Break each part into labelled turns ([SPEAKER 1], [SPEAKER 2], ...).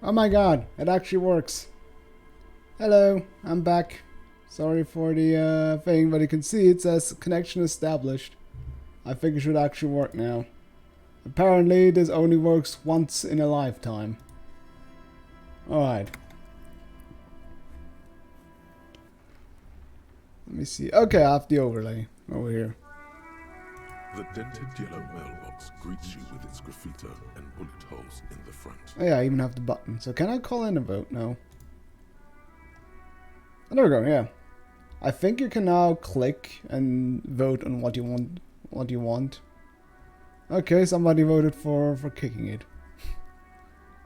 [SPEAKER 1] Oh my god, it actually works. Hello, I'm back. Sorry for the thing, but you can see it says connection established. I think it should actually work now. Apparently, this only works once in a lifetime. Alright. Let me see. Okay, I have the overlay over here.
[SPEAKER 2] The dented yellow mailbox greets you with its graffito and bullet holes in the front.
[SPEAKER 1] Oh yeah, I even have the button. So can I call in a vote now? Oh, there we go, yeah. I think you can now click and vote on what you want. Okay, somebody voted for kicking it.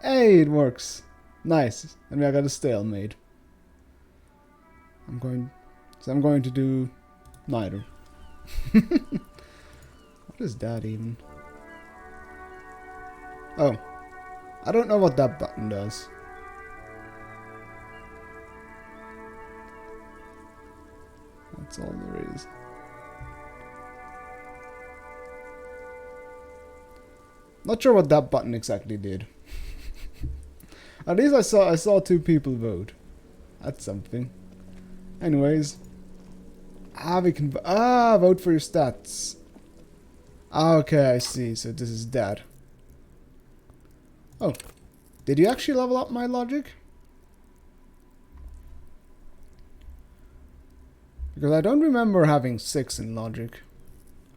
[SPEAKER 1] Hey, it works. Nice. And we got a stalemate. I'm going to do neither. What is that even? Oh. I don't know what that button does. That's all there is. Not sure what that button exactly did. At least I saw two people vote. That's something. Anyways. We can vote for your stats. Okay, I see. So this is that. Oh. Did you actually level up my logic? Because I don't remember having 6 in logic.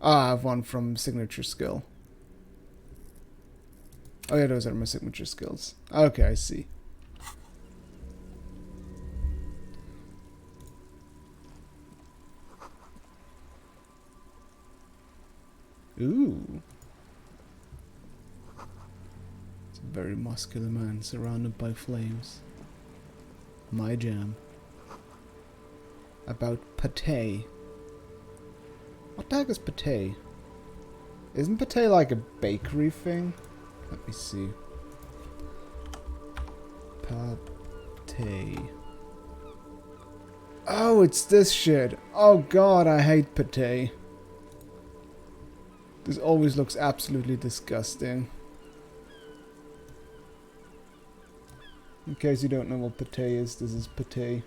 [SPEAKER 1] I have 1 from signature skill. Oh yeah, those are my signature skills. Okay, I see. Ooh. It's a very muscular man surrounded by flames. My jam. About pate. What the heck is pate? Isn't pate like a bakery thing? Let me see. Pate. Oh, it's this shit. Oh god, I hate pate. This always looks absolutely disgusting. In case you don't know what pate is, this is pate.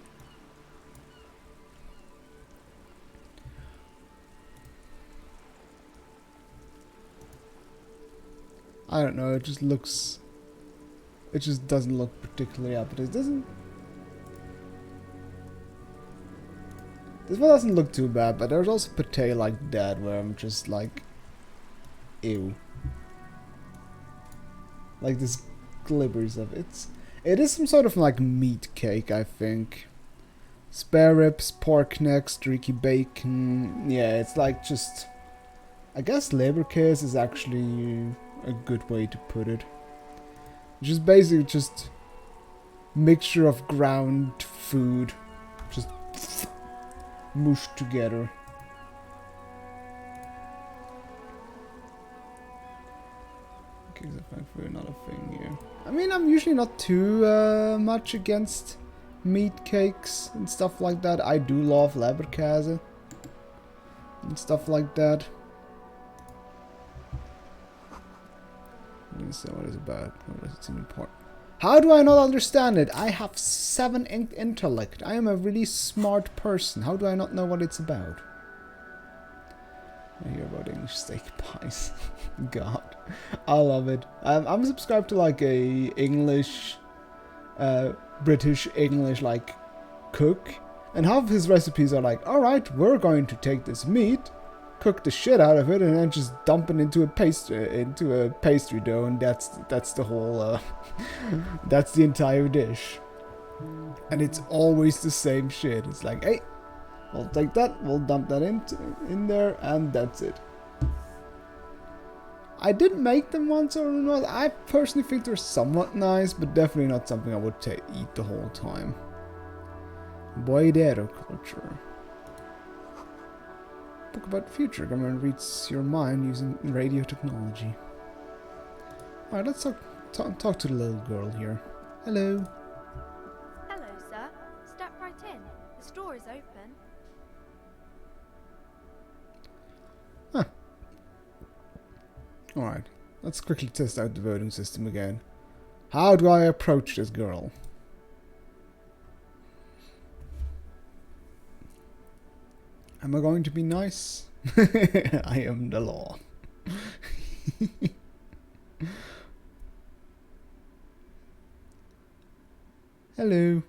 [SPEAKER 1] I don't know, it just doesn't look particularly appetizing. This one doesn't look too bad, but there's also pate like that, where I'm just like, ew. Like this glibbery stuff. It is some sort of like meat cake, I think. Spare ribs, pork necks, streaky bacon. Yeah, it's like just, I guess leberkäse is actually a good way to put it. Just basically just mixture of ground food, just mushed together. Okay, so another thing here. I mean, I'm usually not too much against meat cakes and stuff like that. I do love leberkäse and stuff like that. Let me see what it's about. What is it important? How do I not understand it? I have 7 intellect. I am a really smart person. How do I not know what it's about? I hear about English steak pies. God, I love it. I'm subscribed to like a English, British English like cook, and half of his recipes are like, all right, we're going to take this meat, cook the shit out of it, and then just dump it into a pastry dough, and that's the whole that's the entire dish. And it's always the same shit. It's like, hey, we'll take that, we'll dump that in there, and that's it. I did make them once or not. I personally think they're somewhat nice, but definitely not something I would eat the whole time. Boidero culture. Book about the future. Government reads your mind using radio technology. Alright, let's talk to the little girl here. Hello.
[SPEAKER 3] Hello, sir. Step right in. The store is open.
[SPEAKER 1] Alright, let's quickly test out the voting system again. How do I approach this girl? Am I going to be nice? I am the law. Hello.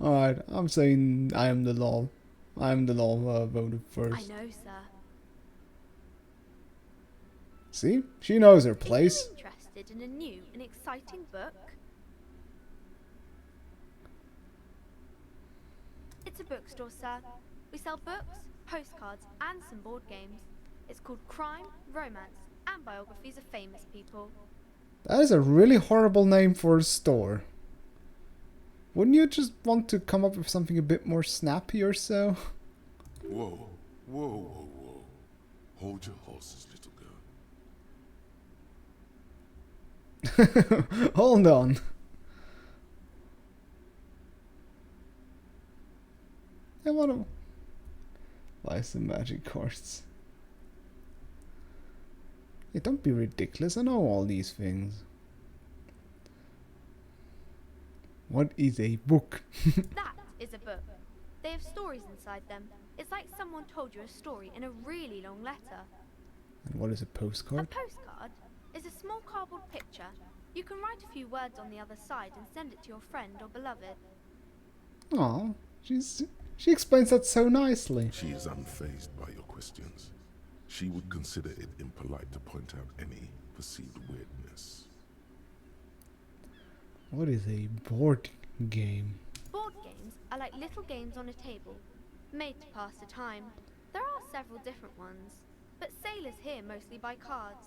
[SPEAKER 1] Alright, I'm saying I am the law. I am the law voted
[SPEAKER 3] I
[SPEAKER 1] first.
[SPEAKER 3] know, sir.
[SPEAKER 1] See? She knows her
[SPEAKER 3] Are you
[SPEAKER 1] place.
[SPEAKER 3] interested in a new and exciting book? It's a bookstore, sir. We sell books, postcards, and some board games. It's called Crime, Romance, and Biographies of Famous People.
[SPEAKER 1] That is a really horrible name for a store. Wouldn't you just want to come up with something a bit more snappy or so?
[SPEAKER 2] Whoa, whoa, whoa, whoa. Hold your horses, little girl.
[SPEAKER 1] Hold on. I want to buy some magic cards. Hey, don't be ridiculous. I know all these things. What is a book?
[SPEAKER 3] That is a book. They have stories inside them. It's like someone told you a story in a really long letter.
[SPEAKER 1] And what is a
[SPEAKER 3] A
[SPEAKER 1] postcard?
[SPEAKER 3] postcard is a small cardboard picture. You can write a few words on the other side and send it to your friend or beloved.
[SPEAKER 1] Aw, she explains that so nicely.
[SPEAKER 2] She is unfazed by your questions. She would consider it impolite to point out any perceived weirdness.
[SPEAKER 1] What is a board game?
[SPEAKER 3] Board games are like little games on a table, made to pass the time. There are several different ones, but sailors here mostly buy cards.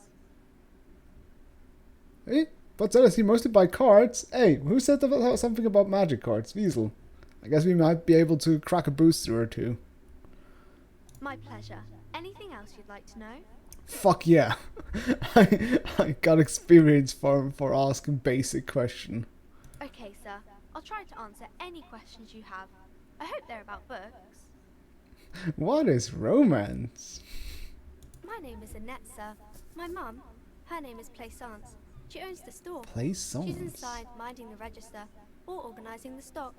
[SPEAKER 1] Eh? But I see mostly by cards. Hey, who said something about magic cards? Weasel. I guess we might be able to crack a booster or two.
[SPEAKER 3] My pleasure. Anything else you'd like to know?
[SPEAKER 1] Fuck yeah. I got experience for asking basic question.
[SPEAKER 3] Okay, sir. I'll try to answer any questions you have. I hope they're about books.
[SPEAKER 1] What is romance?
[SPEAKER 3] My name is Annette, sir. My mum, her name is Plaisance. She owns the store.
[SPEAKER 1] Play songs.
[SPEAKER 3] She's inside minding the register or organising the stock.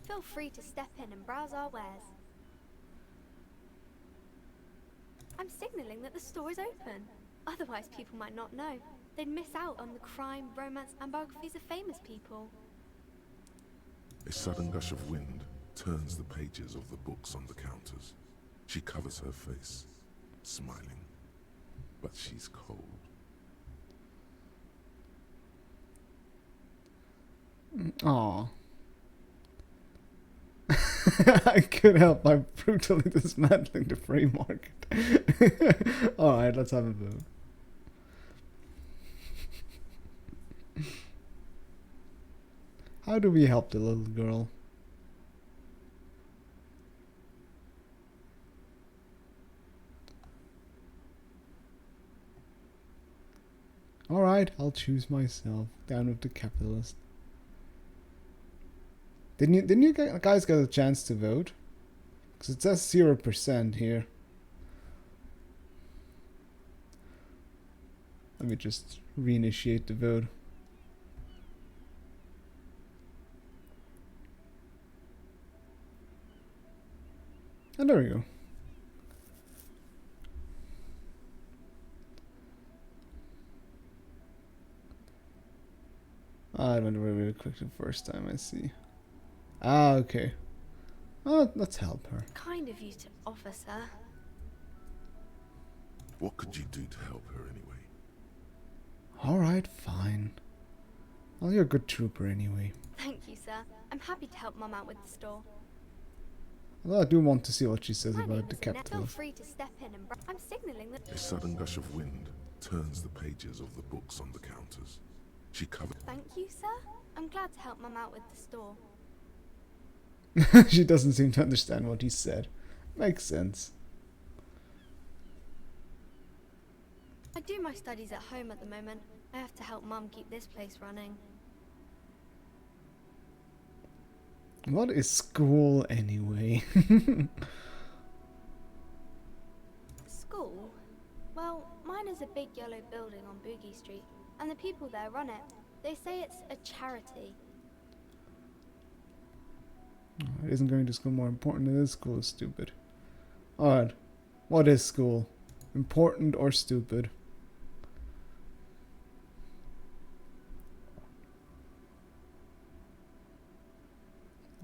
[SPEAKER 3] Feel free to step in and browse our wares. I'm signalling that the store is open. Otherwise people might not know. They'd miss out on the crime, romance and biographies of famous people.
[SPEAKER 2] A sudden gush of wind turns the pages of the books on the counters. She covers her face, smiling, but she's cold.
[SPEAKER 1] Aw. I could help by brutally dismantling the free market. Alright, let's have a vote. How do we help the little girl? Alright, I'll choose myself. Down with the capitalist. Didn't you guys get a chance to vote? Because it says 0% here. Let me just reinitiate the vote. And there we go. I went away really quick the first time, I see. Ah, okay. Oh, let's help her.
[SPEAKER 3] Kind of you to offer, sir.
[SPEAKER 2] What could you do to help her anyway?
[SPEAKER 1] Alright, fine. Well, you're a good trooper anyway.
[SPEAKER 3] Thank you, sir. I'm happy to help Mum out with the store.
[SPEAKER 1] Although I do want to see what she says
[SPEAKER 3] My name
[SPEAKER 1] about the
[SPEAKER 3] is Annette. Feel
[SPEAKER 1] capitalist.
[SPEAKER 3] free to step in and I'm signalling that.
[SPEAKER 2] A sudden gush of wind turns the pages of the books on the counters. She covers.
[SPEAKER 3] Thank you, sir. I'm glad to help Mum out with the store.
[SPEAKER 1] She doesn't seem to understand what he said. Makes sense.
[SPEAKER 3] I do my studies at home at the moment. I have to help Mum keep this place running.
[SPEAKER 1] What is school anyway?
[SPEAKER 3] School? Well, mine is a big yellow building on Boogie Street, and the people there run it. They say it's a charity.
[SPEAKER 1] Isn't going to school more important than this school is stupid. Alright. What is school? Important or stupid?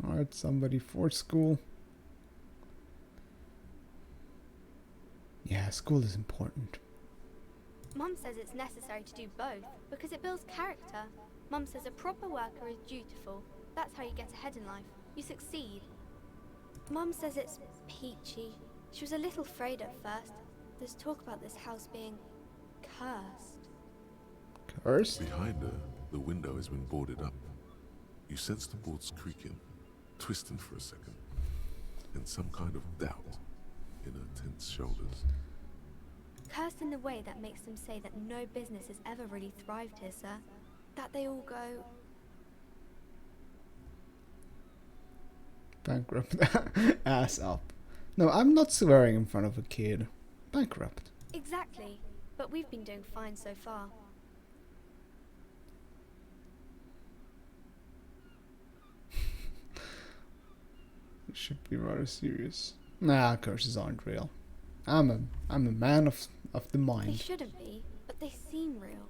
[SPEAKER 1] Alright, somebody for school. Yeah, school is important.
[SPEAKER 3] Mum says it's necessary to do both because it builds character. Mum says a proper worker is dutiful. That's how you get ahead in life. You succeed. Mum says it's peachy. She was a little afraid at first. There's talk about this house being cursed.
[SPEAKER 1] Cursed?
[SPEAKER 2] Behind her, the window has been boarded up. You sense the boards creaking, twisting for a second, and some kind of doubt in her tense shoulders.
[SPEAKER 3] Cursed in the way that makes them say that no business has ever really thrived here, sir. That they all go...
[SPEAKER 1] Bankrupt. Ass up. No, I'm not swearing in front of a kid. Bankrupt.
[SPEAKER 3] Exactly. But we've been doing fine so far.
[SPEAKER 1] It should be rather serious. Nah, curses aren't real. I'm a man of the
[SPEAKER 3] They
[SPEAKER 1] mind.
[SPEAKER 3] shouldn't be, but they seem real.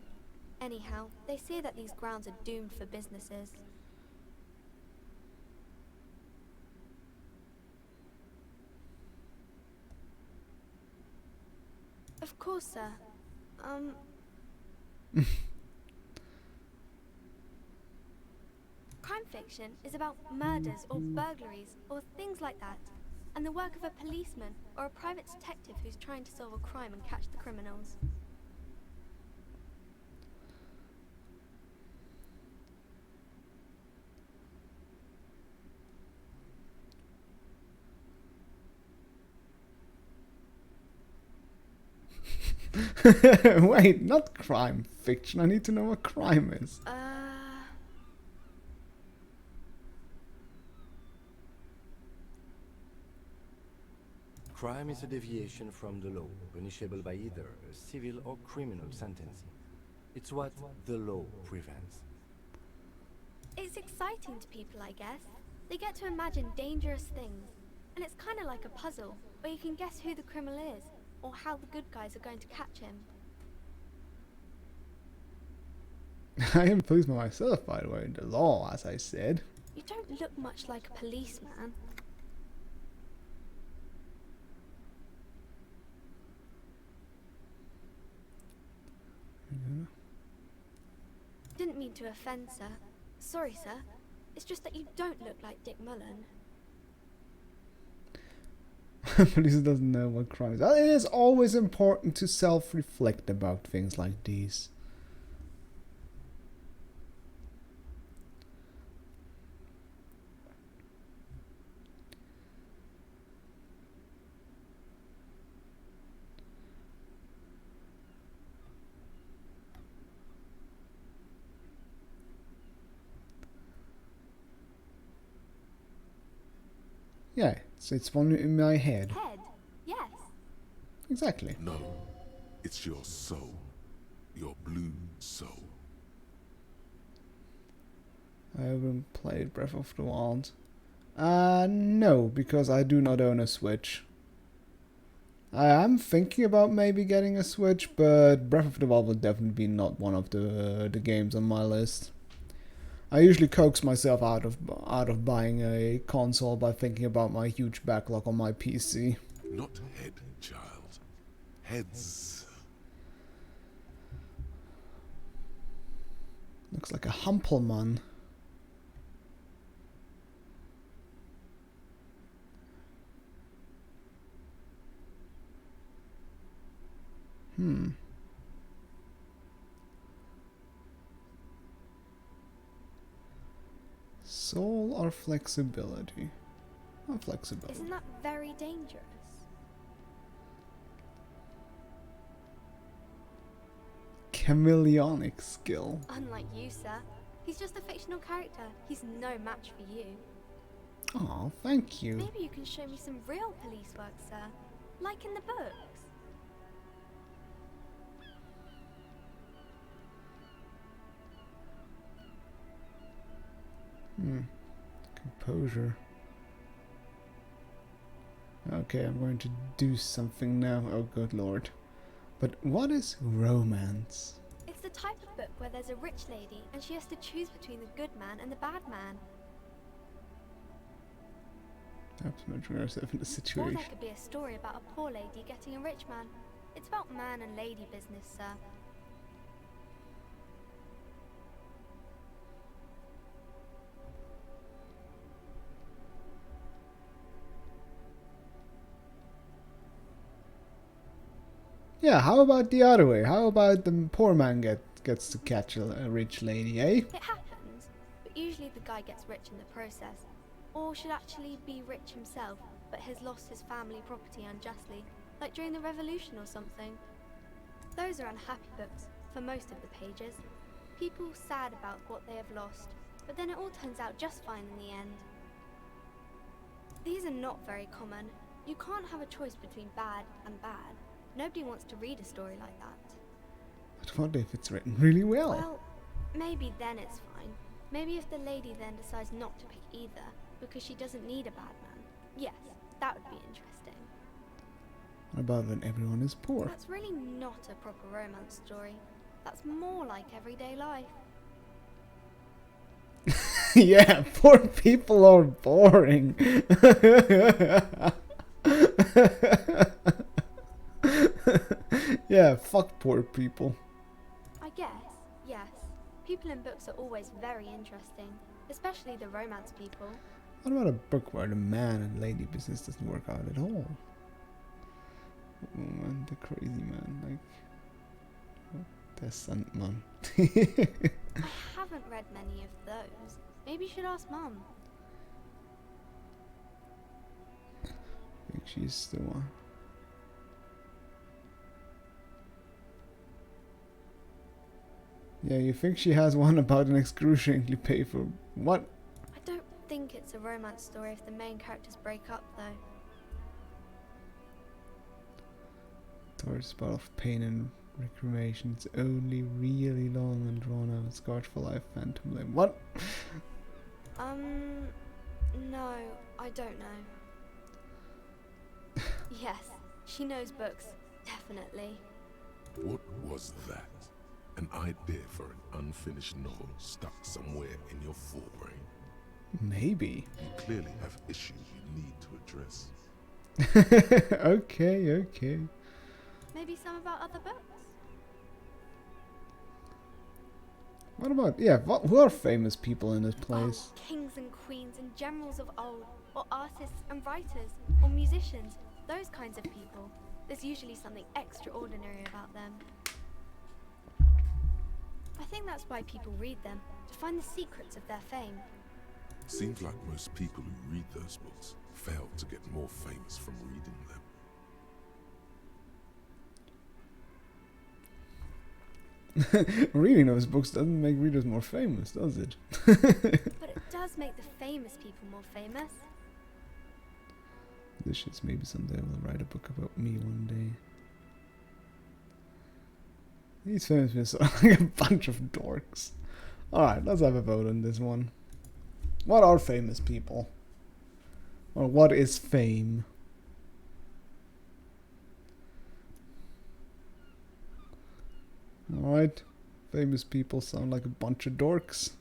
[SPEAKER 3] Anyhow, they say that these grounds are doomed for businesses. Of course, sir. Crime fiction is about murders or burglaries or things like that, and the work of a policeman or a private detective who's trying to solve a crime and catch the criminals.
[SPEAKER 1] Wait, not crime fiction. I need to know what crime is.
[SPEAKER 4] Crime is a deviation from the law, punishable by either a civil or criminal sentencing. It's what the law prevents.
[SPEAKER 3] It's exciting to people, I guess. They get to imagine dangerous things, and it's kind of like a puzzle, where you can guess who the criminal is, or how the good guys are going to catch him.
[SPEAKER 1] I am a policeman myself, by the way. The law, as I said.
[SPEAKER 3] You don't look much like a policeman. Didn't mean to offend, sir. Sorry, sir. It's just that you don't look like Dick Mullen.
[SPEAKER 1] Police doesn't know what crime is. It is always important to self-reflect about things like these. Yeah, so it's one in my head.
[SPEAKER 3] Head? Yes.
[SPEAKER 1] Exactly.
[SPEAKER 2] No, it's your soul. Your blue soul.
[SPEAKER 1] I haven't played Breath of the Wild. No, because I do not own a Switch. I am thinking about maybe getting a Switch, but Breath of the Wild would definitely be not one of the games on my list. I usually coax myself out of buying a console by thinking about my huge backlog on my PC.
[SPEAKER 2] Not head, child. Heads.
[SPEAKER 1] Looks like a Humpelman. Soul or flexibility? Oh, flexibility.
[SPEAKER 3] Isn't that very dangerous?
[SPEAKER 1] Chameleonic skill.
[SPEAKER 3] Unlike you, sir. He's just a fictional character. He's no match for you.
[SPEAKER 1] Oh, thank you.
[SPEAKER 3] Maybe you can show me some real police work, sir. Like in the books.
[SPEAKER 1] Composure. Okay, I'm going to do something now. Oh, good lord. But what is romance?
[SPEAKER 3] It's the type of book where there's a rich lady and she has to choose between the good man and the bad man.
[SPEAKER 1] Perhaps imagine yourself in the
[SPEAKER 3] Or
[SPEAKER 1] situation.
[SPEAKER 3] there could be a story about a poor lady getting a rich man. It's about man and lady business, sir.
[SPEAKER 1] Yeah, how about the other way? How about the poor man gets to catch a rich lady, eh?
[SPEAKER 3] It happens, but usually the guy gets rich in the process. Or should actually be rich himself, but has lost his family property unjustly, like during the revolution or something. Those are unhappy books, for most of the pages. People sad about what they have lost, but then it all turns out just fine in the end. These are not very common. You can't have a choice between bad and bad. Nobody wants to read a story like that.
[SPEAKER 1] But what if it's written really well?
[SPEAKER 3] Well, maybe then it's fine. Maybe if the lady then decides not to pick either, because she doesn't need a bad man. Yes, that would be interesting.
[SPEAKER 1] What about when everyone is poor?
[SPEAKER 3] That's really not a proper romance story. That's more like everyday life.
[SPEAKER 1] Yeah, poor people are boring. Yeah, fuck poor people.
[SPEAKER 3] I guess, yes. People in books are always very interesting, especially the romance people.
[SPEAKER 1] What about a book where the man and lady business doesn't work out at all? Oh man, the crazy man, like the Sandman.
[SPEAKER 3] I haven't read many of those. Maybe you should ask Mum.
[SPEAKER 1] I think she's the one. Yeah, you think she has one about an excruciatingly painful... What?
[SPEAKER 3] I don't think it's a romance story if the main characters break up, though.
[SPEAKER 1] Towards spell of pain and reclamation. It's only really long and drawn out. Scarred for life, phantom blame. What?
[SPEAKER 3] No, I don't know. Yes, she knows books, definitely.
[SPEAKER 2] What was that? An idea for an unfinished novel stuck somewhere in your forebrain.
[SPEAKER 1] Maybe.
[SPEAKER 2] You clearly have issues you need to address.
[SPEAKER 1] Okay.
[SPEAKER 3] Maybe some about other books?
[SPEAKER 1] What about, yeah, who are famous people in this place?
[SPEAKER 3] Oh, kings and queens and generals of old, or artists and writers, or musicians, those kinds of people. There's usually something extraordinary about them. I think that's why people read them, to find the secrets of their fame.
[SPEAKER 2] Seems like most people who read those books fail to get more famous from reading them.
[SPEAKER 1] Reading those books doesn't make readers more famous, does it?
[SPEAKER 3] But it does make the famous people more famous.
[SPEAKER 1] This is maybe someday I will write a book about me one day. These famous people are like a bunch of dorks. Alright, let's have a vote on this one. What are famous people? Or what is fame? Alright. Famous people sound like a bunch of dorks.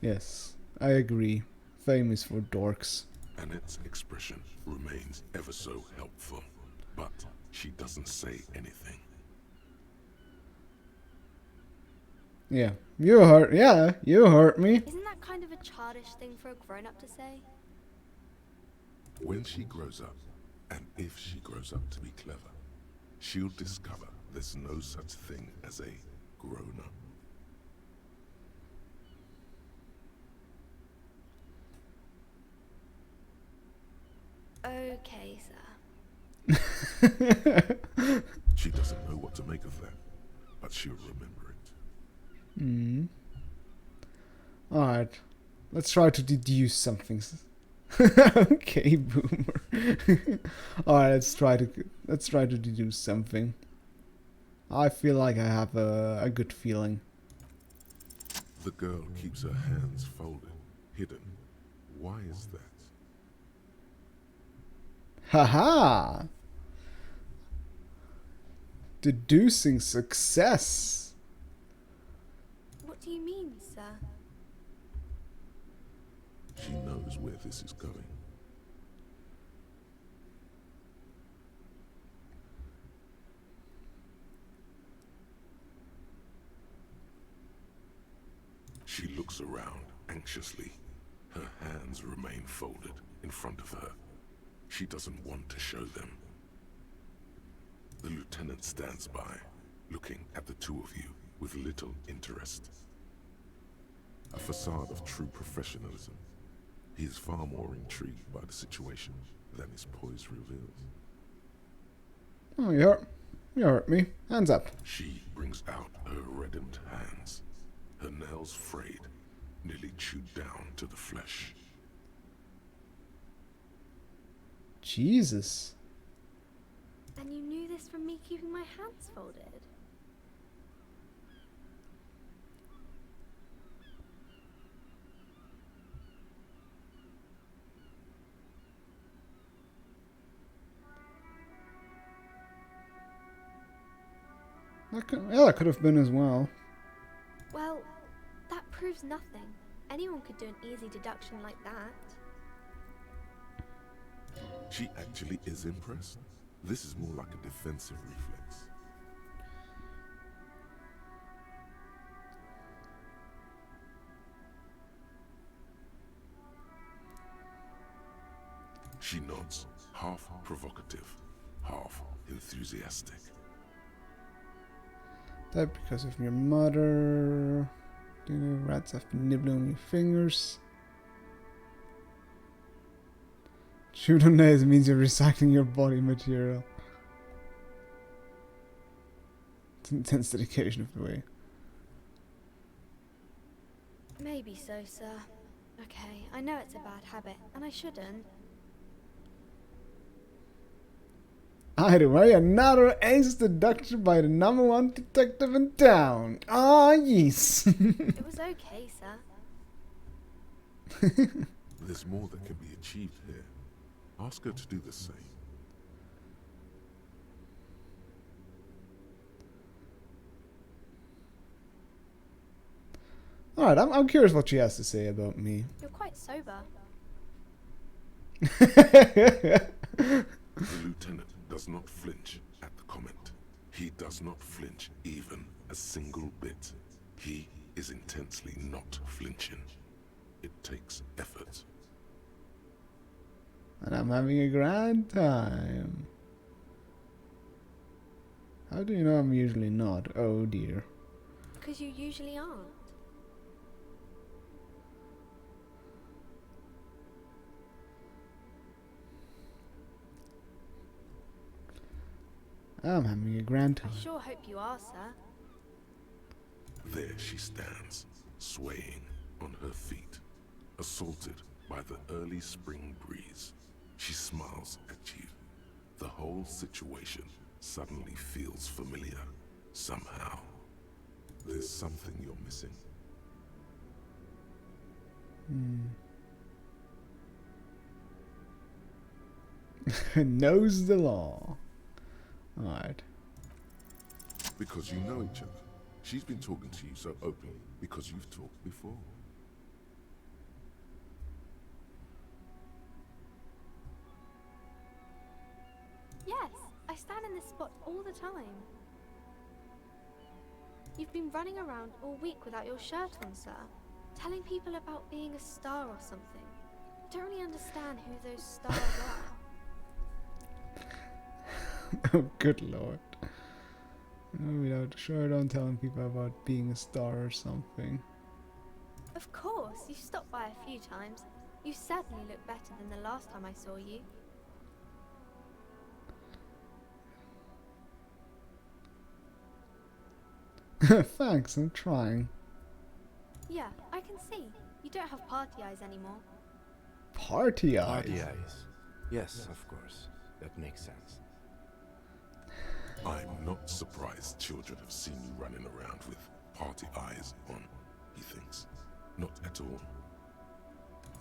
[SPEAKER 1] Yes, I agree. Fame is for dorks.
[SPEAKER 2] Annette's expression remains ever so helpful, but she doesn't say anything.
[SPEAKER 1] Yeah, you hurt me.
[SPEAKER 3] Isn't that kind of a childish thing for a grown-up to say?
[SPEAKER 2] When she grows up, and if she grows up to be clever, she'll discover there's no such thing as a grown-up.
[SPEAKER 3] Okay, sir.
[SPEAKER 2] She doesn't know what to make of that, but she'll remember it.
[SPEAKER 1] Hmm. Alright. Let's try to deduce something. Okay, boomer. Alright, let's try to deduce something. I feel like I have a good feeling.
[SPEAKER 2] The girl keeps her hands folded, hidden Why is that?
[SPEAKER 1] Haha! Deducing success.
[SPEAKER 3] What do you mean, sir?
[SPEAKER 2] She knows where this is going. She looks around anxiously. Her hands remain folded in front of her. She doesn't want to show them. The lieutenant stands by, looking at the two of you with little interest. A facade of true professionalism. He is far more intrigued by the situation than his poise reveals.
[SPEAKER 1] Oh, you hurt me. Hands up.
[SPEAKER 2] She brings out her reddened hands, her nails frayed, nearly chewed down to the flesh.
[SPEAKER 1] Jesus.
[SPEAKER 3] And you knew this from me keeping my hands folded?
[SPEAKER 1] That could have been as well.
[SPEAKER 3] Well, that proves nothing. Anyone could do an easy deduction like that.
[SPEAKER 2] She actually is impressed. This is more like a defensive reflex. She nods, half provocative, half enthusiastic.
[SPEAKER 1] That because of your mother. You know, rats have been nibbling on your fingers. Shoot on nails means you're recycling your body material. It's intense dedication of the way.
[SPEAKER 3] Maybe so, sir. Okay, I know it's a bad habit, and I shouldn't.
[SPEAKER 1] Either way, another ace deduction by the #1 detective in town. Ah, yes.
[SPEAKER 3] It was okay, sir.
[SPEAKER 2] There's more that can be achieved here. Ask her to do the same.
[SPEAKER 1] Alright, I'm curious what she has to say about me.
[SPEAKER 3] You're quite sober.
[SPEAKER 2] The lieutenant does not flinch at the comment. He does not flinch even a single bit. He is intensely not flinching. It takes effort.
[SPEAKER 1] And I'm having a grand time. How do you know I'm usually not? Oh dear.
[SPEAKER 3] Because you usually aren't.
[SPEAKER 1] I'm having a grand time.
[SPEAKER 3] I sure hope you are, sir.
[SPEAKER 2] There she stands, swaying on her feet, assaulted by the early spring breeze. She smiles at you. The whole situation suddenly feels familiar, somehow. There's something you're missing.
[SPEAKER 1] Knows the law. Alright.
[SPEAKER 2] Because you know each other. She's been talking to you so openly because you've talked before.
[SPEAKER 3] Yes, I stand in this spot all the time. You've been running around all week without your shirt on, sir. Telling people about being a star or something. Don't really understand who those stars are.
[SPEAKER 1] Oh, good lord. Without a shirt on, telling people about being a star or something.
[SPEAKER 3] Of course, you stopped by a few times. You certainly look better than the last time I saw you.
[SPEAKER 1] Thanks, I'm trying.
[SPEAKER 3] Yeah, I can see. You don't have party eyes anymore.
[SPEAKER 1] Party eyes?
[SPEAKER 4] Party eyes. Yes, of course. That makes sense.
[SPEAKER 2] I'm not surprised children have seen you running around with party eyes on, he thinks. Not at all.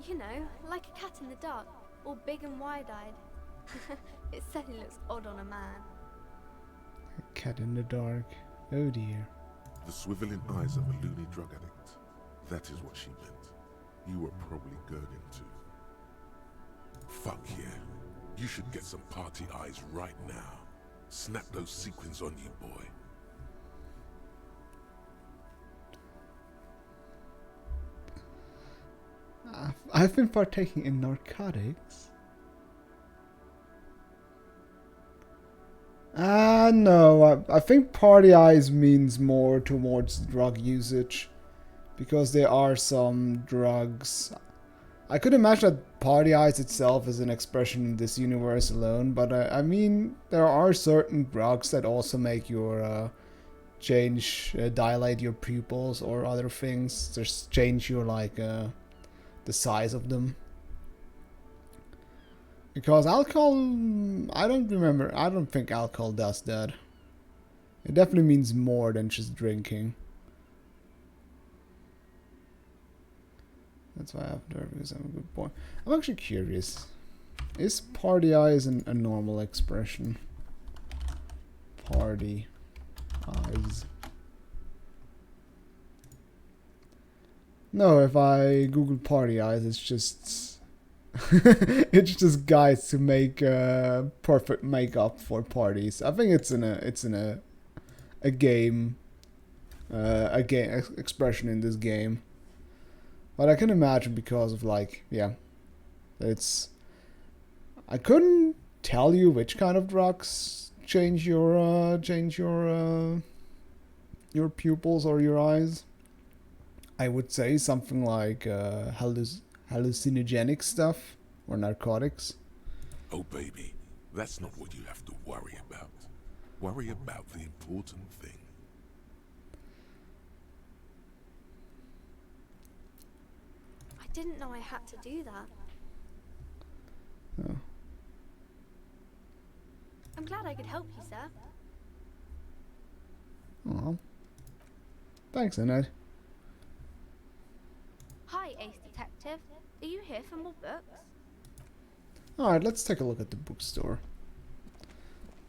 [SPEAKER 3] You know, like a cat in the dark, all big and wide-eyed. It certainly looks odd on a man.
[SPEAKER 1] A cat in the dark. Oh dear.
[SPEAKER 2] The swiveling eyes of a loony drug addict. That is what she meant. You were probably Gergen too. Fuck yeah. You should get some party eyes right now. Snap those sequins on you, boy.
[SPEAKER 1] I've been partaking in narcotics. No, I think party eyes means more towards drug usage. Because there are some drugs. I could imagine that party eyes itself is an expression in this universe alone, but I mean, there are certain drugs that also make your dilate your pupils or other things, just change your the size of them. Because alcohol, I don't think alcohol does that. It definitely means more than just drinking. That's why I have to, because I'm a good boy. I'm actually curious. Is party eyes a normal expression? Party eyes. No, if I Google party eyes, it's just it's just guys who make perfect makeup for parties. I think it's in a game expression in this game. But I can imagine because of I couldn't tell you which kind of drugs change your pupils or your eyes. I would say something like hallucinogenic stuff or narcotics.
[SPEAKER 2] Oh baby, that's not what you have to worry about. Worry about the important thing.
[SPEAKER 3] I didn't know I had to do that.
[SPEAKER 1] Oh.
[SPEAKER 3] I'm glad I could help you, sir.
[SPEAKER 1] Oh. Thanks, Annette.
[SPEAKER 3] Hi, Ace Detective. Are you here for more books?
[SPEAKER 1] Alright, let's take a look at the bookstore.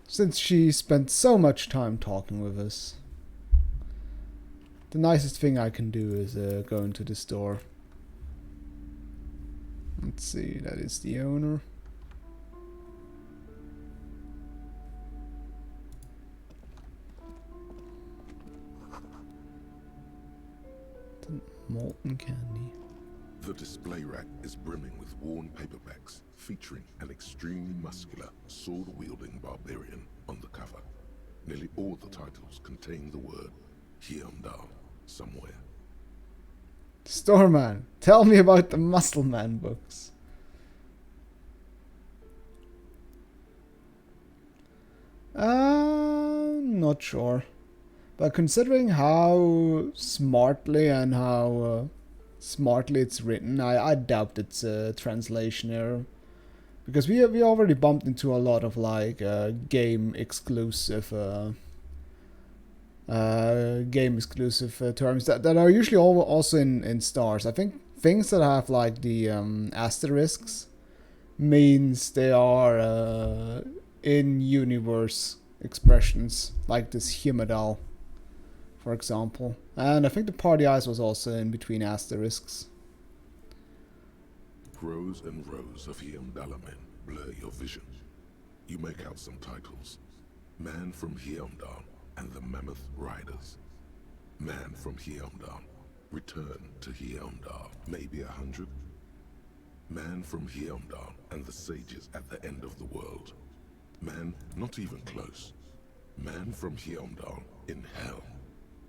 [SPEAKER 1] Since she spent so much time talking with us, the nicest thing I can do is go into the store. Let's see, that is the owner. The molten candy.
[SPEAKER 2] The display rack is brimming with worn paperbacks featuring an extremely muscular, sword-wielding barbarian on the cover. Nearly all the titles contain the word Hyundai somewhere.
[SPEAKER 1] Storeman, tell me about the Muscle Man books. Not sure. But considering how smartly and how smartly it's written, I doubt it's a translation error. Because we already bumped into a lot of game exclusive terms that are usually also in stars. I think things that have the asterisks means they are in-universe expressions, like this Himedal, for example. And I think the party eyes was also in between asterisks.
[SPEAKER 2] Rows and rows of Hyundalamen blur your vision. You make out some titles. Man from Hyundal and the Mammoth Riders. Man from Hyundal. Return to Hyundal. Maybe 100. Man from Hyundal and the sages at the end of the world. Man not even close. Man from Hyundal in hell.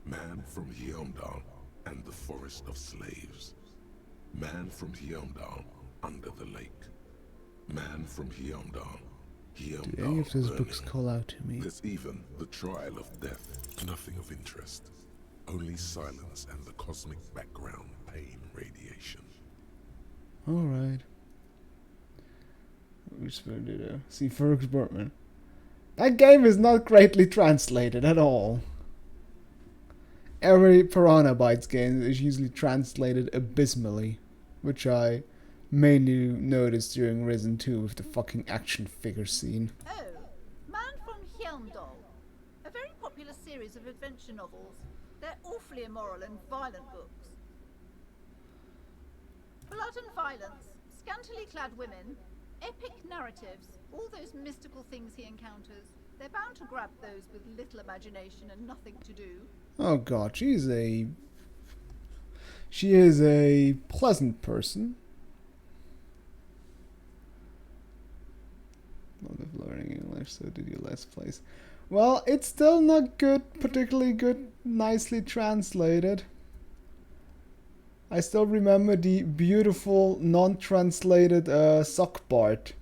[SPEAKER 2] Man from Hyundal and the forest of slaves. Man from Hyundal under the lake. Man from Hyundal.
[SPEAKER 1] Do any of those books call out to me?
[SPEAKER 2] There's even the trial of death. Nothing of interest. Only silence and the cosmic background pain radiation.
[SPEAKER 1] Alright. Which one did I see? Fergus Burtman. That game is not greatly translated at all. Every Piranha Bytes game is usually translated abysmally, which I mainly noticed during Risen 2 with the fucking action figure scene.
[SPEAKER 5] Oh, Man from Hjelmdal. A very popular series of adventure novels. They're awfully immoral and violent books. Blood and violence, scantily clad women, epic narratives, all those mystical things he encounters. They're bound to grab those with little imagination and nothing to do.
[SPEAKER 1] Oh god, she is a pleasant person. Not of learning English, so did you Let's Plays. Well, it's still not good, particularly good, nicely translated. I still remember the beautiful non-translated Sockbart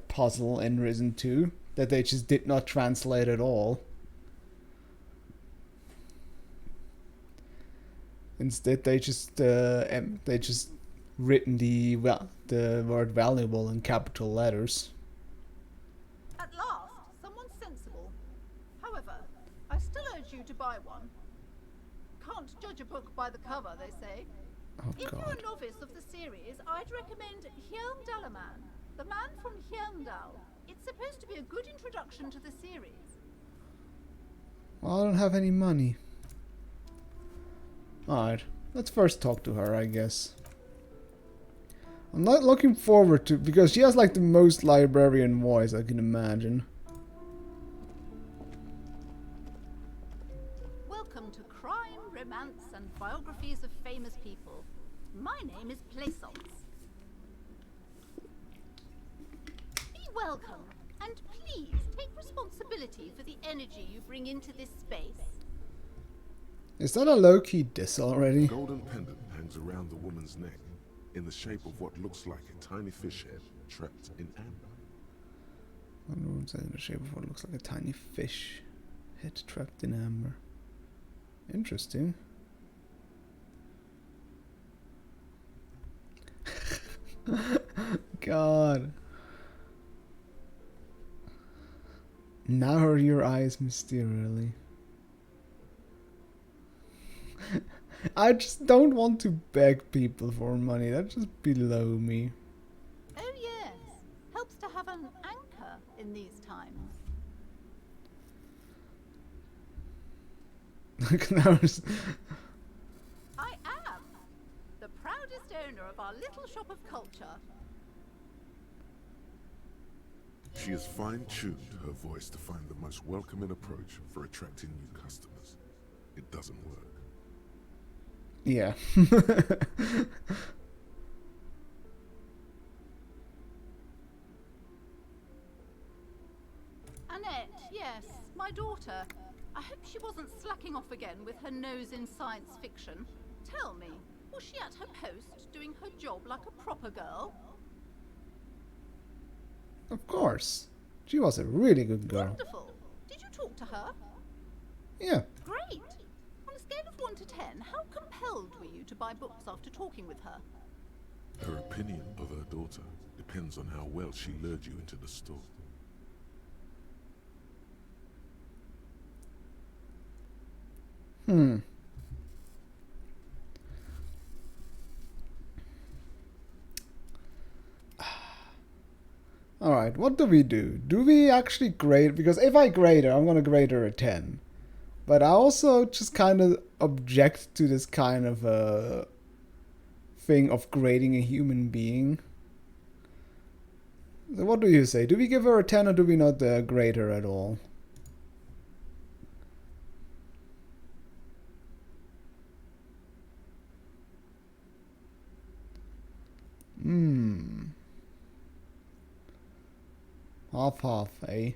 [SPEAKER 1] puzzle in Risen 2 that they just did not translate at all. Instead, they just written the word valuable in capital letters.
[SPEAKER 5] At last, someone sensible. However, I still urge you to buy one. Can't judge a book by the cover, they say.
[SPEAKER 1] Oh
[SPEAKER 5] If you're
[SPEAKER 1] god.
[SPEAKER 5] a novice of the series, I'd recommend Hjelmdalaman, the man from Hjelmdal. It's supposed to be a good introduction to the series.
[SPEAKER 1] Well, I don't have any money. Alright, let's first talk to her, I guess. I'm not looking forward to, because she has like the most librarian voice I can imagine.
[SPEAKER 5] Welcome to Crime, Romance, and Biographies of Famous People. My name is Plaisance. Be welcome, and please take responsibility for the energy you bring into this space.
[SPEAKER 1] Is that a low-key diss already?
[SPEAKER 2] A golden pendant hangs around the woman's neck, in the shape of what looks like a tiny fish head trapped in amber.
[SPEAKER 1] In the shape of what looks like a tiny fish head trapped in amber. Interesting. God. Narrow your eyes mysteriously. I just don't want to beg people for money. That's just below me.
[SPEAKER 5] Oh yes, helps to have an anchor in these times.
[SPEAKER 1] Look now.
[SPEAKER 5] I am the proudest owner of our little shop of culture.
[SPEAKER 2] She has fine-tuned her voice to find the most welcoming approach for attracting new customers. It doesn't work.
[SPEAKER 1] Yeah.
[SPEAKER 5] Annette, yes, my daughter. I hope she wasn't slacking off again with her nose in science fiction. Tell me, was she at her post doing her job like a proper girl?
[SPEAKER 1] Of course. She was a really good girl.
[SPEAKER 5] Wonderful. Did you talk to her?
[SPEAKER 1] Yeah.
[SPEAKER 5] Great. On a scale of 1 to 10, how compelled were you to buy books after talking with her?
[SPEAKER 2] Her opinion of her daughter depends on how well she lured you into the store.
[SPEAKER 1] Alright, what do we do? Do we actually grade? Because if I grade her, I'm gonna grade her a 10. But I also just kind of object to this kind of thing of grading a human being. So what do you say? Do we give her a 10 or do we not grade her at all? Half, eh?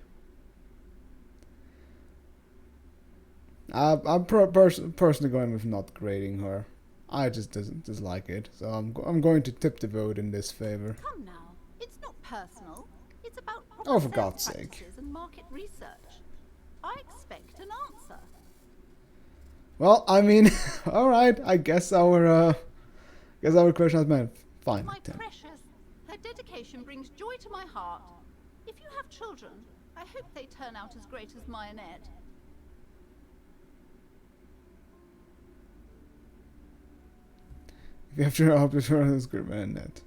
[SPEAKER 1] I'm personally going with not grading her. I just dislike it, so I'm going to tip the vote in this favor.
[SPEAKER 5] Come now, it's not personal. It's about
[SPEAKER 1] Oh, for
[SPEAKER 5] proper
[SPEAKER 1] God's
[SPEAKER 5] sales
[SPEAKER 1] sake.
[SPEAKER 5] practices and market research. I expect an answer.
[SPEAKER 1] Well, I mean, all right. I guess our question has been fine.
[SPEAKER 5] My
[SPEAKER 1] 10.
[SPEAKER 5] precious, her dedication brings joy to my heart. If you have children, I hope they turn out as great as my Annette.
[SPEAKER 1] If We have to help this group and net.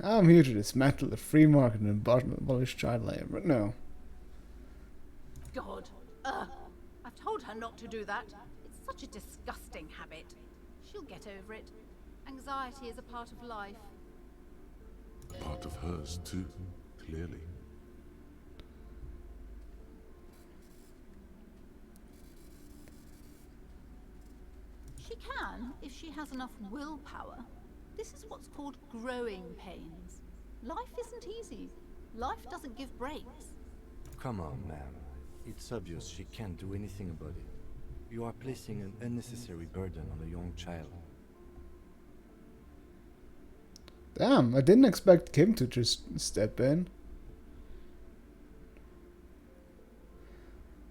[SPEAKER 1] I'm here to dismantle the free market and abolish child labor, but no.
[SPEAKER 5] God. Ugh. I've told her not to do that. It's such a disgusting habit. She'll get over it. Anxiety is a part of life.
[SPEAKER 2] Part of hers, too, clearly.
[SPEAKER 5] She can, if she has enough willpower. This is what's called growing pains. Life isn't easy. Life doesn't give breaks.
[SPEAKER 4] Come on, ma'am. It's obvious she can't do anything about it. You are placing an unnecessary burden on a young child.
[SPEAKER 1] Damn, I didn't expect Kim to just step in.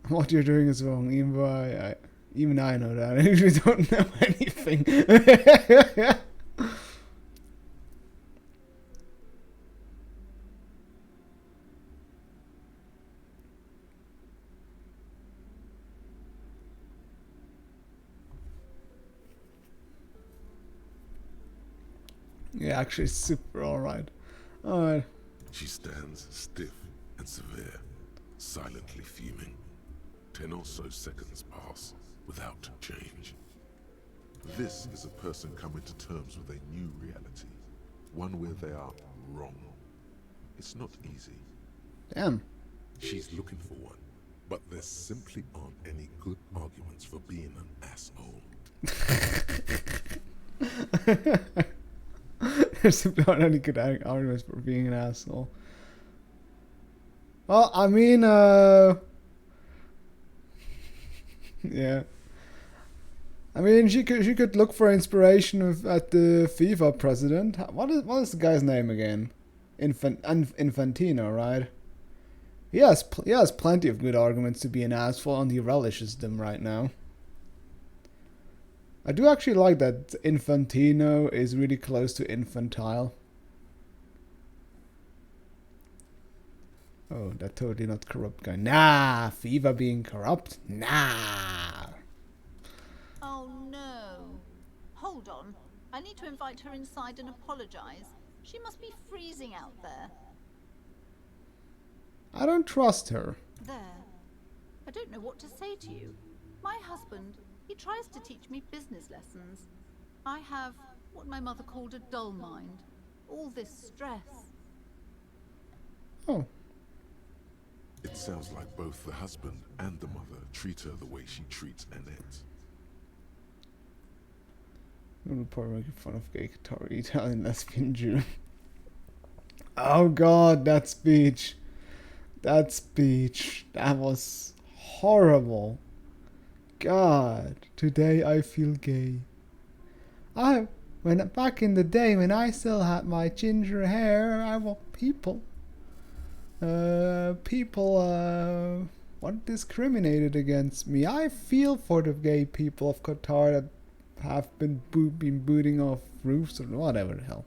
[SPEAKER 1] What you're doing is wrong, even I know that. I usually don't know anything. Yeah, actually, super alright. Alright.
[SPEAKER 2] She stands stiff and severe, silently fuming. 10 or so seconds pass without change. This is a person coming to terms with a new reality, one where they are wrong. It's not easy.
[SPEAKER 1] Damn.
[SPEAKER 2] She's looking for one, but there simply aren't any good arguments for being an asshole.
[SPEAKER 1] There's simply not any good arguments for being an asshole. Well, I mean, yeah. I mean, she could look for inspiration at the FIFA president. What is the guy's name again? Infantino, right? He has plenty of good arguments to be an asshole, and he relishes them right now. I do actually like that Infantino is really close to infantile. Oh, that totally not corrupt guy. Nah, FIFA being corrupt? Nah.
[SPEAKER 5] Oh no. Hold on. I need to invite her inside and apologize. She must be freezing out there.
[SPEAKER 1] I don't trust her.
[SPEAKER 5] There. I don't know what to say to you. My husband, he tries to teach me business lessons. I have what my mother called a dull mind. All this stress.
[SPEAKER 1] Oh.
[SPEAKER 2] It sounds like both the husband and the mother treat her the way she treats Annette.
[SPEAKER 1] I'm probably making fun of gay Qatari Italian lesbian Jew. Oh god, that speech. That speech. That was horrible. God, today I feel gay. Back in the day when I still had my ginger hair, I want people weren't discriminated against me. I feel for the gay people of Qatar that have been booting off roofs or whatever the hell.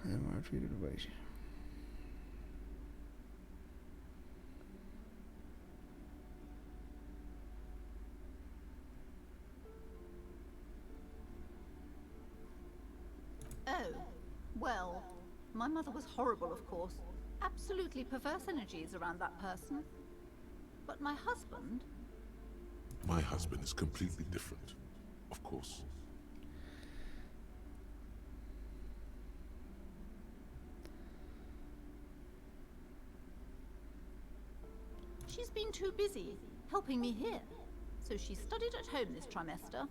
[SPEAKER 1] And I treated away.
[SPEAKER 5] Oh, well, my mother was horrible, of course. Absolutely perverse energies around that person. But my husband?
[SPEAKER 2] My husband is completely different, of course.
[SPEAKER 5] She's been too busy helping me here. So she studied at home this trimester.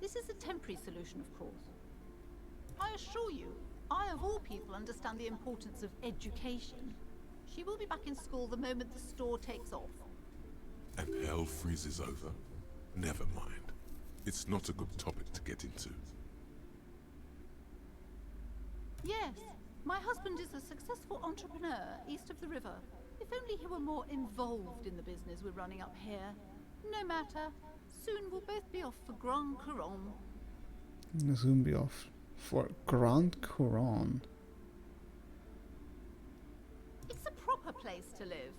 [SPEAKER 5] This is a temporary solution, of course. I assure you, I of all people understand the importance of education. She will be back in school the moment the store takes off.
[SPEAKER 2] And hell freezes over. Never mind. It's not a good topic to get into.
[SPEAKER 5] Yes, my husband is a successful entrepreneur east of the river. If only he were more involved in the business we're running up here. No matter. Soon we'll both be off for Grand Couronne.
[SPEAKER 1] Zoom be off for Grand Couronne.
[SPEAKER 5] It's a proper place to live.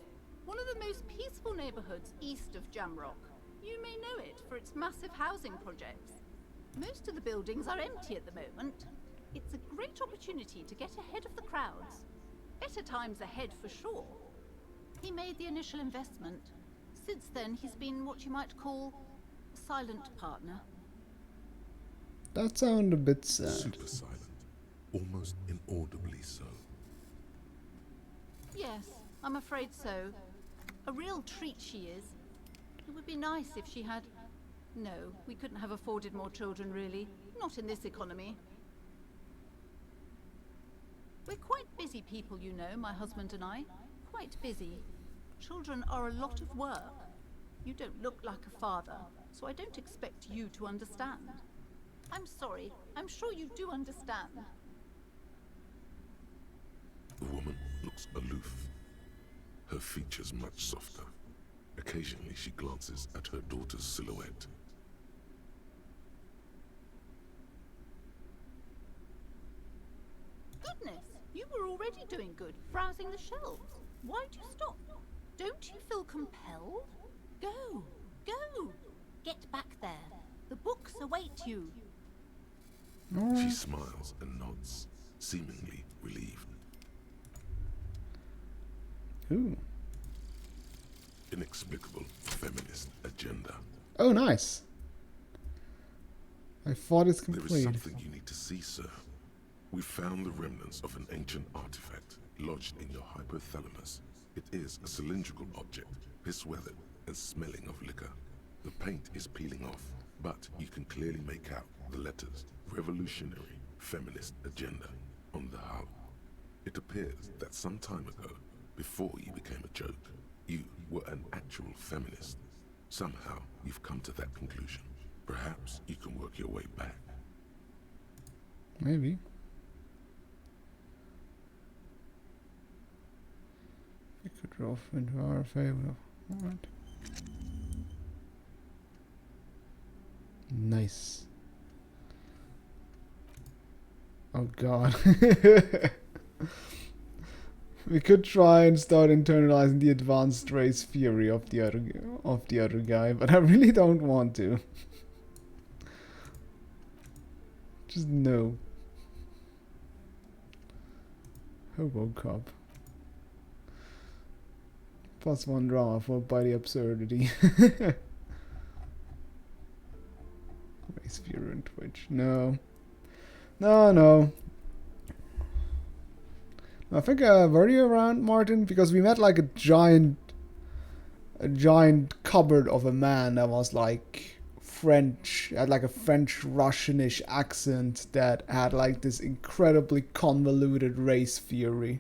[SPEAKER 5] One of the most peaceful neighborhoods east of Jamrock. You may know it for its massive housing projects. Most of the buildings are empty at the moment. It's a great opportunity to get ahead of the crowds. Better times ahead for sure. He made the initial investment. Since then, he's been what you might call a silent partner.
[SPEAKER 1] That sounded a bit sad.
[SPEAKER 2] Super silent. Almost inaudibly so.
[SPEAKER 5] Yes, I'm afraid so. A real treat she is. It would be nice if she had... No, we couldn't have afforded more children, really. Not in this economy. We're quite busy people, you know, my husband and I. Quite busy. Children are a lot of work. You don't look like a father, so I don't expect you to understand. I'm sorry. I'm sure you do understand.
[SPEAKER 2] The woman looks aloof. Her features much softer. Occasionally she glances at her daughter's silhouette.
[SPEAKER 5] Goodness, you were already doing good, browsing the shelves. Why'd you stop? Don't you feel compelled? Go, go! Get back there. The books await you.
[SPEAKER 2] She smiles and nods, seemingly relieved.
[SPEAKER 1] Ooh.
[SPEAKER 2] Inexplicable feminist agenda.
[SPEAKER 1] Oh, nice. I thought it's
[SPEAKER 2] There is
[SPEAKER 1] complete.
[SPEAKER 2] something you need to see, sir. We found the remnants of an ancient artifact lodged in your hypothalamus. It is a cylindrical object, piss-weathered and smelling of liquor. The paint is peeling off, but you can clearly make out the letters Revolutionary Feminist Agenda on the hull. It appears that some time ago, before you became a joke, you were an actual feminist. Somehow, you've come to that conclusion. Perhaps you can work your way back.
[SPEAKER 1] Maybe. We could draw into our favor. Alright. Nice. Oh god. We could try and start internalizing the advanced race theory of the other guy, but I really don't want to. Just no. Hobo cop. +1 drama for by the absurdity. Race theory on Twitch. No. No. I think were you around, Martin? Because we met like a giant cupboard of a man that was like French, had like a French Russianish accent that had like this incredibly convoluted race theory,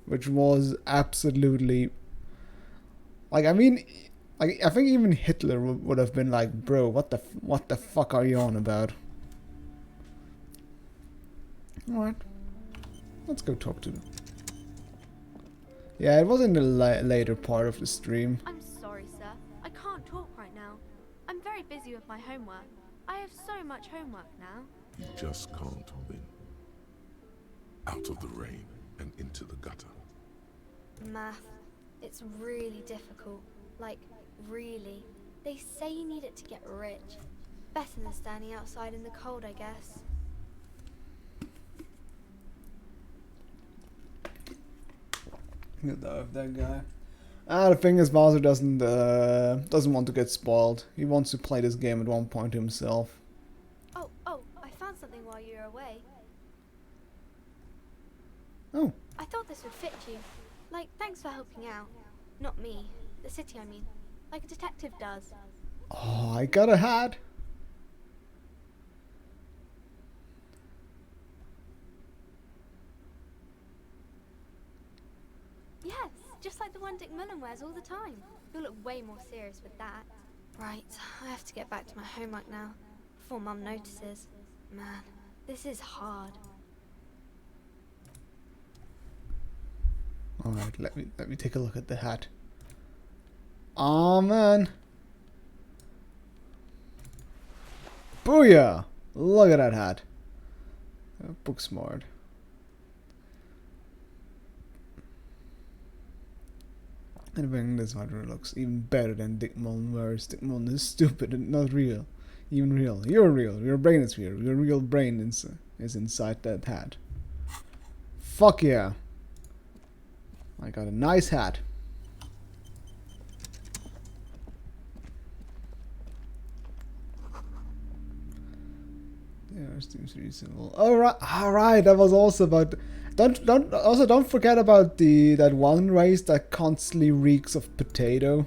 [SPEAKER 1] which was absolutely like, I mean, like, I think even Hitler would have been like, bro, what the fuck are you on about? All right. Let's go talk to them. Yeah, it was in the later part of the stream.
[SPEAKER 3] I'm sorry, sir. I can't talk right now. I'm very busy with my homework. I have so much homework now.
[SPEAKER 2] You just can't win. Out of the rain and into the gutter.
[SPEAKER 3] Math. It's really difficult. Like, really. They say you need it to get rich. Better than standing outside in the cold, I guess.
[SPEAKER 1] Get that guy. The thing is, Bowser doesn't want to get spoiled. He wants to play this game at one point himself.
[SPEAKER 3] Oh, I found something while you were away.
[SPEAKER 1] Oh.
[SPEAKER 3] I thought this would fit you. Like, thanks for helping out. Not me. The city, I mean. Like a detective does.
[SPEAKER 1] Oh, I got a hat.
[SPEAKER 3] Yes, just like the one Dick Mullen wears all the time. You'll look way more serious with that. Right, I have to get back to my homework now, before Mum notices. Man, this is hard.
[SPEAKER 1] Alright, let me take a look at the hat. Oh man. Booyah! Look at that hat. Book smart. And I think this one looks even better than Dickmon, whereas Dickmon is stupid and not real. Even real. You're real. Your brain is real. Your real brain is inside that hat. Fuck yeah. I got a nice hat. Yeah, seems reasonable. Alright, that was also about don't forget about that one race that constantly reeks of potato.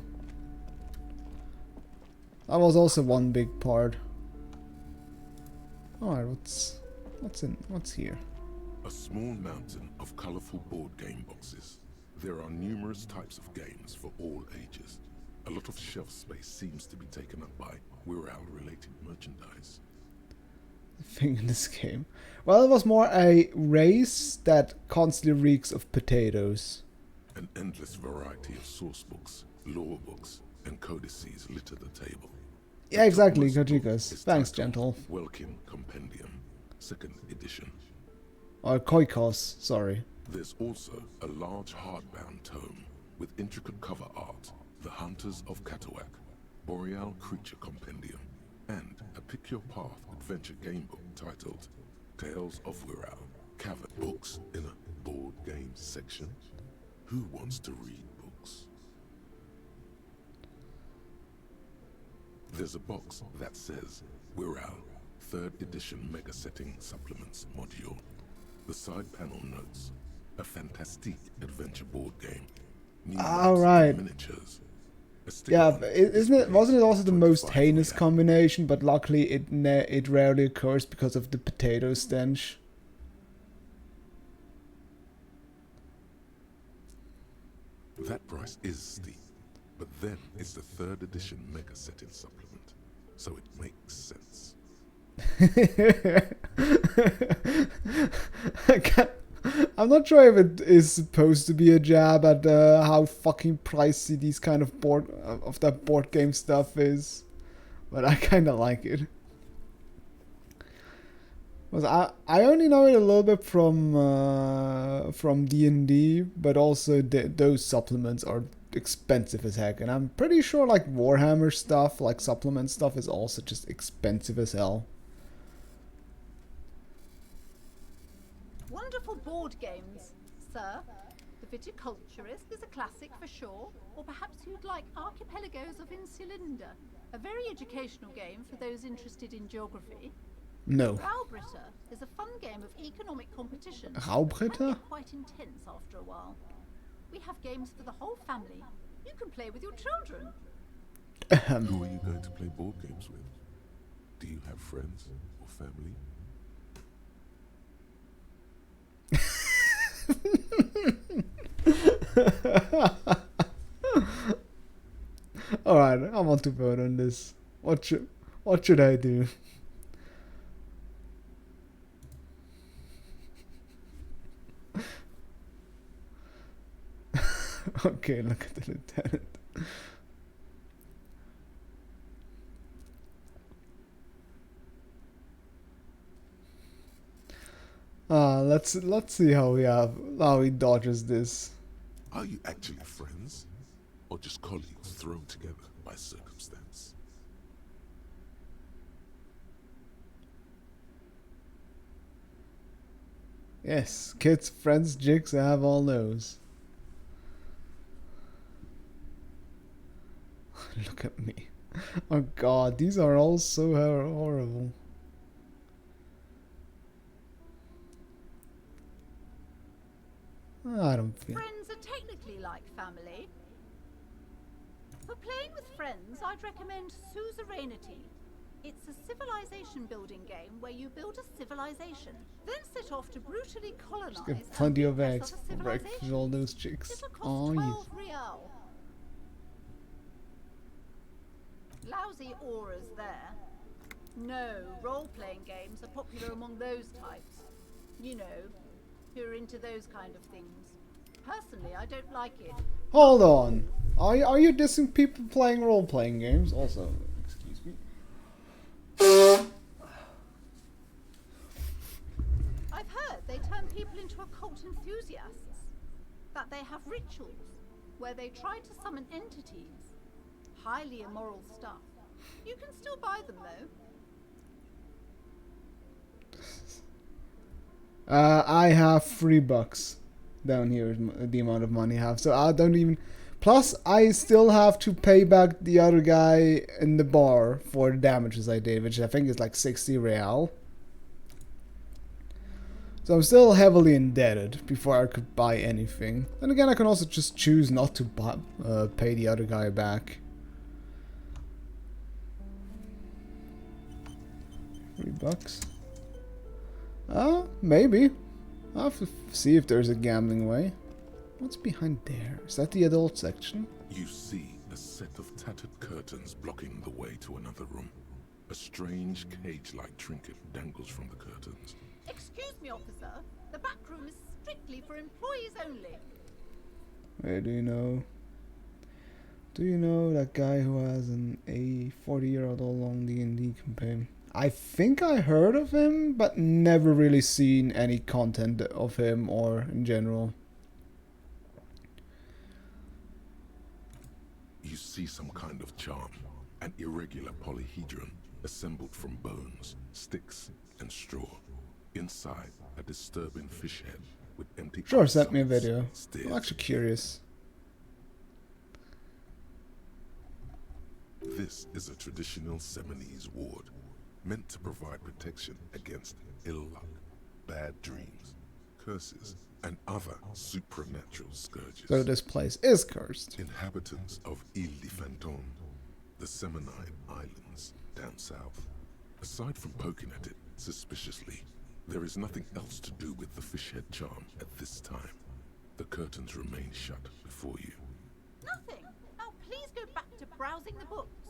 [SPEAKER 1] That was also one big part. Alright, what's here?
[SPEAKER 2] A small mountain of colorful board game boxes. There are numerous types of games for all ages. A lot of shelf space seems to be taken up by Wirral-related merchandise.
[SPEAKER 1] Thing in this game. Well, it was more a race that constantly reeks of potatoes.
[SPEAKER 2] An endless variety of source books, lore books, and codices litter the table.
[SPEAKER 1] Yeah, exactly,
[SPEAKER 2] The topmost book
[SPEAKER 1] Kojikas.
[SPEAKER 2] is
[SPEAKER 1] Thanks,
[SPEAKER 2] titled
[SPEAKER 1] gentle.
[SPEAKER 2] Welkin Compendium, 2nd edition.
[SPEAKER 1] Or Koikos, sorry.
[SPEAKER 2] There's also a large hardbound tome with intricate cover art, The Hunters of Katawak, Boreal Creature Compendium, and a Pick Your Path adventure game book titled Tales of Wirral. Cavern books in a board game section. Who wants to read books? There's a box that says Wirral 3rd edition mega setting supplements module. The side panel notes a fantastic adventure board game. New maps and
[SPEAKER 1] Alright.
[SPEAKER 2] miniatures.
[SPEAKER 1] Yeah, wasn't it also the most heinous combination? But luckily, it rarely occurs because of the potato stench.
[SPEAKER 2] That price is steep, but then it's the 3rd edition mega setting supplement, so it makes sense.
[SPEAKER 1] I'm not sure if it is supposed to be a jab at how fucking pricey these kind of that board game stuff is, but I kind of like it. Because I only know it a little bit from D&D, but also those supplements are expensive as heck, and I'm pretty sure like Warhammer stuff, like supplement stuff, is also just expensive as hell.
[SPEAKER 5] Wonderful board games, sir. The Viticulturist is a classic for sure, or perhaps you'd like Archipelagos of Insulinda, a very educational game for those interested in geography.
[SPEAKER 1] No.
[SPEAKER 5] Raubritter is a fun game of economic competition.
[SPEAKER 1] Raubritter?
[SPEAKER 5] It can get quite intense after a while. We have games for the whole family. You can play with your children.
[SPEAKER 2] Who are you going to play board games with? Do you have friends or family?
[SPEAKER 1] Alright, I want to vote on this. What should I do? Okay, look at the lieutenant. Let's see how he dodges this.
[SPEAKER 2] Are you actually friends, or just colleagues thrown together by circumstance?
[SPEAKER 1] Yes, kids, friends, jigs, I have all those. Look at me. Oh god, these are all so horrible. I don't feel.
[SPEAKER 5] Friends are technically like family. For playing with friends, I'd recommend Suzerainty. It's a civilization building game where you build a civilization, then set off to brutally colonize.
[SPEAKER 1] Just get plenty of
[SPEAKER 5] and
[SPEAKER 1] eggs
[SPEAKER 5] oppress
[SPEAKER 1] for
[SPEAKER 5] other
[SPEAKER 1] breakfast with
[SPEAKER 5] civilizations.
[SPEAKER 1] all those chicks.
[SPEAKER 5] It'll cost
[SPEAKER 1] Oh
[SPEAKER 5] 12
[SPEAKER 1] yes.
[SPEAKER 5] real. Lousy auras there. No, role-playing games are popular among those types. You know, who are into those kind of things. Personally, I don't like it.
[SPEAKER 1] Hold on. Are you dissing people playing role-playing games? Also, excuse me.
[SPEAKER 5] enthusiasts. That they have rituals where they try to summon entities. Highly immoral stuff. You can still buy them though.
[SPEAKER 1] I have $3 down here is the amount of money I have, so I don't even. Plus, I still have to pay back the other guy in the bar for the damages I did, which I think is like 60 real. So I'm still heavily indebted before I could buy anything. Then again, I can also just choose not to pay the other guy back. $3. Maybe. I'll have to see if there's a gambling way. What's behind there? Is that the adult section?
[SPEAKER 2] You see a set of tattered curtains blocking the way to another room. A strange cage-like trinket dangles from the curtains.
[SPEAKER 5] Excuse me, officer. The back room is strictly for employees only.
[SPEAKER 1] Where do you know? Do you know that guy who has a 40-year-old long D&D campaign? I think I heard of him, but never really seen any content of him or in general.
[SPEAKER 2] You see some kind of charm, an irregular polyhedron assembled from bones, sticks, and straw. Inside, a disturbing fish head with empty
[SPEAKER 1] Sure,
[SPEAKER 2] eye
[SPEAKER 1] send me a
[SPEAKER 2] sockets
[SPEAKER 1] video.
[SPEAKER 2] stares
[SPEAKER 1] I'm actually
[SPEAKER 2] at you.
[SPEAKER 1] curious.
[SPEAKER 2] This is a traditional Seminese ward, meant to provide protection against ill luck, bad dreams, curses, and other supernatural scourges.
[SPEAKER 1] So this place is cursed.
[SPEAKER 2] Inhabitants of Elysium, the Seminine Islands down south. Aside from poking at it suspiciously, there is nothing else to do with the fishhead charm at this time. The curtains remain shut before you.
[SPEAKER 5] Nothing. Now please go back to browsing the books.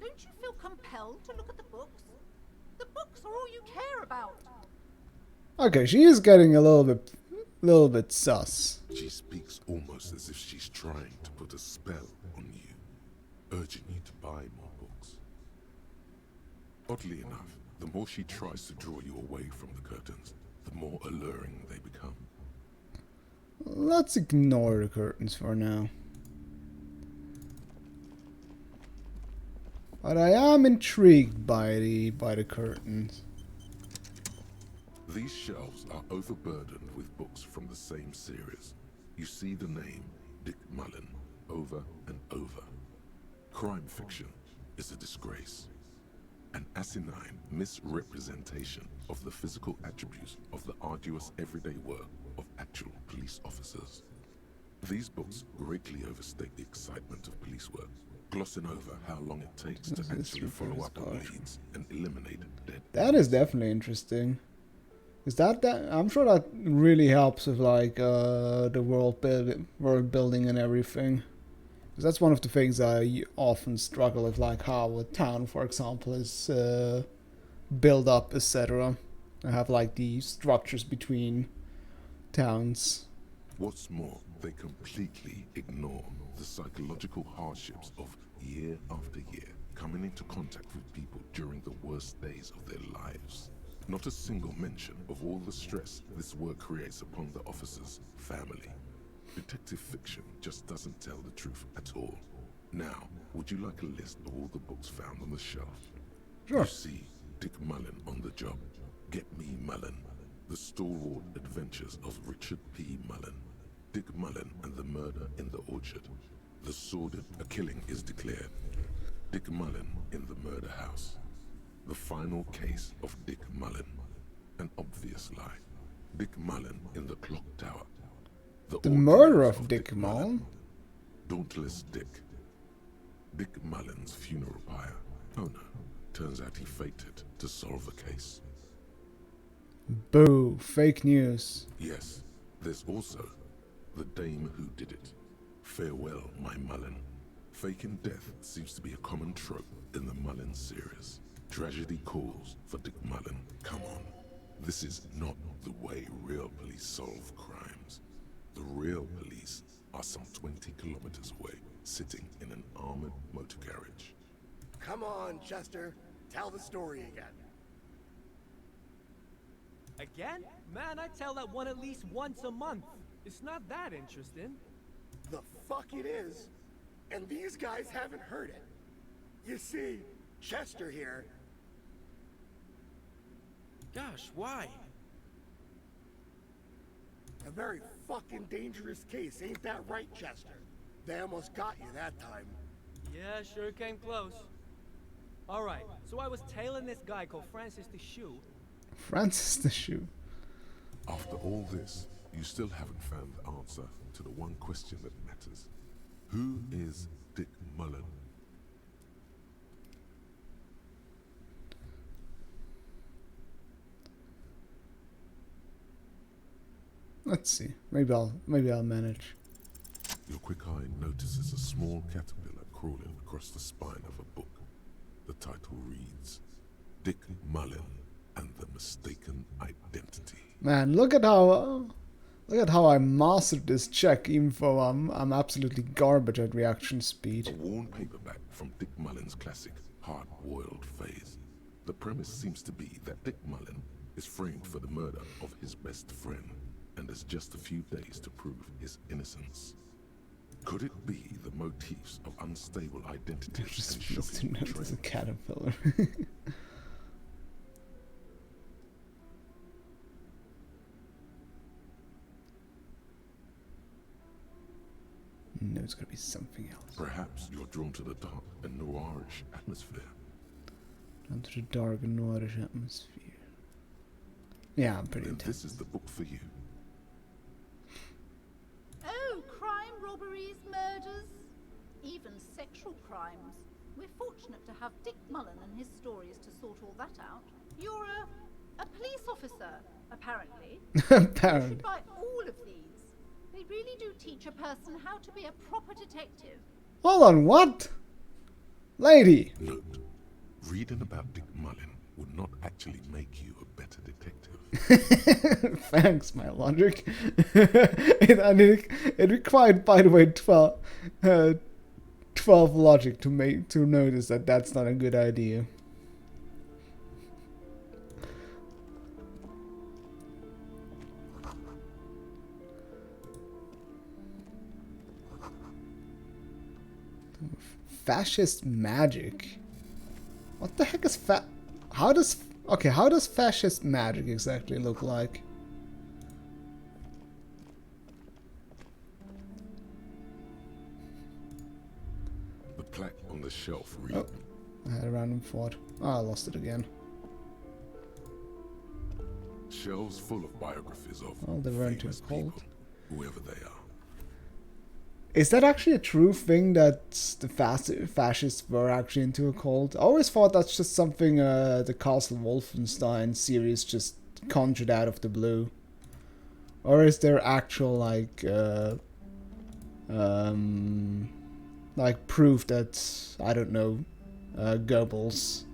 [SPEAKER 5] Don't you feel compelled to look at the books? The books are all you care about.
[SPEAKER 1] Okay, she is getting a little bit sus.
[SPEAKER 2] She speaks almost as if she's trying to put a spell on you, urging you to buy more books. Oddly enough, the more she tries to draw you away from the curtains, the more alluring they become.
[SPEAKER 1] Let's ignore the curtains for now. But I am intrigued by the curtains.
[SPEAKER 2] These shelves are overburdened with books from the same series. You see the name Dick Mullen over and over. Crime fiction is a disgrace. An asinine misrepresentation of the physical attributes of the arduous everyday work of actual police officers. These books greatly overstate the excitement of police work, glossing over how long it takes to actually follow up on leads and eliminate dead.
[SPEAKER 1] That is definitely interesting. Is that I'm sure that really helps with like the world building and everything. Because that's one of the things I often struggle with, like how a town, for example, is built up, etc. I have like the structures between towns.
[SPEAKER 2] What's more, they completely ignore the psychological hardships of year after year coming into contact with people during the worst days of their lives. Not a single mention of all the stress this work creates upon the officer's family. Detective fiction just doesn't tell the truth at all. Now, would you like a list of all the books found on the shelf?
[SPEAKER 1] Sure.
[SPEAKER 2] You see Dick Mullen on the job. Get Me Mullen. The Stalwart Adventures of Richard P. Mullen. Dick Mullen and the Murder in the Orchard. The Sordid A Killing is Declared. Dick Mullen in the Murder House. The Final Case of Dick Mullen. An Obvious Lie. Dick Mullen in the Clock Tower.
[SPEAKER 1] The Murder of Dick Mullen?
[SPEAKER 2] Dauntless Dick. Dick Mullen's funeral pyre. Oh no, turns out he faked it to solve the case.
[SPEAKER 1] Boo, fake news.
[SPEAKER 2] Yes, there's also The Dame Who Did It. Farewell, my Mullen. Faking death seems to be a common trope in the Mullen series. Tragedy calls for Dick Mullen. Come on, this is not the way real police solve crimes. The real police are some 20 kilometers away, sitting in an armored motor carriage.
[SPEAKER 6] Come on, Chester. Tell the story again. Again? Man, I tell that one at least once a month. It's not that interesting.
[SPEAKER 7] The fuck it is. And these guys haven't heard it. You see, Chester here.
[SPEAKER 6] Gosh, why?
[SPEAKER 7] A very fucking dangerous case, ain't that right, Chester? They almost got you that time.
[SPEAKER 6] Yeah, sure came close. Alright, so I was tailing this guy called Francis the Shoe.
[SPEAKER 1] Francis the Shoe.
[SPEAKER 2] After all this, you still haven't found the answer to the one question that matters. Who is Dick Mullen?
[SPEAKER 1] Let's see. Maybe I'll manage.
[SPEAKER 2] Your quick eye notices a small caterpillar crawling across the spine of a book. The title reads, Dick Mullen and the Mistaken Identity.
[SPEAKER 1] Man, look at how I mastered this check, even though I'm absolutely garbage at reaction
[SPEAKER 2] A
[SPEAKER 1] speed.
[SPEAKER 2] worn paperback from Dick Mullen's classic Hard-Boiled Phase. The premise seems to be that Dick Mullen is framed for the murder of his best friend and has just a few days to prove his innocence. Could it be the motifs of unstable identities
[SPEAKER 1] Just
[SPEAKER 2] and
[SPEAKER 1] feels to
[SPEAKER 2] shocking
[SPEAKER 1] notice a
[SPEAKER 2] betrayal?
[SPEAKER 1] caterpillar. No, it's gotta be something else.
[SPEAKER 2] Perhaps you're drawn to the dark and noirish atmosphere.
[SPEAKER 1] Under the dark and noirish atmosphere. Yeah, I'm pretty
[SPEAKER 2] Then
[SPEAKER 1] intense.
[SPEAKER 2] this is the book for you.
[SPEAKER 5] Oh, crime, robberies, murders, even sexual crimes. We're fortunate to have Dick Mullen and his stories to sort all that out. You're a police officer, apparently. You
[SPEAKER 1] Apparently.
[SPEAKER 5] should buy all of these. They really do teach a person how to be a proper detective.
[SPEAKER 1] Hold on, what? Lady!
[SPEAKER 2] Note, reading about Dick Mullen would not actually make you a better detective.
[SPEAKER 1] Thanks, my logic. it required, by the way, 12 logic to notice that that's not a good idea. Fascist magic. What the heck is how does fascist magic exactly look like?
[SPEAKER 2] The plaque on the shelf reads,
[SPEAKER 1] Oh, I had a random thought. Oh, I lost it again.
[SPEAKER 2] shelves full of biographies of
[SPEAKER 1] Oh, they weren't too
[SPEAKER 2] famous
[SPEAKER 1] cold.
[SPEAKER 2] people, whoever they are.
[SPEAKER 1] Is that actually a true thing that the fascists were actually into a cult? I always thought that's just something the Castle Wolfenstein series just conjured out of the blue. Or is there actual like proof that, I don't know, Goebbels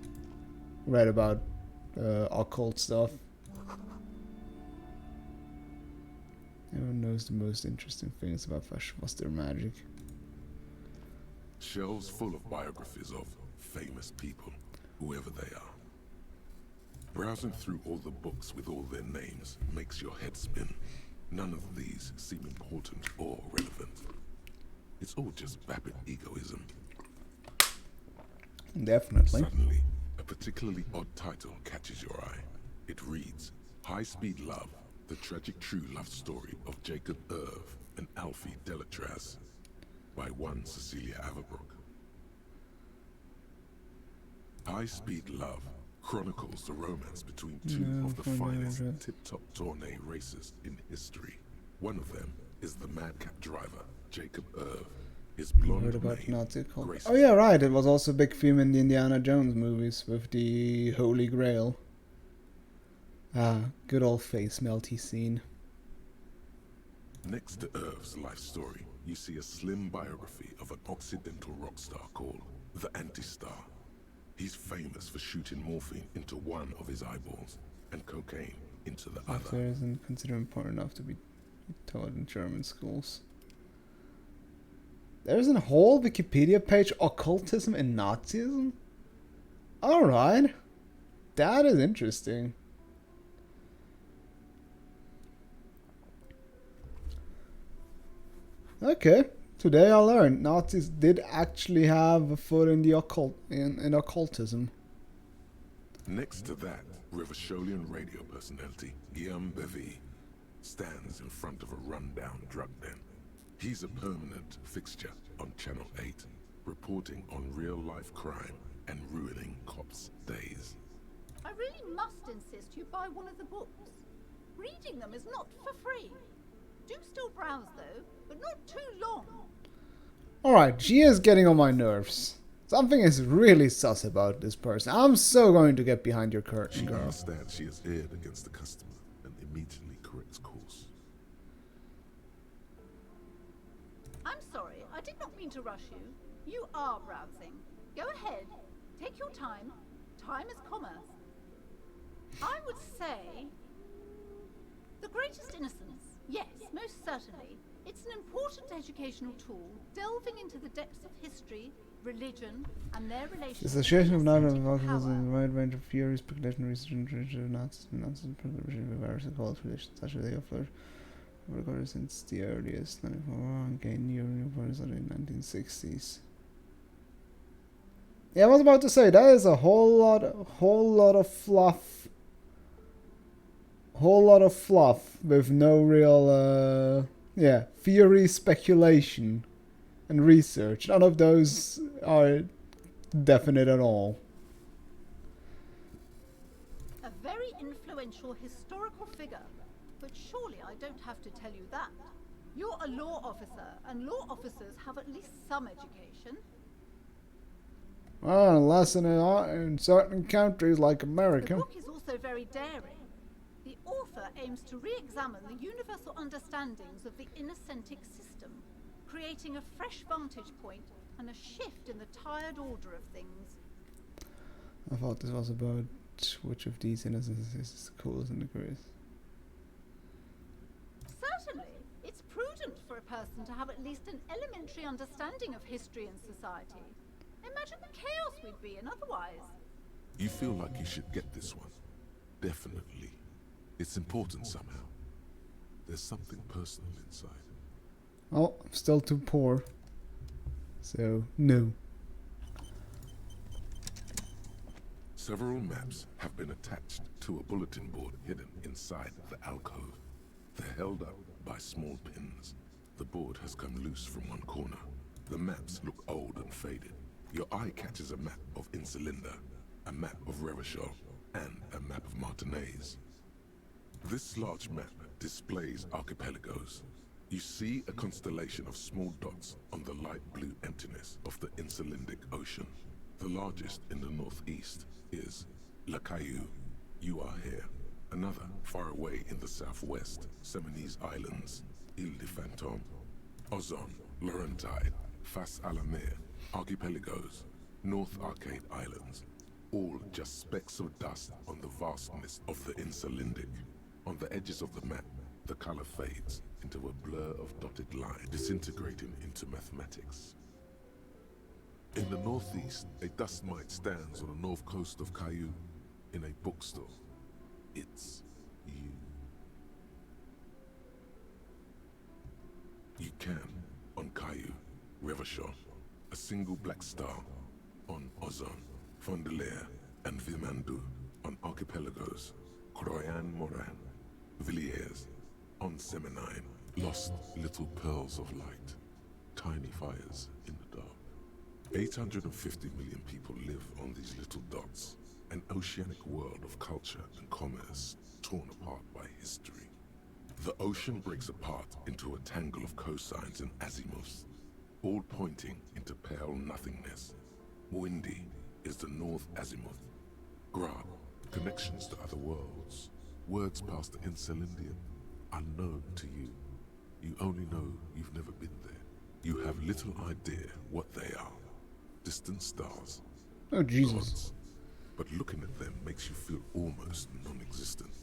[SPEAKER 1] read about occult stuff? Everyone knows the most interesting things about fashion was their magic.
[SPEAKER 2] Shelves full of biographies of famous people, whoever they are. Browsing through all the books with all their names makes your head spin. None of these seem important or relevant. It's all just vapid egoism.
[SPEAKER 1] Definitely.
[SPEAKER 2] Suddenly, a particularly odd title catches your eye. It reads, High Speed Love, the tragic true love story of Jacob Irv and Alfie Delatraz, by one Cecilia Averbrook. High Speed Love chronicles the romance between two of the finest tip-top tourney racers in history. One of them is the madcap driver, Jacob Irv. His blonde
[SPEAKER 1] Heard about
[SPEAKER 2] mane
[SPEAKER 1] Nazi cult.
[SPEAKER 2] graces
[SPEAKER 1] Oh yeah, right. It was also a big theme in the Indiana Jones movies with the Holy Grail. Ah, good old face melty scene.
[SPEAKER 2] Next to Irv's life story, you see a slim biography of an Occidental rock star called the Anti-Star. He's famous for shooting morphine into one of his eyeballs and cocaine into the other.
[SPEAKER 1] There isn't considered important enough to be taught in German schools. There's a whole Wikipedia page, occultism and Nazism? Alright. That is interesting. Okay. Today I learned Nazis did actually have a foot in the occult in occultism.
[SPEAKER 2] Next to that, Revacholian radio personality Guillaume Bevy stands in front of a rundown drug den. He's a permanent fixture on Channel 8, reporting on real-life crime and ruining cops' days.
[SPEAKER 5] I really must insist you buy one of the books. Reading them is not for free. Do still browse though, but not too long.
[SPEAKER 1] Alright, she is getting on my nerves. Something is really sus about this person. I'm so going to get behind your curtain,
[SPEAKER 2] She
[SPEAKER 1] girl.
[SPEAKER 2] understands she has erred against the customer and immediately corrects course.
[SPEAKER 5] I'm sorry, I did not mean to rush you. You are browsing. Go ahead, take your time. Time is commerce. I would say... The greatest innocence. Yes, most certainly. It's an important educational tool, delving into the depths of history, religion, and their
[SPEAKER 1] The
[SPEAKER 5] relationship
[SPEAKER 1] Association of Knights
[SPEAKER 5] aesthetic
[SPEAKER 1] involves
[SPEAKER 5] power.
[SPEAKER 1] a wide range of theory, speculation, research, and tradition of Nazis, preparation of various occult traditions, such as they offer recorded since the earliest 94 and gained new reports in the 1960s. Yeah, I was about to say that is a whole lot of fluff. Whole lot of fluff with no real theory, speculation, and research. None of those are definite at all.
[SPEAKER 5] A very influential historical figure. But surely I don't have to tell you that. You're a law officer, and law officers have at least some education.
[SPEAKER 1] Well, unless in certain countries like
[SPEAKER 5] The
[SPEAKER 1] America.
[SPEAKER 5] book is also very daring. The author aims to re-examine the universal understandings of the inacentic system, creating a fresh vantage point and a shift in the tired order of things.
[SPEAKER 1] I thought this was about which of these innocents is the coolest in the group.
[SPEAKER 5] Certainly, it's prudent for a person to have at least an elementary understanding of history and society. Imagine the chaos we'd be in otherwise.
[SPEAKER 2] You feel like you should get this one. Definitely. It's important somehow. There's something personal inside.
[SPEAKER 1] Oh, I'm still too poor. So, no.
[SPEAKER 2] Several maps have been attached to a bulletin board hidden inside the alcove. They're held up by small pins. The board has come loose from one corner. The maps look old and faded. Your eye catches a map of Insulinda, a map of Revachol, and a map of Martinez. This large map displays archipelagos. You see a constellation of small dots on the light blue emptiness of the Insulindic Ocean. The largest in the northeast is La Caillou. You are here. Another far away in the southwest, Seminese Islands, Ile de Fantôme, Ozon, Laurentide, Fas a la Mer, Archipelagos, North Arcade Islands, all just specks of dust on the vastness of the Insulindic. On the edges of the map, the color fades into a blur of dotted lines, disintegrating into mathematics. In the northeast, a dust mite stands on the north coast of Caillou, in a bookstore. It's you. You can, on Caillou, Revachol, a single black star, on Ozon, Fondelier, and Vimandu, on archipelagos, Croyan Moran, Villiers, on Seminine, lost little pearls of light, tiny fires in the dark. 850 million people live on these little dots, an oceanic world of culture and commerce torn apart by history. The ocean breaks apart into a tangle of cosines and azimuths, all pointing into pale nothingness. Windy is the north azimuth. Grad, connections to other worlds. Words past the Insulindian, unknown to you. You only know you've never been there. You have little idea what they are. Distant stars.
[SPEAKER 1] Oh, Jesus.
[SPEAKER 2] Gods. But looking at them makes you feel almost non-existent.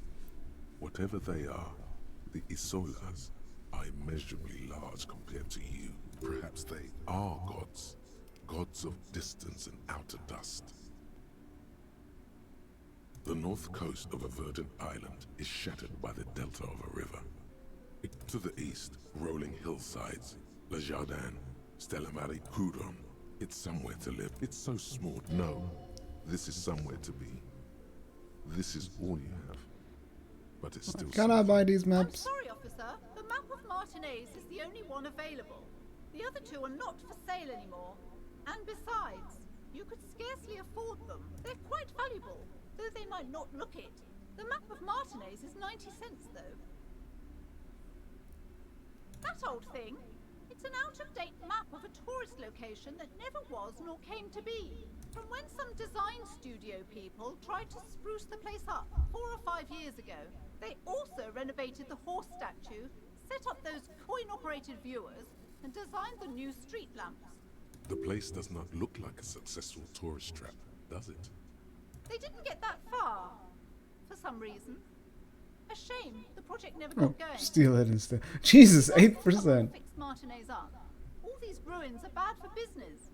[SPEAKER 2] Whatever they are, the Isolas are immeasurably large compared to you. Perhaps they are gods. Gods of distance and outer dust. The north coast of a verdant island is shattered by the delta of a river. To the east, rolling hillsides, Le Jardin, Stella Marie Coudon. It's somewhere to live. It's so small. No, this is somewhere to be. This is all you have. But it's still
[SPEAKER 1] Can I buy these
[SPEAKER 5] I'm
[SPEAKER 1] maps?
[SPEAKER 5] sorry, officer. The map of Martinez is the only one available. The other two are not for sale anymore. And besides, you could scarcely afford them. They're quite valuable, though they might not look it. The map of Martinez is 90 cents, though. That old thing. It's an out-of-date map of a tourist location that never was nor came to be. From when some design studio people tried to spruce the place up 4 or 5 years ago. They also renovated the horse statue, set up those coin-operated viewers, and designed the new street lamps.
[SPEAKER 2] The place does not look like a successful tourist trap, does it?
[SPEAKER 5] They didn't get that far, for some reason. A shame the project never
[SPEAKER 1] Oh,
[SPEAKER 5] got going.
[SPEAKER 1] steal it instead. Jesus,
[SPEAKER 5] Why didn't
[SPEAKER 1] 8%.
[SPEAKER 5] someone fix Martinez up? All these ruins are bad for business.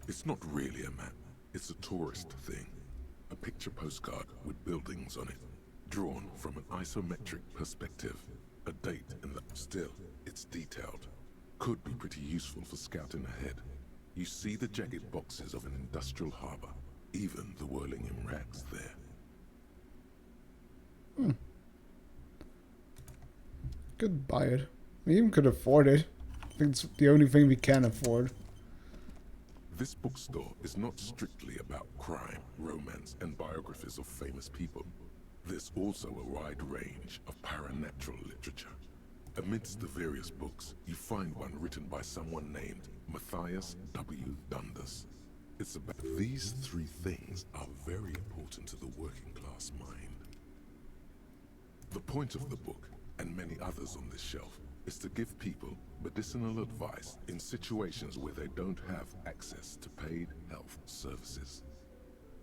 [SPEAKER 2] It's not really a map. It's a tourist thing. A picture postcard with buildings on it, drawn from an isometric perspective. A date and still, it's detailed. Could be pretty useful for scouting ahead. You see the jagged boxes of an industrial harbor, even the whirling in rags there.
[SPEAKER 1] Could buy it. We even could afford it. I think it's the only thing we can afford.
[SPEAKER 2] This bookstore is not strictly about crime, romance, and biographies of famous people. There's also a wide range of paranatural literature. Amidst the various books, you find one written by someone named Matthias W. Dundas. It's about these three things are very important to the working class mind. The point of the book, and many others on this shelf, is to give people medicinal advice in situations where they don't have access to paid health services.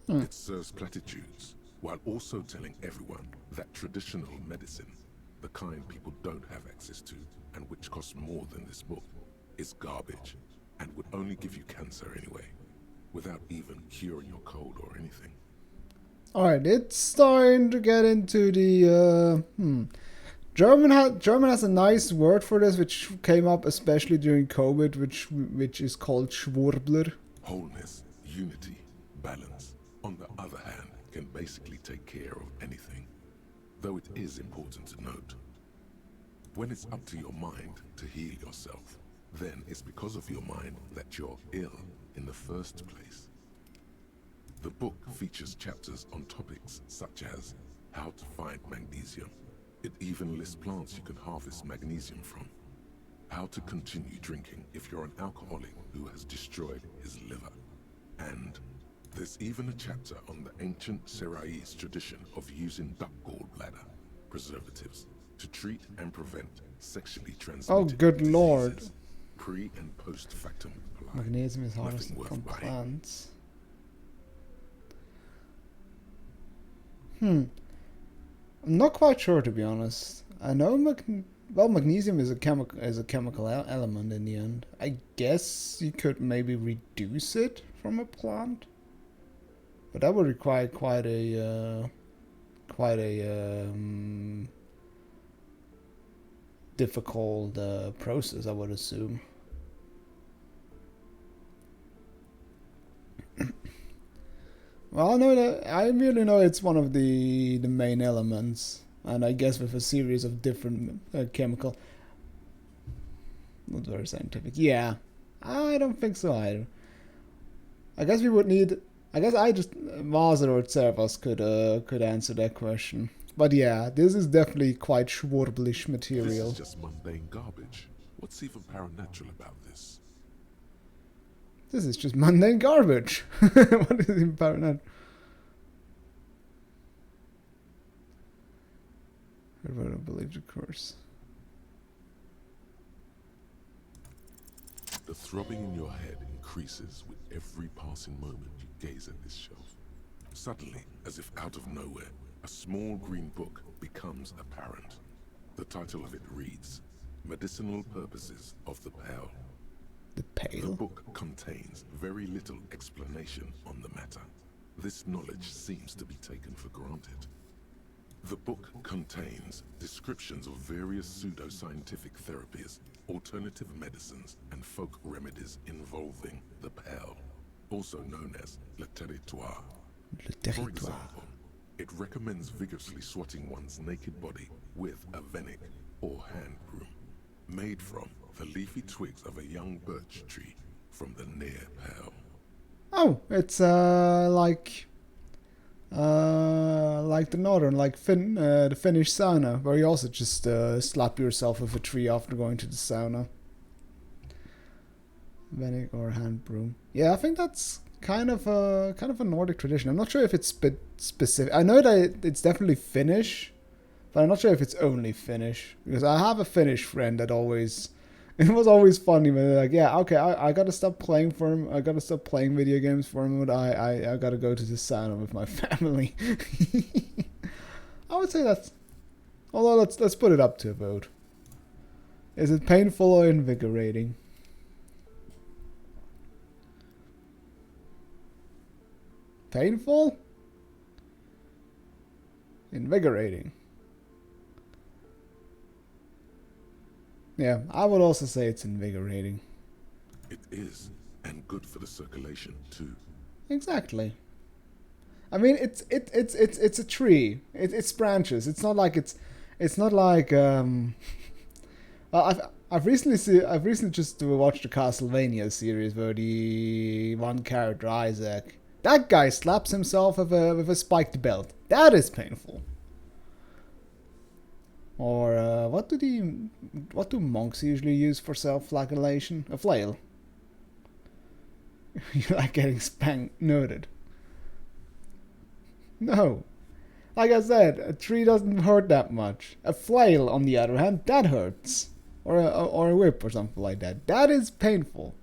[SPEAKER 2] It serves platitudes, while also telling everyone that traditional medicine, the kind people don't have access to, and which costs more than this book, is garbage, and would only give you cancer anyway, without even curing your cold or anything.
[SPEAKER 1] Alright, it's starting to get into the German has a nice word for this, which came up especially during COVID, which is called Schwurbler.
[SPEAKER 2] Wholeness, unity, balance, on the other hand, can basically take care of anything. Though it is important to note, when it's up to your mind to heal yourself, then it's because of your mind that you're ill in the first place. The book features chapters on topics such as how to find magnesium. It even lists plants you can harvest magnesium from. How to continue drinking if you're an alcoholic who has destroyed his liver. And there's even a chapter on the ancient Seraïs tradition of using duck gallbladder preservatives to treat and prevent sexually transmitted
[SPEAKER 1] good lord.
[SPEAKER 2] diseases, pre and post factum apply.
[SPEAKER 1] Magnesium is
[SPEAKER 2] Nothing
[SPEAKER 1] harvested
[SPEAKER 2] worth
[SPEAKER 1] from
[SPEAKER 2] buying.
[SPEAKER 1] plants. I'm not quite sure, to be honest. I know magnesium is a chemical element in the end. I guess you could maybe reduce it from a plant, but that would require quite a difficult process, I would assume. Well, no, I really know it's one of the main elements, and I guess with a series of different chemical. Not very scientific. Yeah, I don't think so either. I guess we would need. I guess Vaser or Servas could answer that question. But yeah, this is definitely quite Schwurblish material.
[SPEAKER 2] This is just mundane garbage. What's even paranatural about this?
[SPEAKER 1] This is just mundane garbage. What is in Paranat? I don't believe the course.
[SPEAKER 2] The throbbing in your head increases with every passing moment you gaze at this shelf. Suddenly, as if out of nowhere, a small green book becomes apparent. The title of it reads, Medicinal Purposes of the Pale.
[SPEAKER 1] The
[SPEAKER 2] The
[SPEAKER 1] pale?
[SPEAKER 2] book contains very little explanation on the matter. This knowledge seems to be taken for granted. The book contains descriptions of various pseudoscientific therapies, alternative medicines, and folk remedies involving the Pale, also known as le territoire. For example, it recommends vigorously swatting one's naked body with a venik, or hand broom, made from the leafy twigs of a young birch tree from the near Pale.
[SPEAKER 1] Oh, it's like the northern, like the Finnish sauna, where you also just slap yourself with a tree after going to the sauna. Venik or hand broom. Yeah, I think that's kind of a Nordic tradition. I'm not sure if it's specific. I know that it's definitely Finnish, but I'm not sure if it's only Finnish, because I have a Finnish friend that always. It was always funny when they're like, yeah, okay, I gotta stop playing for him. I gotta stop playing video games for him, but I gotta go to the sauna with my family. I would say that's. Although let's put it up to a vote. Is it painful or invigorating? Painful? Invigorating. Yeah, I would also say it's invigorating.
[SPEAKER 2] It is, and good for the circulation too.
[SPEAKER 1] Exactly. I mean, it's a tree. It's branches. It's not like well, I've recently just watched the Castlevania series where the one character Isaac, that guy slaps himself with a spiked belt. That is painful. Or what do monks usually use for self-flagellation? A flail. You like getting spanked, noted. No. Like I said, a tree doesn't hurt that much. A flail, on the other hand, that hurts. Or a whip or something like that. That is painful.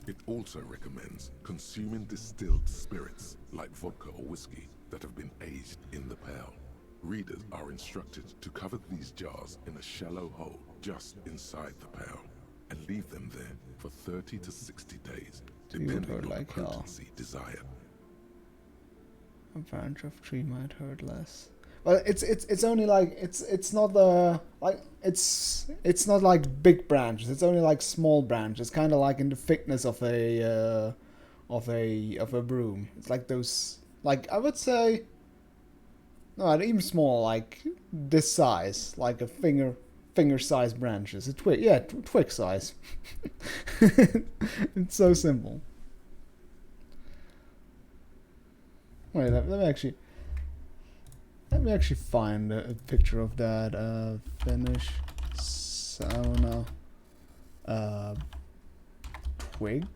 [SPEAKER 2] It also recommends consuming distilled spirits like vodka or whiskey that have been aged in the Pale. Readers are instructed to cover these jars in a shallow hole just inside the Pale and leave them there for 30 to 60 days, depending on the potency desired.
[SPEAKER 1] A branch of tree might hurt less. Well, it's only like it's not it's not like big branches. It's only like small branches, kind of like in the thickness of a broom. It's like those, like I would say. No, even small, like this size, like a finger-sized branches. A twig, yeah, twig size. It's so simple. Wait, let me actually find a picture of that. Finnish sauna twig.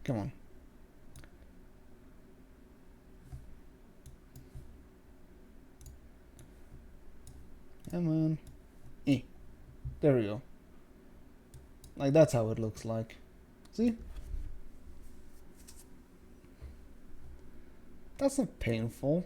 [SPEAKER 1] Come on. Come on. There we go. Like, that's how it looks like. See? That's not painful.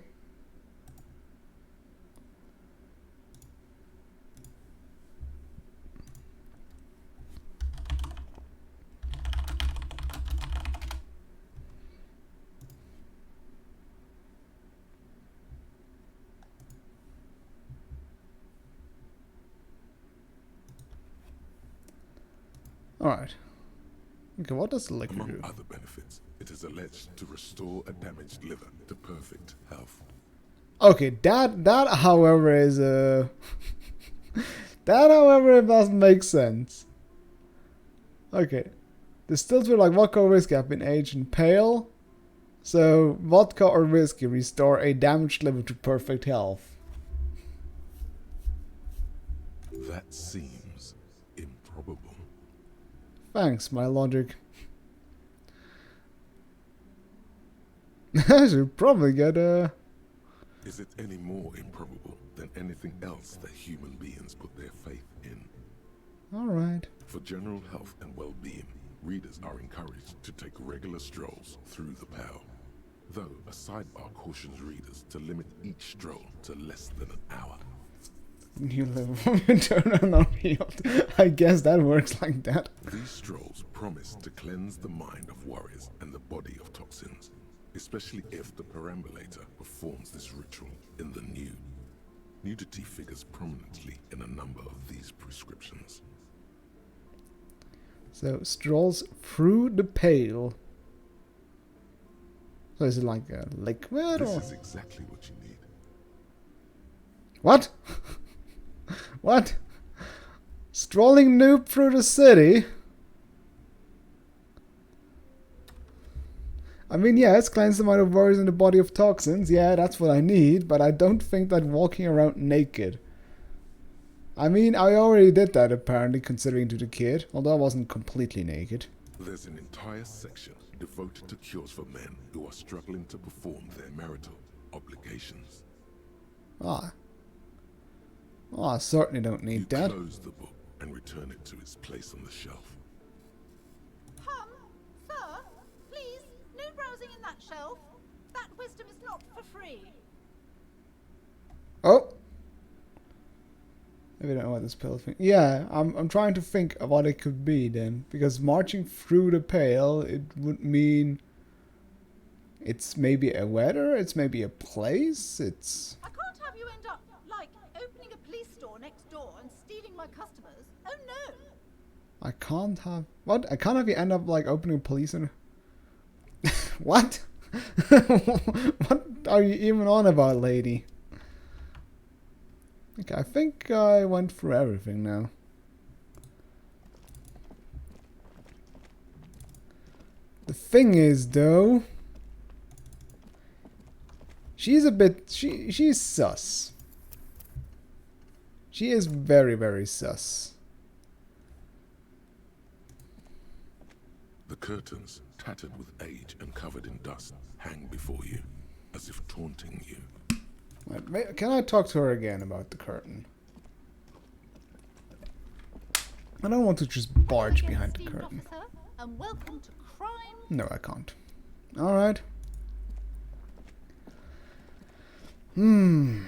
[SPEAKER 1] Alright. Okay, what does the liquor
[SPEAKER 2] Among
[SPEAKER 1] do?
[SPEAKER 2] other benefits, it is alleged to restore a damaged liver to perfect health.
[SPEAKER 1] Okay, that however is that however it doesn't make sense. Okay. The stills were like vodka or whiskey have been aged in pale. So vodka or whiskey restore a damaged liver to perfect health.
[SPEAKER 2] That seems improbable.
[SPEAKER 1] Thanks, my logic. I should probably get a...
[SPEAKER 2] Is it any more improbable than anything else that human beings put their faith in?
[SPEAKER 1] Alright.
[SPEAKER 2] For general health and well-being, readers are encouraged to take regular strolls through the Pale. Though a sidebar cautions readers to limit each stroll to less than an hour.
[SPEAKER 1] You live eternal unhealed. I guess that works like that.
[SPEAKER 2] These strolls promise to cleanse the mind of warriors and the body of toxins, especially if the perambulator performs this ritual in the nude. Nudity figures prominently in a number of these prescriptions.
[SPEAKER 1] So, strolls through the pale. So is it like a liquid
[SPEAKER 2] This
[SPEAKER 1] or...
[SPEAKER 2] is exactly what you need.
[SPEAKER 1] What? What? Strolling noob through the city? I mean, yes, cleanse the mind of worries in the body of toxins. Yeah, that's what I need, but I don't think that walking around naked. I mean, I already did that apparently, considering to the kid, although I wasn't completely naked.
[SPEAKER 2] There's an entire section devoted to cures for men who are struggling to perform their marital obligations.
[SPEAKER 1] Ah. Oh, I certainly don't need
[SPEAKER 2] You
[SPEAKER 1] that.
[SPEAKER 2] close the book and return it to its place on the shelf.
[SPEAKER 5] Sir, please, no browsing in that shelf. That wisdom is not for free.
[SPEAKER 1] Oh! Maybe I don't know what this pill thing... Yeah, I'm trying to think of what it could be then. Because marching through the pale, it would mean... It's maybe a weather, it's maybe a place, it's...
[SPEAKER 5] I can't have you end up, like, opening a police store next door and stealing my customers. Oh no!
[SPEAKER 1] I can't have... What? I can't have you end up, like, opening police and... What? What are you even on about, lady? Okay, I think I went through everything now. The thing is, though... She's a bit... She's sus. She is very, very sus.
[SPEAKER 2] The curtains, tattered with age and covered in dust, hang before you, as if taunting you.
[SPEAKER 1] Wait, can I talk to her again about the curtain? I don't want to just barge behind the curtain.
[SPEAKER 5] Officer, and welcome to crime.
[SPEAKER 1] No, I can't. Alright. Hmm.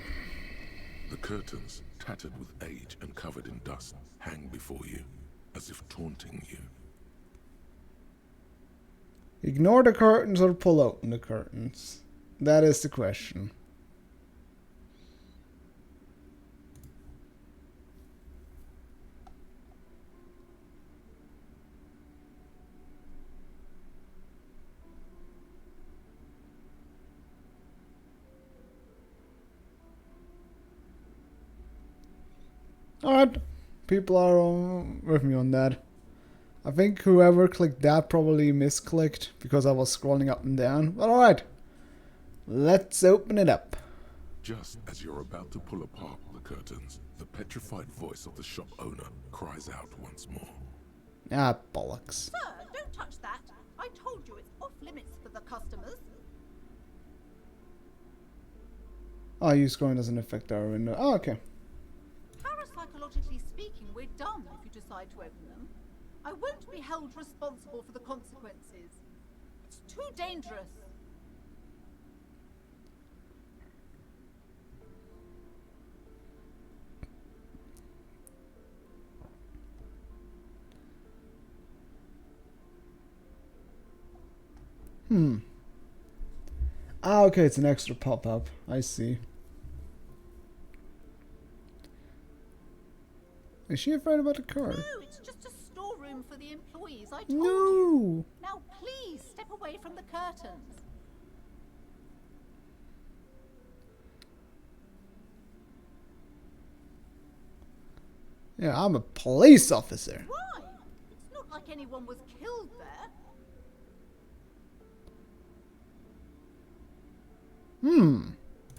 [SPEAKER 2] The curtains, tattered with age and covered in dust, hang before you, as if taunting you.
[SPEAKER 1] Ignore the curtains or pull open the curtains? That is the question. Alright, people are with me on that. I think whoever clicked that probably misclicked because I was scrolling up and down. But alright, let's open it up.
[SPEAKER 2] Just as you're about to pull apart the curtains, the petrified voice of the shop owner cries out once more.
[SPEAKER 1] Ah, bollocks.
[SPEAKER 5] Sir, don't touch that. I told you it's off limits for the customers.
[SPEAKER 1] Oh, you scrolling doesn't affect our window. Oh, okay.
[SPEAKER 5] Parapsychologically speaking, we're done if you decide to open them. I won't be held responsible for the consequences. It's too dangerous.
[SPEAKER 1] Ah, okay, it's an extra pop-up. I see. Is she afraid about the car?
[SPEAKER 5] No, it's just a storeroom for the employees. I told you.
[SPEAKER 1] No!
[SPEAKER 5] Now please step away from the curtains.
[SPEAKER 1] Yeah, I'm a police officer.
[SPEAKER 5] Why? It's not like anyone was killed there.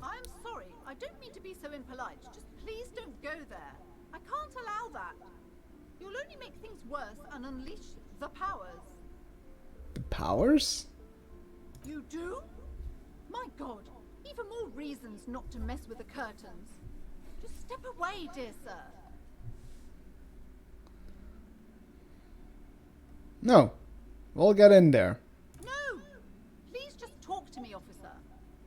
[SPEAKER 5] I'm sorry. I don't mean to be so impolite. Just please don't go there. I can't allow that. You'll only make things worse and unleash the powers.
[SPEAKER 1] The powers?
[SPEAKER 5] You do? My God. Even more reasons not to mess with the curtains. Just step away, dear sir.
[SPEAKER 1] No. We'll get in there.
[SPEAKER 5] No! Please just talk to me, officer.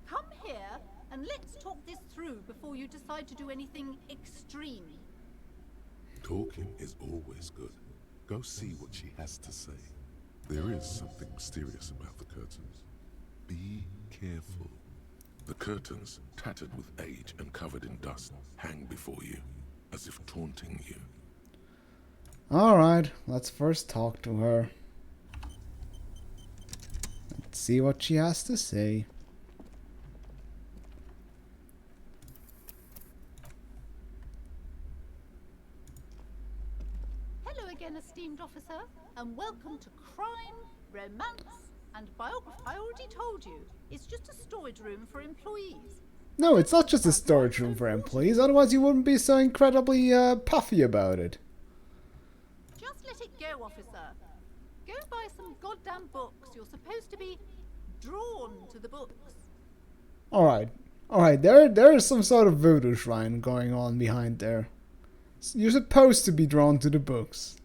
[SPEAKER 5] Come here and let's talk this through before you decide to do anything extreme.
[SPEAKER 2] Talking is always good. Go see what she has to say. There is something mysterious about the curtains. Be careful. The curtains, tattered with age and covered in dust, hang before you, as if taunting you.
[SPEAKER 1] Alright, let's first talk to her. Let's see what she has to say.
[SPEAKER 5] Hello again, esteemed officer, and welcome to Crime, Romance, and Biography. I already told you, it's just a storage room for employees.
[SPEAKER 1] No, it's not just a storage room for employees, otherwise you wouldn't be so incredibly puffy about it.
[SPEAKER 5] Just let it go, officer. Go buy some goddamn books. You're supposed to be drawn to the books.
[SPEAKER 1] Alright, there is some sort of voodoo shrine going on behind there. You're supposed to be drawn to the books.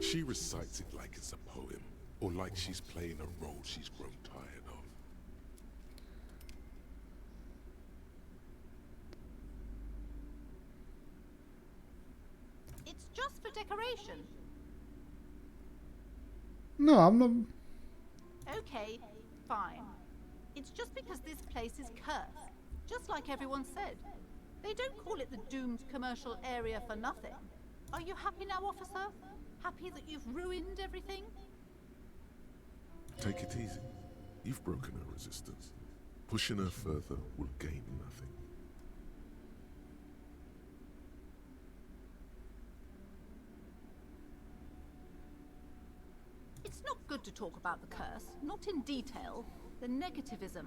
[SPEAKER 2] She recites it like it's a poem, or like she's playing a role she's grown tired of.
[SPEAKER 5] It's just for decoration.
[SPEAKER 1] No, I'm not...
[SPEAKER 5] Okay, fine. It's just because this place is cursed, just like everyone said. They don't call it the doomed commercial area for nothing. Are you happy now, officer? Happy that you've ruined everything?
[SPEAKER 2] Take it easy. You've broken her resistance. Pushing her further will gain nothing.
[SPEAKER 5] It's not good to talk about the curse, not in detail. The negativism,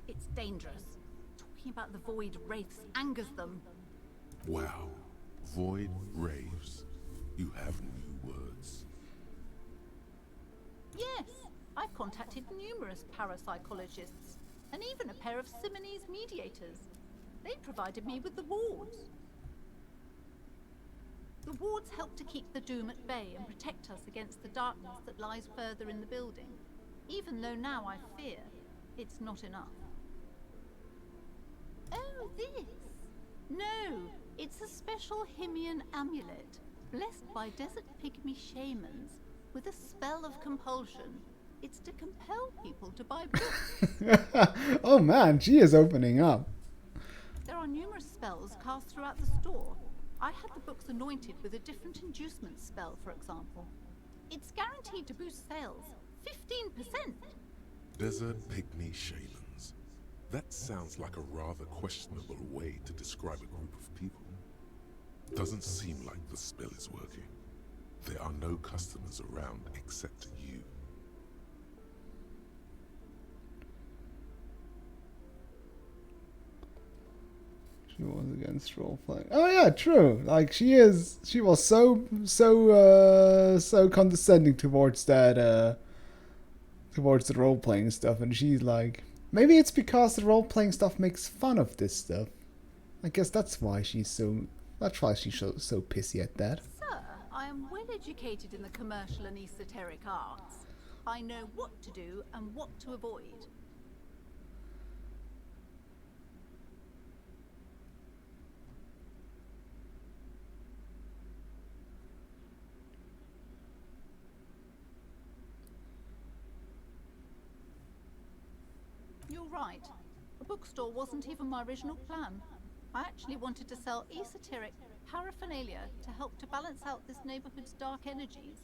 [SPEAKER 5] it's dangerous. Talking about the void wraiths angers them.
[SPEAKER 2] Wow. Void raves. You have new words.
[SPEAKER 5] Yes, I've contacted numerous parapsychologists, and even a pair of Simonese mediators. They provided me with the wards. The wards help to keep the doom at bay and protect us against the darkness that lies further in the building, even though now I fear it's not enough. Oh, this? No, it's a special Himian amulet, blessed by desert pygmy shamans, with a spell of compulsion. It's to compel people to buy books.
[SPEAKER 1] Oh man, she is opening up.
[SPEAKER 5] There are numerous spells cast throughout the store. I had the books anointed with a different inducement spell, for example. It's guaranteed to boost sales 15%.
[SPEAKER 2] Desert pygmy shamans. That sounds like a rather questionable way to describe a group of people. Doesn't seem like the spell is working. There are no customers around except you.
[SPEAKER 1] She was against role playing. Oh yeah, true. Like she was so condescending towards that towards the role playing stuff, and she's like, maybe it's because the role playing stuff makes fun of this stuff. I guess that's why she's so pissy at that.
[SPEAKER 5] Sir, I am well educated in the commercial and esoteric arts. I know what to do and what to avoid. You're right. A bookstore wasn't even my original plan. I actually wanted to sell esoteric paraphernalia to help to balance out this neighborhood's dark energies.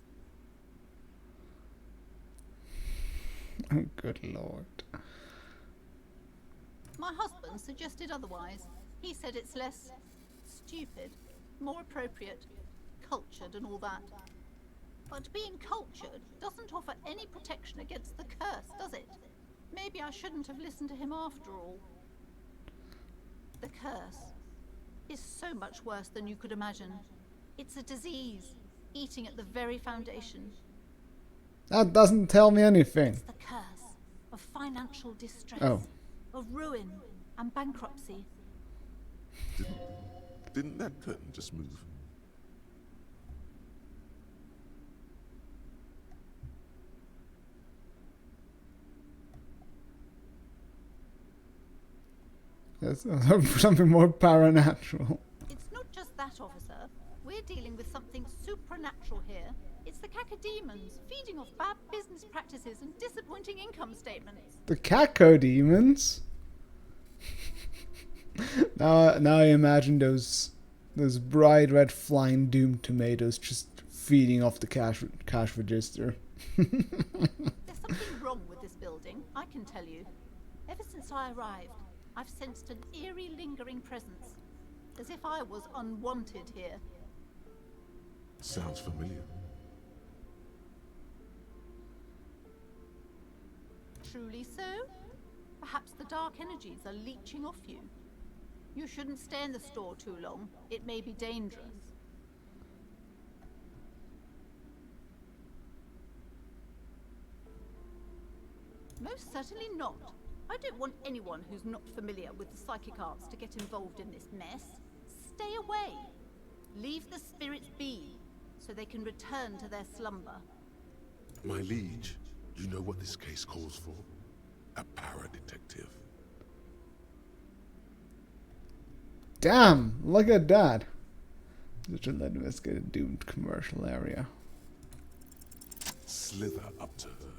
[SPEAKER 1] Oh, good lord.
[SPEAKER 5] My husband suggested otherwise. He said it's less stupid, more appropriate, cultured and all that. But being cultured doesn't offer any protection against the curse, does it? Maybe I shouldn't have listened to him after all. The curse is so much worse than you could imagine. It's a disease, eating at the very foundation.
[SPEAKER 1] That doesn't tell me anything.
[SPEAKER 5] It's the curse of financial distress,
[SPEAKER 1] Oh.
[SPEAKER 5] of ruin and bankruptcy.
[SPEAKER 2] Didn't that curtain just move?
[SPEAKER 1] That's something more paranatural.
[SPEAKER 5] It's not just that, officer. We're dealing with something supernatural here. It's the cacodemons, feeding off bad business practices and disappointing income statements.
[SPEAKER 1] The cacodemons? now I imagine those bright red flying doomed tomatoes just feeding off the cash register.
[SPEAKER 5] There's something wrong with this building, I can tell you. Ever since I arrived, I've sensed an eerie lingering presence, as if I was unwanted here.
[SPEAKER 2] Sounds familiar.
[SPEAKER 5] Truly so? Perhaps the dark energies are leeching off you. You shouldn't stay in the store too long. It may be dangerous. Most certainly not. I don't want anyone who's not familiar with the psychic arts to get involved in this mess. Stay away. Leave the spirits be, so they can return to their slumber.
[SPEAKER 2] My liege, you know what this case calls for? A para-detective.
[SPEAKER 1] Damn, look at that. Such an investigative doomed commercial area.
[SPEAKER 2] Slither up to her,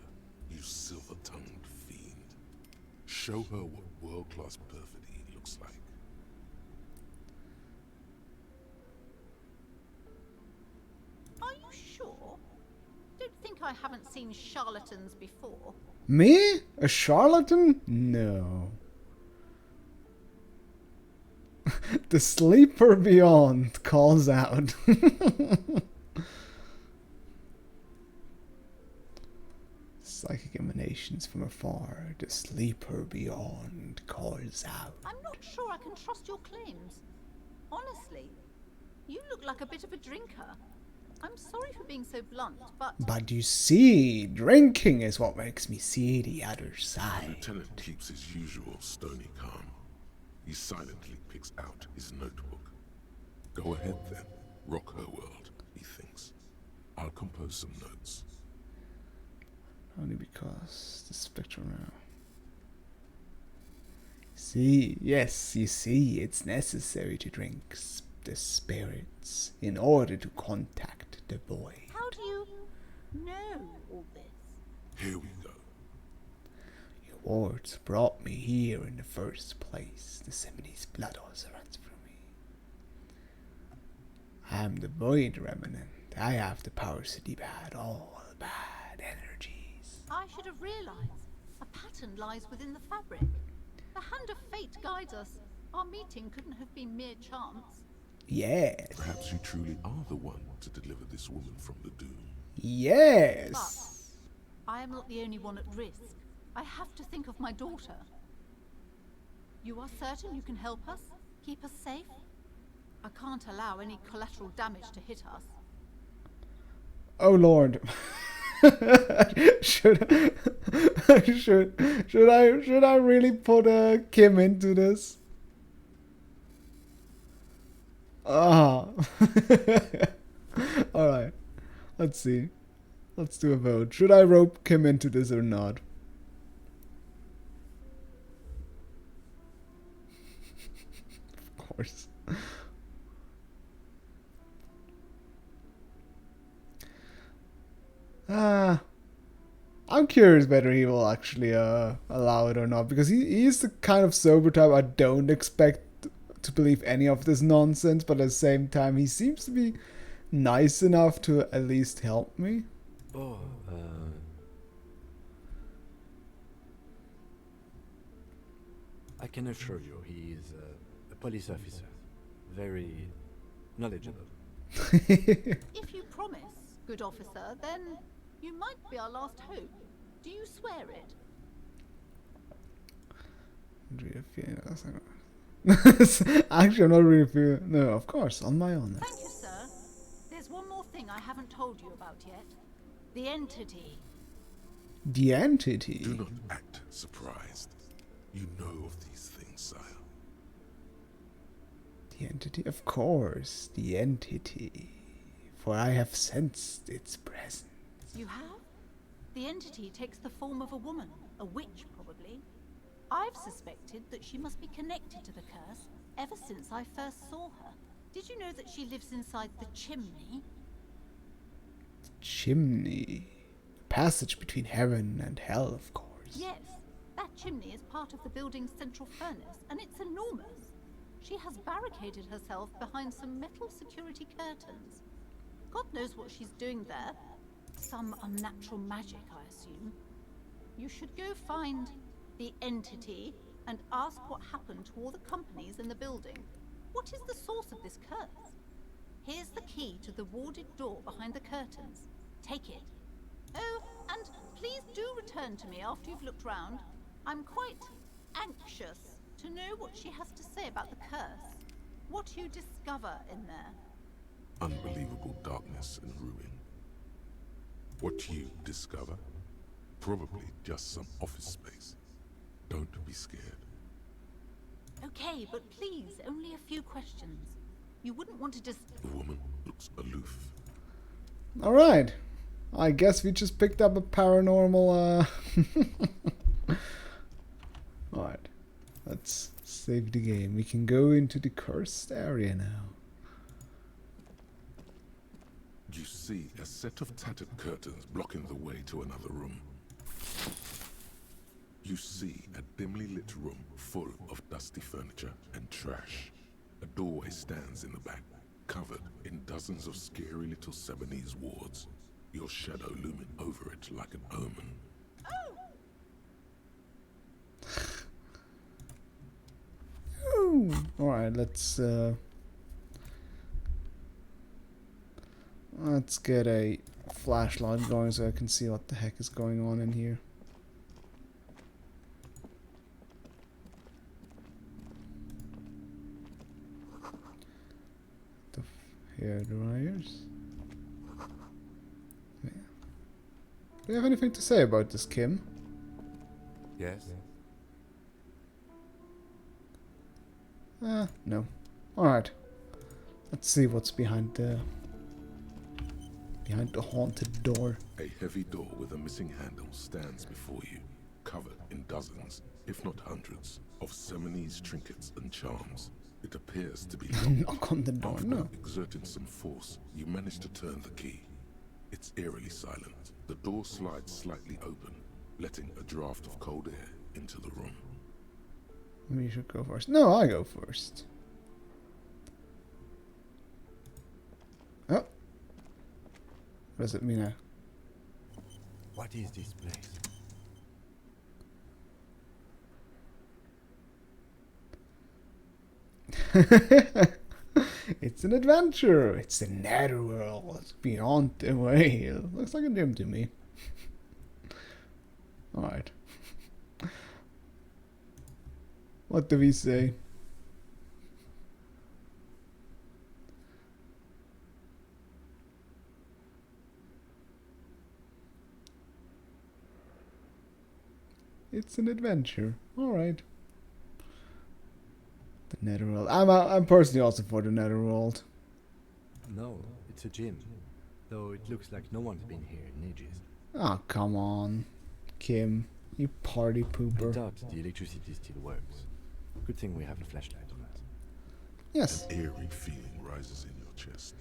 [SPEAKER 2] you silver-tongued fiend. Show her what world-class perfidy looks like.
[SPEAKER 5] Are you sure? Don't think I haven't seen charlatans before.
[SPEAKER 1] Me? A charlatan? No. The sleeper beyond calls out. Psychic emanations from afar. The sleeper beyond calls out.
[SPEAKER 5] I'm not sure I can trust your claims. Honestly, you look like a bit of a drinker. I'm sorry for being so blunt, but...
[SPEAKER 1] But you see, drinking is what makes me see the other
[SPEAKER 2] The
[SPEAKER 1] side.
[SPEAKER 2] lieutenant keeps his usual stony calm. He silently picks out his notebook. Go ahead then, rock her world, he thinks. I'll compose some notes.
[SPEAKER 1] Only because the spectrum now. See, yes, you see, it's necessary to drink the spirits in order to contact the void.
[SPEAKER 5] How do you know all this?
[SPEAKER 2] Here we go.
[SPEAKER 1] Your words brought me here in the first place. The Semini's blood also runs through me. I am the void remnant. I have the powers to debad all bad energies.
[SPEAKER 5] I should have realized. A pattern lies within the fabric. The hand of fate guides us. Our meeting couldn't have been mere chance.
[SPEAKER 1] Yes.
[SPEAKER 2] Perhaps you truly are the one to deliver this woman from the doom.
[SPEAKER 1] Yes.
[SPEAKER 5] I am not the only one at risk. I have to think of my daughter. You are certain you can help us? Keep us safe? I can't allow any collateral damage to hit us.
[SPEAKER 1] Oh Lord. should I really put Kim into this? Ah. Alright. Let's see. Let's do a vote. Should I rope Kim into this or not? Of course. I'm curious whether he will actually allow it or not, because he's the kind of sober type I don't expect to believe any of this nonsense, but at the same time he seems to be nice enough to at least help me.
[SPEAKER 4] Oh, I can assure you he is a police officer. Very knowledgeable.
[SPEAKER 5] If you promise, good officer, then you might be our last hope. Do you swear it?
[SPEAKER 1] Actually, I'm not really feeling. No, of course, on my own.
[SPEAKER 5] Thank you, sir. There's one more thing I haven't told you about yet. The entity.
[SPEAKER 1] The entity.
[SPEAKER 2] Do not act surprised. You know of these things, sire.
[SPEAKER 1] The entity, of course, the entity. For I have sensed its presence.
[SPEAKER 5] You have? The entity takes the form of a woman. A witch, probably. I've suspected that she must be connected to the curse ever since I first saw her. Did you know that she lives inside the chimney?
[SPEAKER 1] Chimney. Passage between heaven and hell, of course.
[SPEAKER 5] Yes, that chimney is part of the building's central furnace, and it's enormous. She has barricaded herself behind some metal security curtains. God knows what she's doing there. Some unnatural magic, I assume. You should go find the entity and ask what happened to all the companies in the building. What is the source of this curse? Here's the key to the warded door behind the curtains. Take it. Oh, and please do return to me after you've looked round. I'm quite anxious to know what she has to say about the curse. What you discover in there.
[SPEAKER 2] Unbelievable darkness and ruin. What you discover? Probably just some office space. Don't be scared.
[SPEAKER 5] Okay, but please, only a few questions. You wouldn't want to just...
[SPEAKER 2] The woman looks aloof.
[SPEAKER 1] Alright. I guess we just picked up a paranormal, Alright. Let's save the game. We can go into the cursed area now.
[SPEAKER 2] You see a set of tattered curtains blocking the way to another room. You see a dimly lit room full of dusty furniture and trash. A doorway stands in the back, covered in dozens of scary little Sebenese wards, your shadow looming over it like an omen.
[SPEAKER 1] Ooh. Alright, let's get a flashlight going so I can see what the heck is going on in here. The hair dryers. Yeah. Do you have anything to say about this, Kim?
[SPEAKER 4] Yes?
[SPEAKER 1] No. Alright. Let's see what's behind the haunted door.
[SPEAKER 2] A heavy door with a missing handle stands before you, covered in dozens, if not hundreds, of Sebenese trinkets and charms. It appears to be
[SPEAKER 1] Knock on the door,
[SPEAKER 2] After
[SPEAKER 1] no.
[SPEAKER 2] exerting some force, you manage to turn the key. It's eerily silent. The door slides slightly open, letting a draft of cold air into the room.
[SPEAKER 1] We should go first. No, I go first. Oh. What does it mean now?
[SPEAKER 4] What is this place?
[SPEAKER 1] It's an adventure. It's the netherworld. It's beyond the way. It looks like a gym to me. Alright. What do we say? It's an adventure. Alright. The netherworld. I'm personally also for the netherworld.
[SPEAKER 4] No, it's a gym. Though it looks like no one's been here in ages.
[SPEAKER 1] Oh, come on. Kim, you party
[SPEAKER 4] I
[SPEAKER 1] pooper.
[SPEAKER 4] doubt the electricity still works. Good thing we have a flashlight on us.
[SPEAKER 1] Yes.
[SPEAKER 2] An eerie feeling rises in your chest.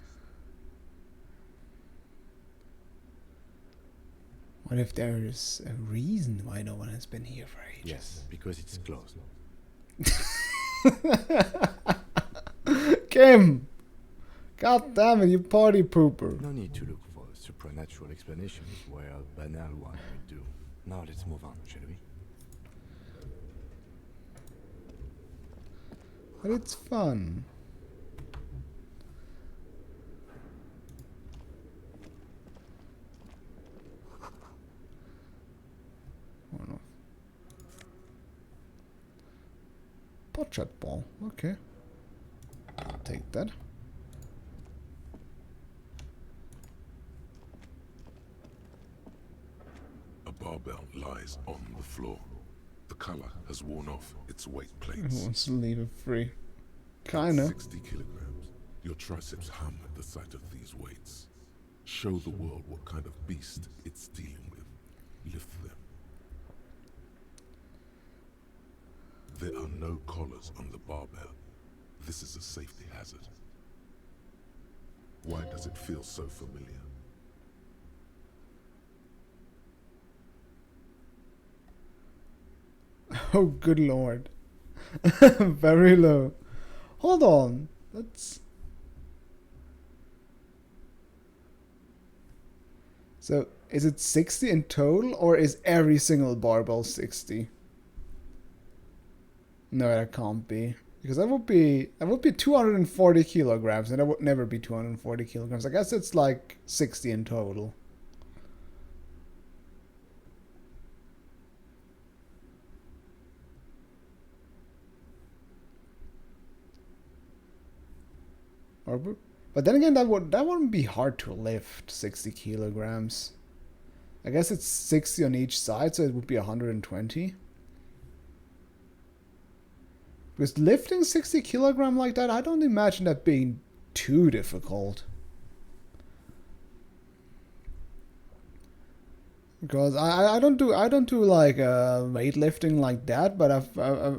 [SPEAKER 1] What if there's a reason why no one has been here for ages?
[SPEAKER 4] Yes, because it's closed.
[SPEAKER 1] Kim! God damn it, you party pooper.
[SPEAKER 4] No need to look for supernatural explanations where a banal one would do. Now let's move on, shall we?
[SPEAKER 1] But it's fun. Oh no. Pot shot ball, okay. I'll take that.
[SPEAKER 2] A barbell lies on the floor. The color has worn off its weight
[SPEAKER 1] Who
[SPEAKER 2] plates.
[SPEAKER 1] wants to leave it free? Kinda.
[SPEAKER 2] 60 kilograms. Your triceps hum at the sight of these weights. Show the world what kind of beast it's dealing with. Lift them. There are no collars on the barbell. This is a safety hazard. Why does it feel so familiar?
[SPEAKER 1] Oh, good lord. Very low. Hold on. Let's... So, is it 60 in total, or is every single barbell 60? No, that can't be. Because that would be 240 kilograms, and that would never be 240 kilograms. I guess it's like 60 in total. But then again, that wouldn't be hard to lift, 60 kilograms. I guess it's 60 on each side, so it would be 120. Because lifting 60 kilogram like that, I don't imagine that being too difficult. Because I don't do like weightlifting like that, but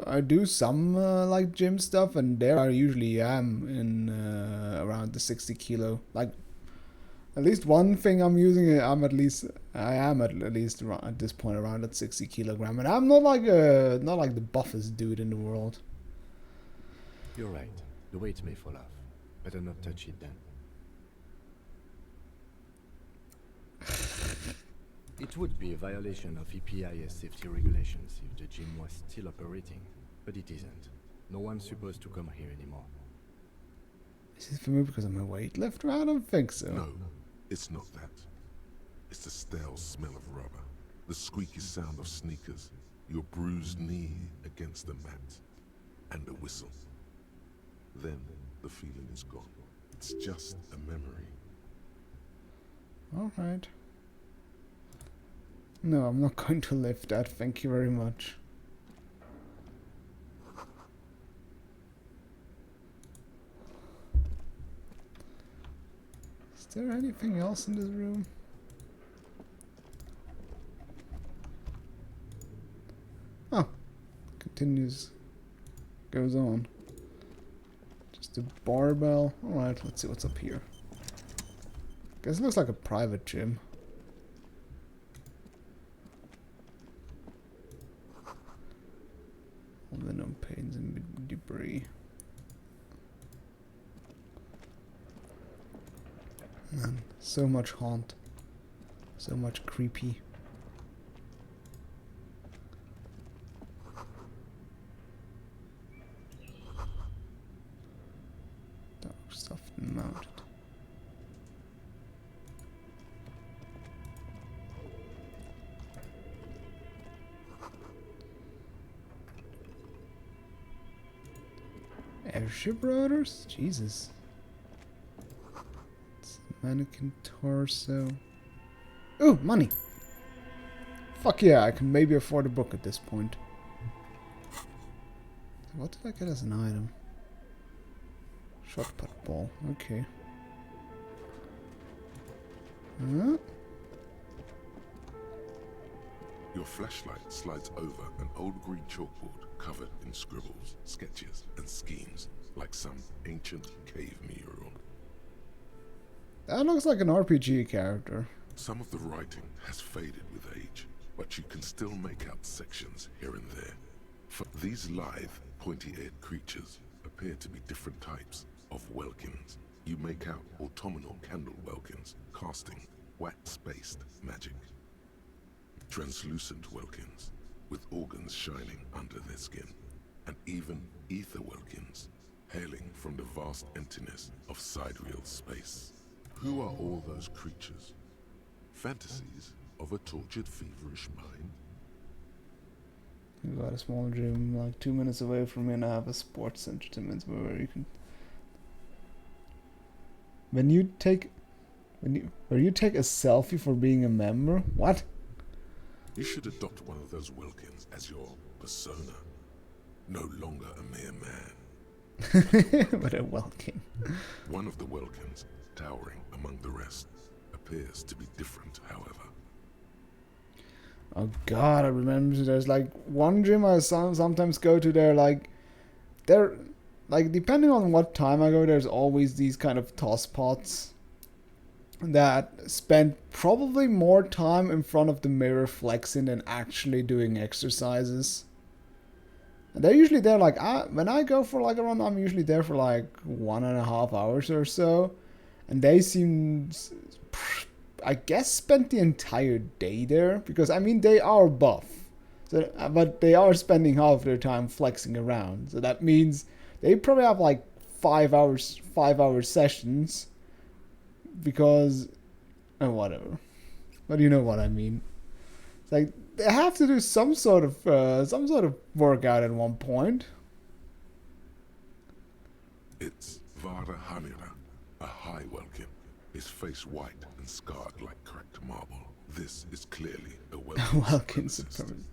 [SPEAKER 1] I do some like gym stuff, and there I usually am in around the 60 kilo. Like at least one thing I'm using, I am at least around, at this point around at 60 kilogram, and I'm not like the buffest dude in the world.
[SPEAKER 4] You're right. The weight may fall off. Better not touch it then. It would be a violation of EPIS safety regulations if the gym was still operating, but it isn't. No one's supposed to come here anymore.
[SPEAKER 1] Is it for me because I'm a weightlifter? I don't think so.
[SPEAKER 2] No, it's not that. It's the stale smell of rubber, the squeaky sound of sneakers, your bruised knee against the mat, and a whistle. Then the feeling is gone. It's just a memory.
[SPEAKER 1] All right. No, I'm not going to lift that. Thank you very much. Is there anything else in this room? Oh, continues, goes on. Just a barbell. Alright, let's see what's up here. Guess it looks like a private gym. Aluminum panes and debris. Man, so much haunt. So much creepy. Dark stuff mounted. Airship rotors? Jesus. It's mannequin torso. Ooh, money! Fuck yeah, I can maybe afford a book at this point. What did I get as an item? Shot put ball, okay. Huh?
[SPEAKER 2] Your flashlight slides over an old green chalkboard covered in scribbles, sketches, and schemes, like some ancient cave mural.
[SPEAKER 1] That looks like an RPG character.
[SPEAKER 2] Some of the writing has faded with age, but you can still make out sections here and there. For these lithe, pointy-eared creatures appear to be different types of welkins. You make out autumnal candle welkins, casting wax-based magic. Translucent welkins, with organs shining under their skin, and even ether welkins, hailing from the vast emptiness of sidereal space. Who are all those creatures? Fantasies of a tortured, feverish mind?
[SPEAKER 1] You got a small gym like 2 minutes away from me, and I have a sports center 2 minutes away where you can... When you take a selfie for being a member? What?
[SPEAKER 2] You should adopt one of those Wilkins as your persona. No longer a mere man.
[SPEAKER 1] But a Welkin.
[SPEAKER 2] One of the Wilkins, towering among the rest, appears to be different, however.
[SPEAKER 1] Oh god, I remember there's like one gym I sometimes go to there, like there, like depending on what time I go, there's always these kind of toss pots that spend probably more time in front of the mirror flexing than actually doing exercises. And they're usually there like, when I go for like a run, I'm usually there for like 1.5 hours or so. And they seem, I guess, spent the entire day there. Because, I mean, they are buff. So, but they are spending half their time flexing around. So that means they probably have like 5 hour sessions. Because, whatever. But you know what I mean. It's like, they have to do some sort of workout at one point.
[SPEAKER 2] It's Vara Hamira, a high Welkin, his face white and scarred like cracked marble. This is clearly a Welkin
[SPEAKER 1] Welkin
[SPEAKER 2] supremacist.
[SPEAKER 1] supremacist.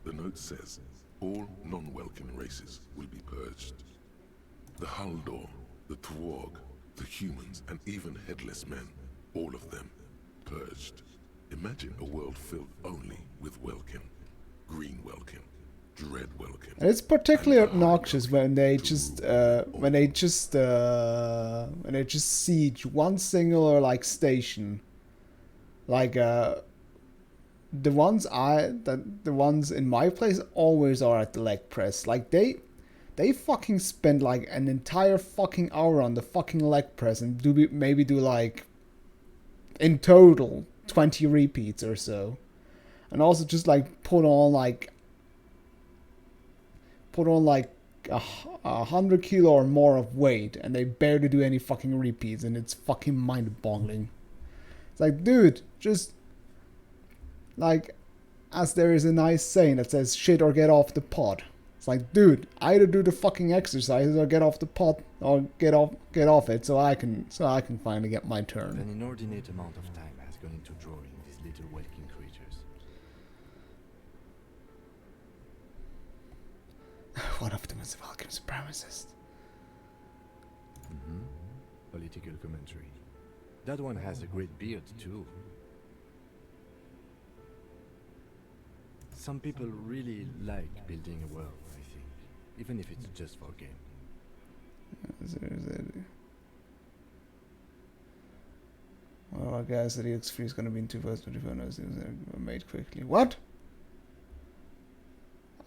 [SPEAKER 2] The note says, all non-Welkin races will be purged. The Haldor, the Tuareg, the humans, and even headless men, all of them, purged. Imagine a world filled only with Welkin, green Welkin, dread Welkin.
[SPEAKER 1] And it's particularly
[SPEAKER 2] and a high
[SPEAKER 1] obnoxious
[SPEAKER 2] Welkin
[SPEAKER 1] when they
[SPEAKER 2] to
[SPEAKER 1] just
[SPEAKER 2] rule
[SPEAKER 1] when they just siege one singular like station. Like the ones in my place always are at the leg press. Like they fucking spend like an entire fucking hour on the fucking leg press and maybe do like in total 20 repeats or so. And also just like put on like 100 kilo or more of weight, and they barely do any fucking repeats, and it's fucking mind-boggling. It's like, dude, just like, as there is a nice saying that says, "Shit or get off the pot." It's like, dude, either do the fucking exercises or get off the pot, or get off it, so I can finally get my turn.
[SPEAKER 4] An inordinate amount of time has gone into drawing these little Welkin creatures.
[SPEAKER 1] One of them is a Vulcan supremacist.
[SPEAKER 4] Political commentary. That one has a great beard too. Some people really like building a world, I think, even if it's just for a game.
[SPEAKER 1] Well, I guess the EX3 is going to be in 2024. No, made quickly. What?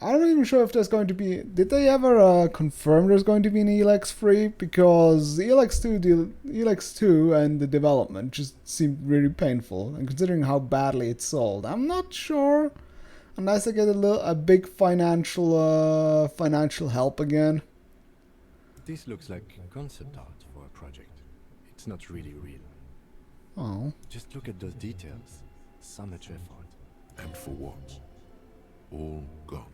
[SPEAKER 1] I'm not even sure if there's going to be... Did they ever confirm there's going to be an ELEX 3? Because the ELEX 2 and the development just seemed really painful. And considering how badly it sold, I'm not sure. Unless I get a big financial help again.
[SPEAKER 4] This looks like concept art for a project. It's not really real.
[SPEAKER 1] Oh.
[SPEAKER 4] Just look at those details. So much effort.
[SPEAKER 2] And for what? All gone.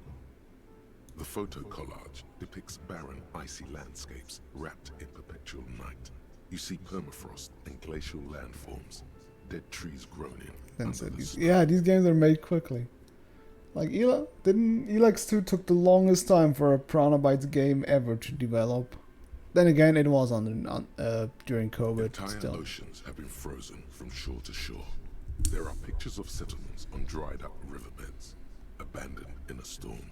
[SPEAKER 2] The photo collage depicts barren, icy landscapes wrapped in perpetual night. You see permafrost and glacial landforms, dead trees grown in.
[SPEAKER 1] These games are made quickly. Like ELEX 2 took the longest time for a Pranabytes game ever to develop. Then again, it was during COVID.
[SPEAKER 2] Entire
[SPEAKER 1] Still.
[SPEAKER 2] oceans have been frozen from shore to shore. There are pictures of settlements on dried-up riverbeds, abandoned in a storm.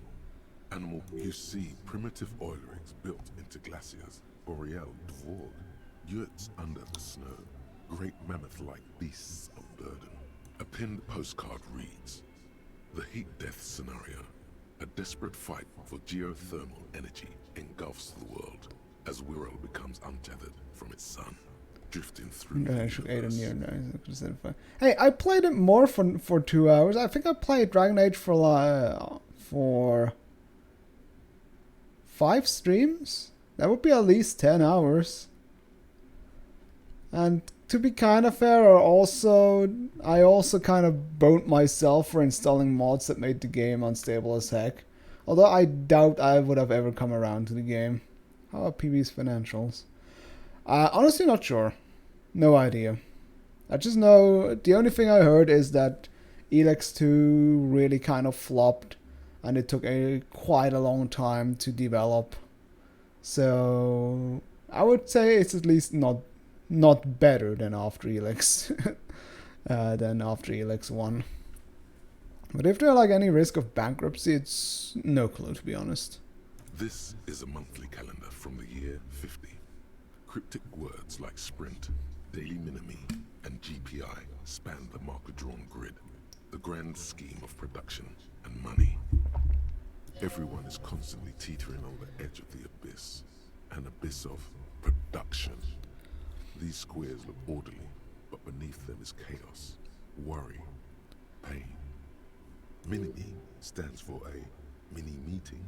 [SPEAKER 2] You see primitive oil rigs built into glaciers, boreal dwarf, yurts under the snow, great mammoth-like beasts of burden. A pinned postcard reads, "The heat death scenario. A desperate fight for geothermal energy engulfs the world as Wirral becomes untethered from its sun, drifting through the universe."
[SPEAKER 1] Hey, I played it more for 2 hours. I think I played Dragon Age for 5 streams. That would be at least 10 hours. And to be kind of fair, I also kind of boned myself for installing mods that made the game unstable as heck. Although I doubt I would have ever come around to the game. How are PB's financials? Honestly not sure. No idea. I just know the only thing I heard is that ELEX 2 really kind of flopped. And it took quite a long time to develop. So I would say it's at least not better than after ELEX 1. But if there's like any risk of bankruptcy, it's no clue, to be honest.
[SPEAKER 2] This is a monthly calendar from the year 50. Cryptic words like sprint, daily minimi, and GPI span the marker-drawn grid, the grand scheme of production and money. Everyone is constantly teetering on the edge of the abyss, an abyss of production. These squares look orderly, but beneath them is chaos, worry, pain. Minimi stands for a mini-meeting.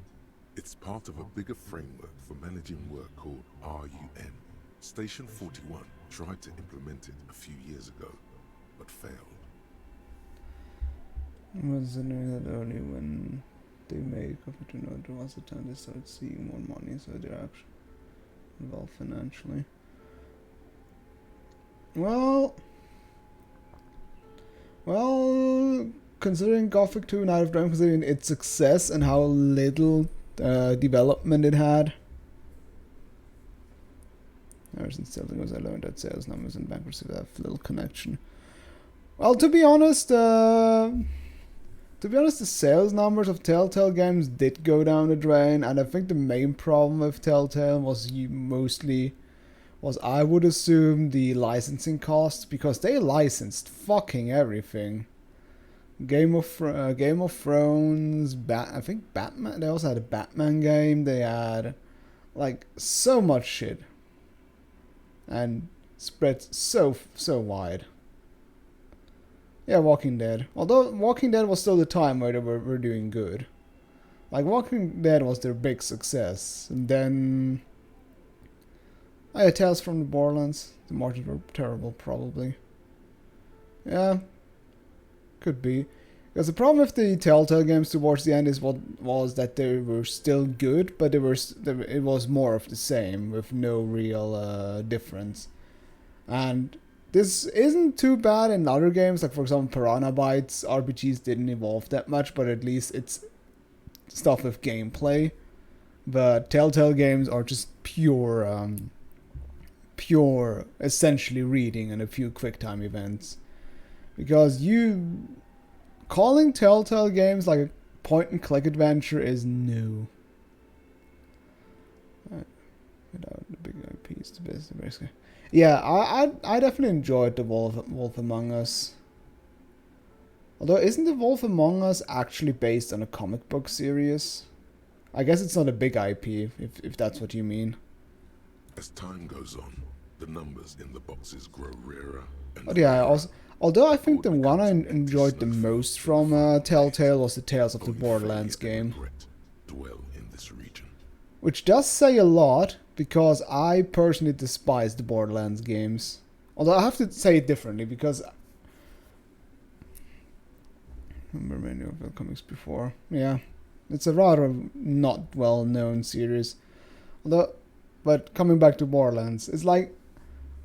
[SPEAKER 2] It's part of a bigger framework for managing work called RUN. Station 41 tried to implement it a few years ago, but failed.
[SPEAKER 1] Was it that only when they made coffee to know there was a time they started seeing more money, so they're actually involved financially. Well, considering Gothic 2 Night of Dream, considering its success and how little development it had. Ever since Tilting I learned that sales numbers and bankruptcy have little connection. Well, to be honest, the sales numbers of Telltale games did go down the drain, and I think the main problem with Telltale was I would assume the licensing costs, because they licensed fucking everything. Game of Thrones, I think Batman. They also had a Batman game. They had like so much shit, and spread so wide. Yeah, Walking Dead. Although Walking Dead was still the time where they were doing good. Like Walking Dead was their big success, and then Tales from the Borderlands. The margins were terrible, probably. Yeah. Could be. Because the problem with the Telltale games towards the end was that they were still good, but it was more of the same with no real difference. And this isn't too bad in other games, like for example Piranha Bytes. RPGs didn't evolve that much, but at least it's stuff with gameplay. But Telltale games are just pure essentially reading and a few QuickTime events. Because calling Telltale games like a point-and-click adventure is new. Without the big IPs, basically. Yeah, I definitely enjoyed the Wolf Among Us. Although, isn't the Wolf Among Us actually based on a comic book series? I guess it's not a big IP, if that's what you mean.
[SPEAKER 2] As time goes on, the numbers in the boxes grow rarer and
[SPEAKER 1] But yeah,
[SPEAKER 2] rarer.
[SPEAKER 1] although I think the one I enjoyed the most from Telltale was the Tales of the Borderlands game.
[SPEAKER 2] Dwell in this region.
[SPEAKER 1] Which does say a lot, because I personally despise the Borderlands games. Although I have to say it differently, because I remember many of the comics before. Yeah, it's a rather not well-known series. But coming back to Borderlands, it's like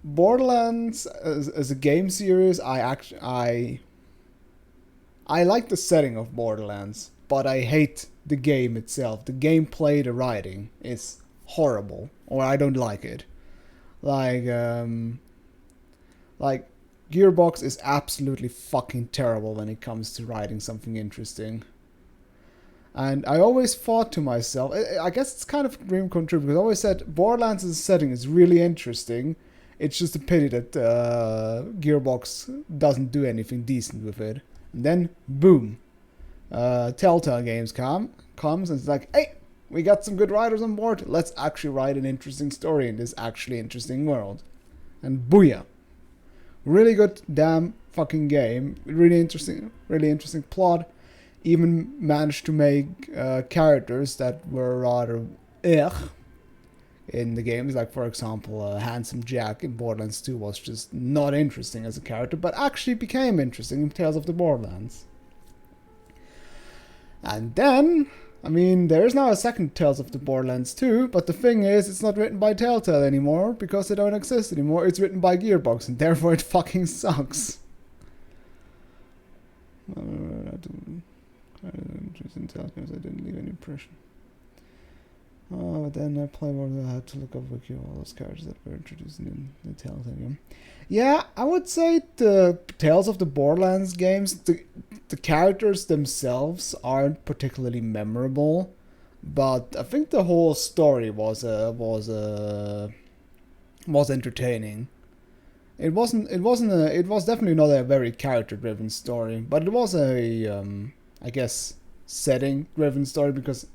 [SPEAKER 1] Borderlands as a game series. I like the setting of Borderlands, but I hate the game itself. The gameplay, the writing is horrible, or I don't like it. Like Gearbox is absolutely fucking terrible when it comes to writing something interesting. And I always thought to myself, I guess it's kind of a dream come true, because I always said Borderlands as a setting is really interesting. It's just a pity that Gearbox doesn't do anything decent with it. And then, boom, Telltale Games comes and it's like, hey, we got some good writers on board. Let's actually write an interesting story in this actually interesting world. And booyah. Really good damn fucking game. Really interesting plot. Even managed to make characters that were rather in the games. Like, for example, Handsome Jack in Borderlands 2 was just not interesting as a character, but actually became interesting in Tales of the Borderlands. And then, I mean, there is now a second Tales of the Borderlands 2, but the thing is, it's not written by Telltale anymore, because they don't exist anymore. It's written by Gearbox, and therefore it fucking sucks. Interesting Telltale games, I didn't leave any impression. Oh, but then I play more than I had to look up wiki of all those characters that were introduced in the Telltale game. Yeah, I would say the Tales of the Borderlands games, the characters themselves aren't particularly memorable, but I think the whole story was entertaining. It was definitely not a very character-driven story, but it was a I guess setting-driven story because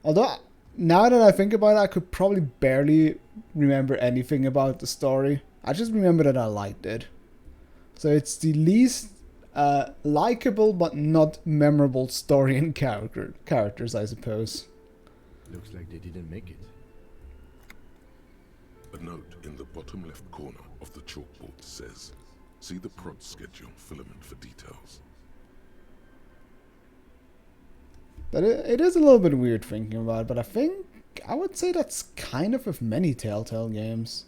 [SPEAKER 1] although now that I think about it, I could probably barely remember anything about the story. I just remember that I liked it. So it's the least likable but not memorable story and characters, I suppose.
[SPEAKER 4] Looks like they didn't make it.
[SPEAKER 2] A note in the bottom left corner of the chalkboard says, "See the prod schedule filament for details."
[SPEAKER 1] But it is a little bit weird thinking about it, but I would say that's kind of with many Telltale games.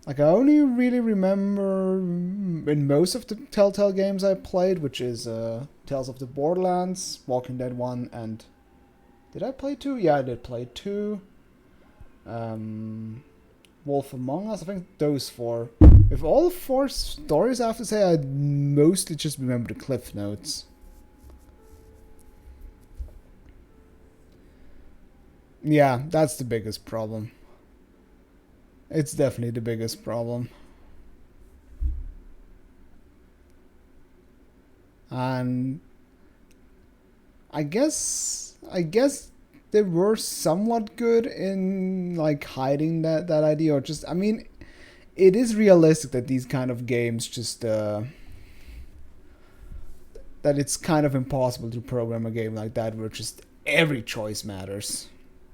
[SPEAKER 1] Like, I only really remember in most of the Telltale games I played, which is Tales of the Borderlands, Walking Dead 1, and... Did I play 2? Yeah, I did play 2. Wolf Among Us, I think those 4. With all 4 stories, I have to say I mostly just remember the Cliff Notes. Yeah, that's the biggest problem. It's definitely the biggest problem. And I guess they were somewhat good in like hiding that idea, or just, I mean, it is realistic that these kind of games just that it's kind of impossible to program a game like that where just every choice matters.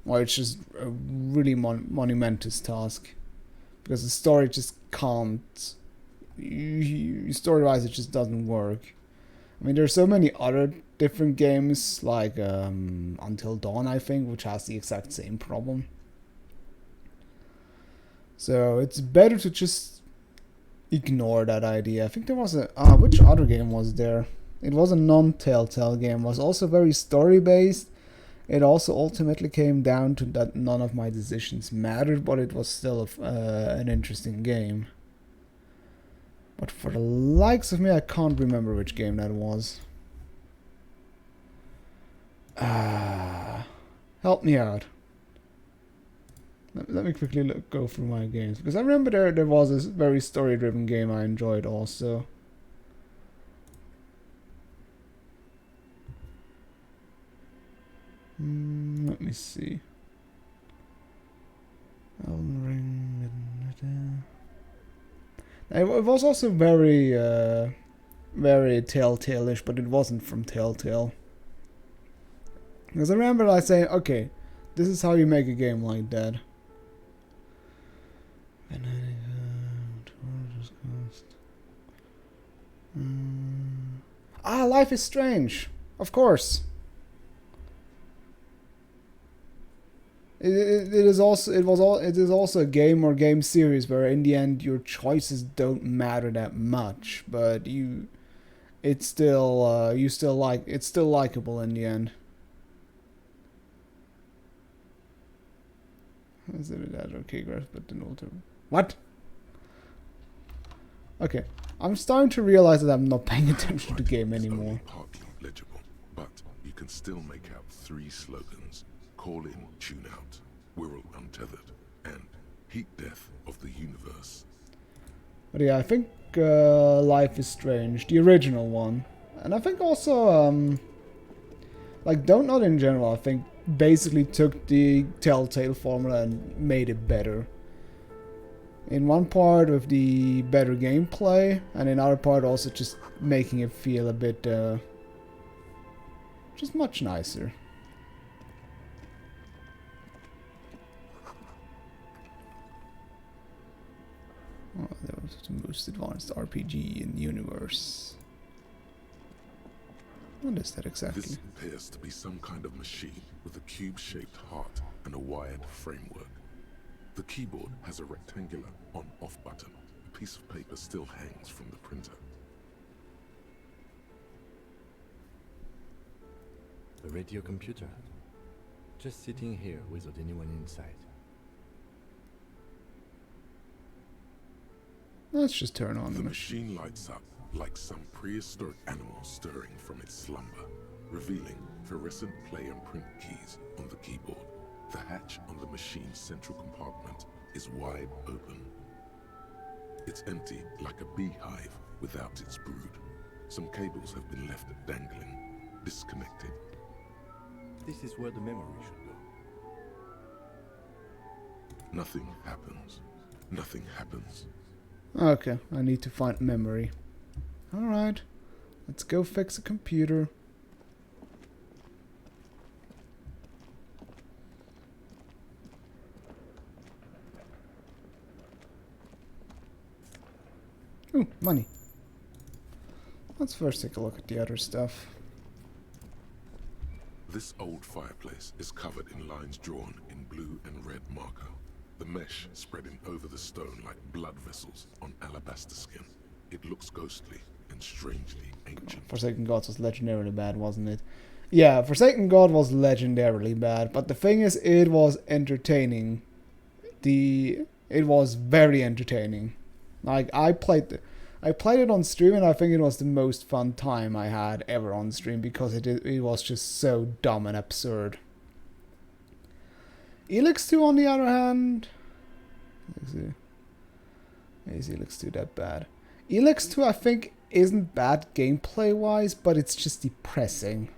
[SPEAKER 1] Or it's just a really monumentous task. Because the story just can't... Story-wise, it just doesn't work. I mean, there's so many other different games, like Until Dawn, I think, which has the exact same problem. So it's better to just ignore that idea. I think there was a... which other game was there? It was a non-Telltale game. It was also very story-based. It also ultimately came down to that none of my decisions mattered, but it was still an interesting game. But for the likes of me, I can't remember which game that was. Help me out. Let me quickly go through my games, because I remember there was a very story-driven game I enjoyed also. Let me see. Elden Ring. It was also very Telltale-ish, but it wasn't from Telltale. Because I remember I saying, okay, this is how you make a game like that. Life is Strange, of course. It is also a game or game series where in the end your choices don't matter that much, but it's still likable in the end. Is it that okay, Grass, but an alter? What? Okay, I'm starting to realize that I'm not paying attention to the game anymore.
[SPEAKER 2] Partly legible, but you can still make out 3 slogans. Call in, tune out, we're all untethered, and heat death of the universe.
[SPEAKER 1] But yeah, I think Life is Strange, the original one. And I think also, like Don't Nod in general, I think basically took the Telltale formula and made it better. In one part with the better gameplay, and in other part also just making it feel a bit, just much nicer. Oh, that was the most advanced RPG in the universe. What is that exactly?
[SPEAKER 2] This appears to be some kind of machine with a cube-shaped heart and a wired framework. The keyboard has a rectangular on-off button. A piece of paper still hangs from the printer.
[SPEAKER 4] A radio computer. Just sitting here without anyone inside.
[SPEAKER 1] Let's just turn on
[SPEAKER 2] The
[SPEAKER 1] the machine.
[SPEAKER 2] machine lights up like some prehistoric animal stirring from its slumber, revealing fluorescent play and print keys on the keyboard. The hatch on the machine's central compartment is wide open. It's empty like a beehive without its brood. Some cables have been left dangling, disconnected.
[SPEAKER 4] This is where the memory should go.
[SPEAKER 2] Nothing happens. Nothing happens.
[SPEAKER 1] Okay, I need to find memory. Alright, let's go fix a computer. Ooh, money. Let's first take a look at the other stuff.
[SPEAKER 2] This old fireplace is covered in lines drawn in blue and red marker. The mesh spreading over the stone like blood vessels on alabaster skin. It looks ghostly and strangely ancient.
[SPEAKER 1] Forsaken Gods was legendarily bad, wasn't it? Yeah, Forsaken God was legendarily bad, but the thing is, it was entertaining. It was very entertaining. Like, I played it on stream, and I think it was the most fun time I had ever on stream, because it was just so dumb and absurd. Elix 2, on the other hand... Let's see. Is Elix 2 that bad? Elix 2, I think, isn't bad gameplay-wise, but it's just depressing.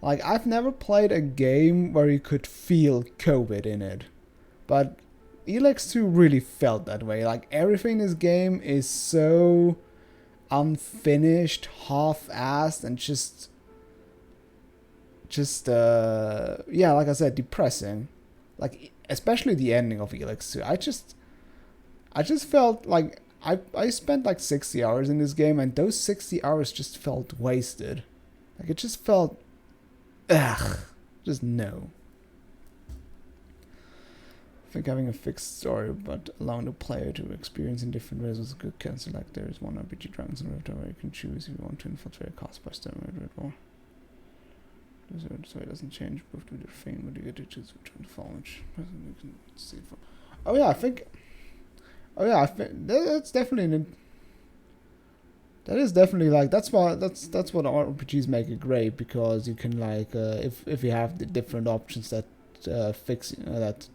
[SPEAKER 1] Like, I've never played a game where you could feel COVID in it. But Elix 2 really felt that way. Like, everything in this game is so unfinished, half-assed, and yeah, like I said, depressing. Like, especially the ending of Elix 2. I just felt like I spent like 60 hours in this game, and those 60 hours just felt wasted. Like, it just felt... Ugh. Just no. I think having a fixed story, but allowing the player to experience in different ways was a good cancel. Like, there is one RPG Dragons and Rift where you can choose if you want to infiltrate a cost by storm or so it doesn't change both with your thing, but you get to choose which one to follow, which you can see from. Oh yeah, I think that's definitely that is definitely like that's what RPGs make it great, because you can like if you have the different options that that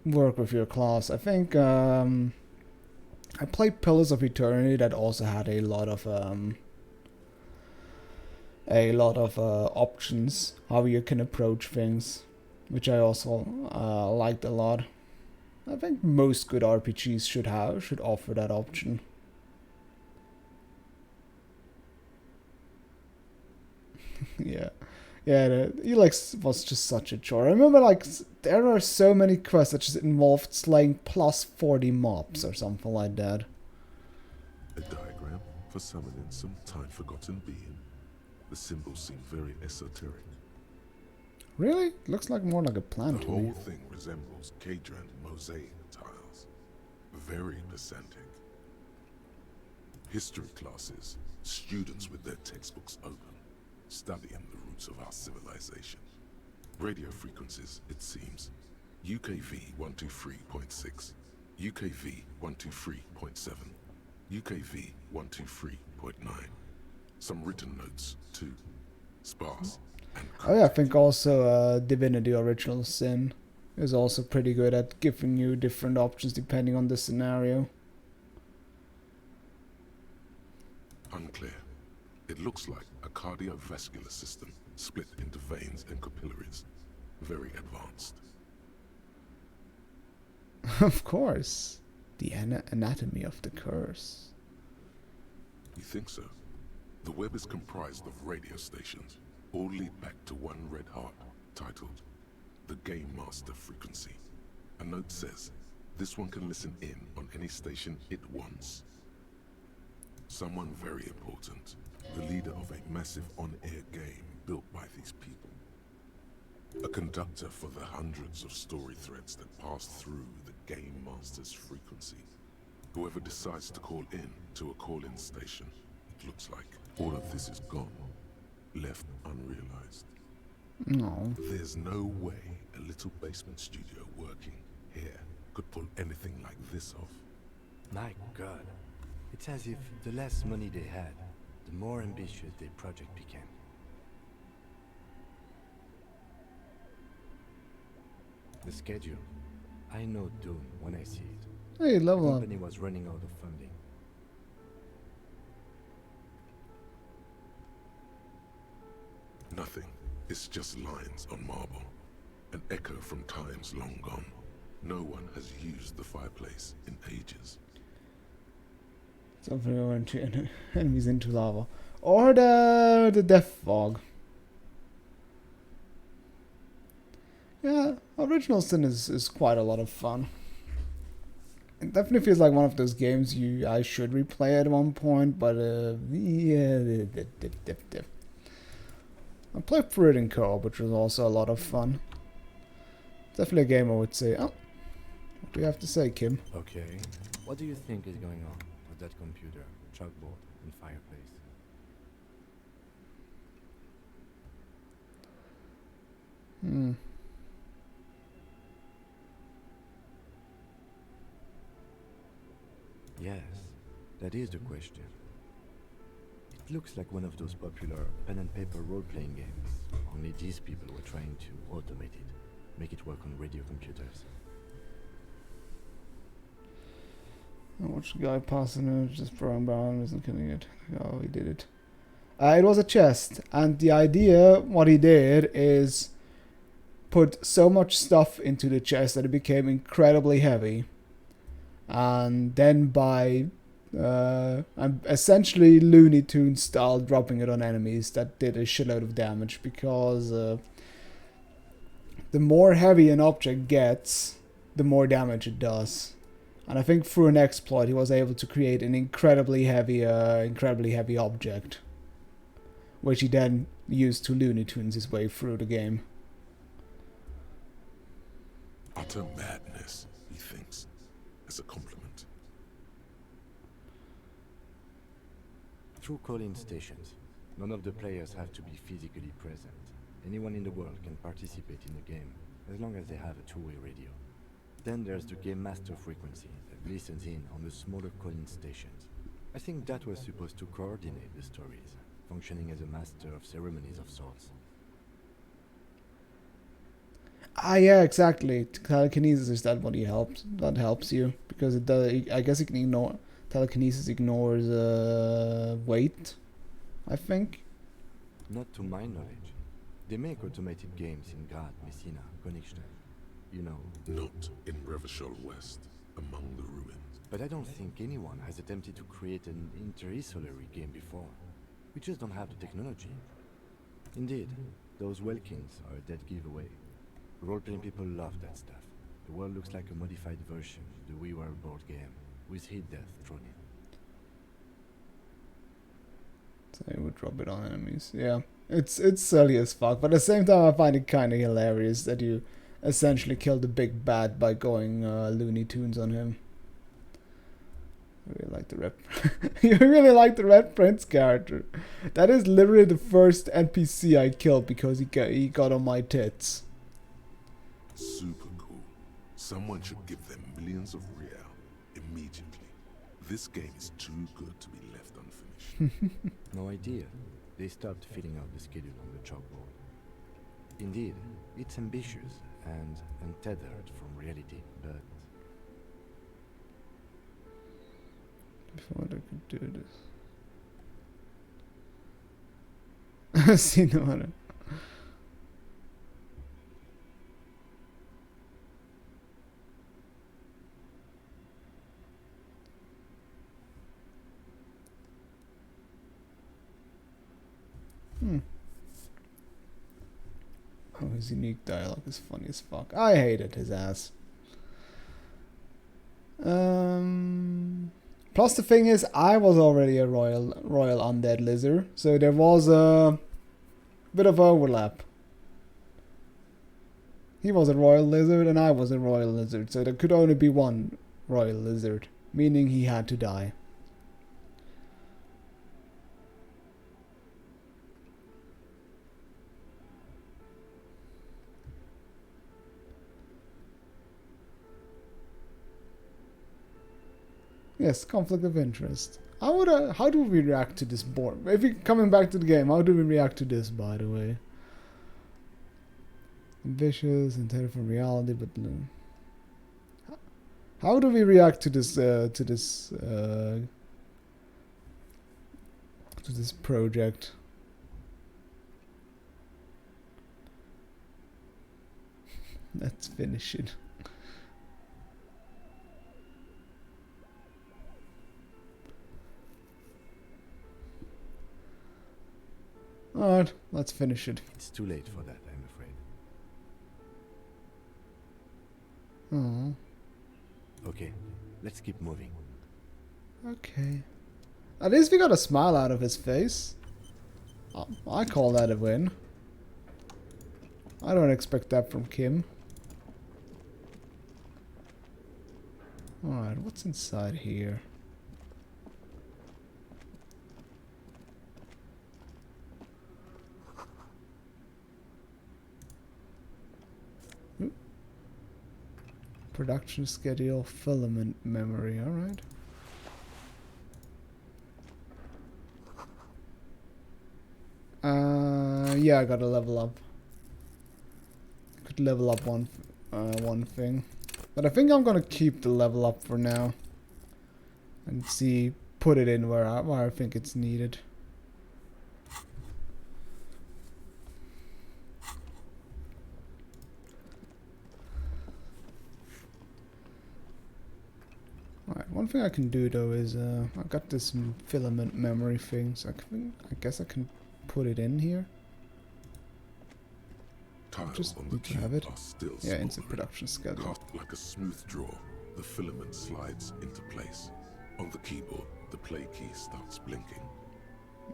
[SPEAKER 1] work with your class. I think I played Pillars of Eternity that also had a lot of options how you can approach things, which I also liked a lot. I think most good RPGs should offer that option. Yeah, the Elix was just such a chore. I remember, like, there are so many quests that just involved slaying plus 40 mobs or something like that.
[SPEAKER 2] A diagram for summoning some time-forgotten being. The symbols seem very esoteric.
[SPEAKER 1] Really? Looks like more like a plant
[SPEAKER 2] The
[SPEAKER 1] to me.
[SPEAKER 2] whole thing resembles Cadran mosaic tiles. Very pedantic. History classes, students with their textbooks open, studying the roots of our civilization. Radio frequencies, it seems. UKV 123.6, UKV 123.7, UKV 123.9. Some written notes, too. Sparse and
[SPEAKER 1] Oh yeah, I think also Divinity Original Sin is also pretty good at giving you different options depending on the scenario.
[SPEAKER 2] unclear. It looks like a cardiovascular system split into veins and capillaries. Very advanced.
[SPEAKER 1] Of course. The anatomy of the curse.
[SPEAKER 2] You think so? The web is comprised of radio stations, all lead back to one red heart, titled the Game Master Frequency. A note says, this one can listen in on any station it wants. Someone very important, the leader of a massive on-air game built by these people. A conductor for the hundreds of story threads that pass through the Game Master's frequency. Whoever decides to call in to a call-in station, it looks like all of this is gone, left unrealized.
[SPEAKER 1] No.
[SPEAKER 2] There's no way a little basement studio working here could pull anything like this off.
[SPEAKER 4] My god. It's as if the less money they had, the more ambitious their project became. The schedule. I know Dune when I see it.
[SPEAKER 1] Hey,
[SPEAKER 4] The
[SPEAKER 1] level up.
[SPEAKER 4] company was running out of funding.
[SPEAKER 2] Nothing. It's just lines on marble. An echo from times long gone. No one has used the fireplace in ages.
[SPEAKER 1] Something over into enemies into lava. Or the death fog. Yeah, Original Sin is quite a lot of fun. It definitely feels like one of those games I should replay at one point, but yeah, I played through it in co-op, which was also a lot of fun. Definitely a game I would say. Oh, what do you have to say, Kim?
[SPEAKER 4] Okay. What do you think is going on with that computer, chalkboard, and fireplace?
[SPEAKER 1] Hmm.
[SPEAKER 4] Yes, that is the question. It looks like one of those popular pen and paper role-playing games. Only these people were trying to automate it, make it work on radio computers.
[SPEAKER 1] I watched the guy passing it, just throwing brown, isn't killing it. Oh, he did it. It was a chest, and the idea, what he did is put so much stuff into the chest that it became incredibly heavy. And then by essentially Looney Tunes style dropping it on enemies that did a shitload of damage, because the more heavy an object gets, the more damage it does. And I think through an exploit he was able to create an incredibly heavy object, which he then used to Looney Tunes his way through the game.
[SPEAKER 2] Utter madness, he thinks. As a compliment.
[SPEAKER 4] Through call-in stations, none of the players have to be physically present. Anyone in the world can participate in the game, as long as they have a two-way radio. Then there's the Game Master frequency that listens in on the smaller call-in stations. I think that was supposed to coordinate the stories, functioning as a master of ceremonies of sorts.
[SPEAKER 1] Ah, yeah, exactly. Telekinesis is that what he helps? That helps you because it does. I guess you can ignore telekinesis. Ignores weight, I think.
[SPEAKER 4] Not to my knowledge. They make automated games in Grad, Messina, Königstein. You know.
[SPEAKER 2] Not in Revachol West, among the ruins.
[SPEAKER 4] But I don't think anyone has attempted to create an interisolary game before. We just don't have the technology. Indeed, those Welkins are a dead giveaway. Role-playing people love that stuff. The world looks like a modified version of the We Were board game, with hit death thrown in.
[SPEAKER 1] So you would drop it on enemies. Yeah, it's silly as fuck, but at the same time I find it kind of hilarious that you essentially kill the big bad by going Looney Tunes on him. I really like the Red. You really like the Red Prince character. That is literally the first NPC I killed because he got on my tits.
[SPEAKER 2] Super cool. Someone should give them millions of real immediately. This game is too good to be left unfinished.
[SPEAKER 4] No idea. They stopped filling out the schedule on the chalkboard. Indeed, it's ambitious and untethered from reality, but...
[SPEAKER 1] Before I could do this. See no matter. Oh, his unique dialogue is funny as fuck. I hated his ass. Plus the thing is, I was already a royal undead lizard, so there was a bit of overlap. He was a royal lizard and I was a royal lizard, so there could only be one royal lizard, meaning he had to die. Yes, conflict of interest. How do we react to this board? If we coming back to the game, how do we react to this, by the way? Ambitious, intended for reality, but no. How do we react to this project? Let's finish it. Alright, let's finish it.
[SPEAKER 4] It's too late for that, I'm afraid.
[SPEAKER 1] Oh,
[SPEAKER 4] Okay, let's keep moving.
[SPEAKER 1] okay. At least we got a smile out of his face. I call that a win. I don't expect that from Kim. Alright, what's inside here? Oop. Production schedule, filament memory, alright. Yeah, I gotta level up. Could level up one thing. But I think I'm gonna keep the level up for now. And see, put it in where I think it's needed. Alright, one thing I can do though is, I've got this filament memory thing, so I guess I can put it in here.
[SPEAKER 2] Tiles
[SPEAKER 1] Just
[SPEAKER 2] on the
[SPEAKER 1] need to have
[SPEAKER 2] cube
[SPEAKER 1] it.
[SPEAKER 2] are still
[SPEAKER 1] Yeah, instant
[SPEAKER 2] smoldering.
[SPEAKER 1] production schedule.
[SPEAKER 2] Cast like a smooth draw, the filament slides into place. On the keyboard, the play key starts blinking.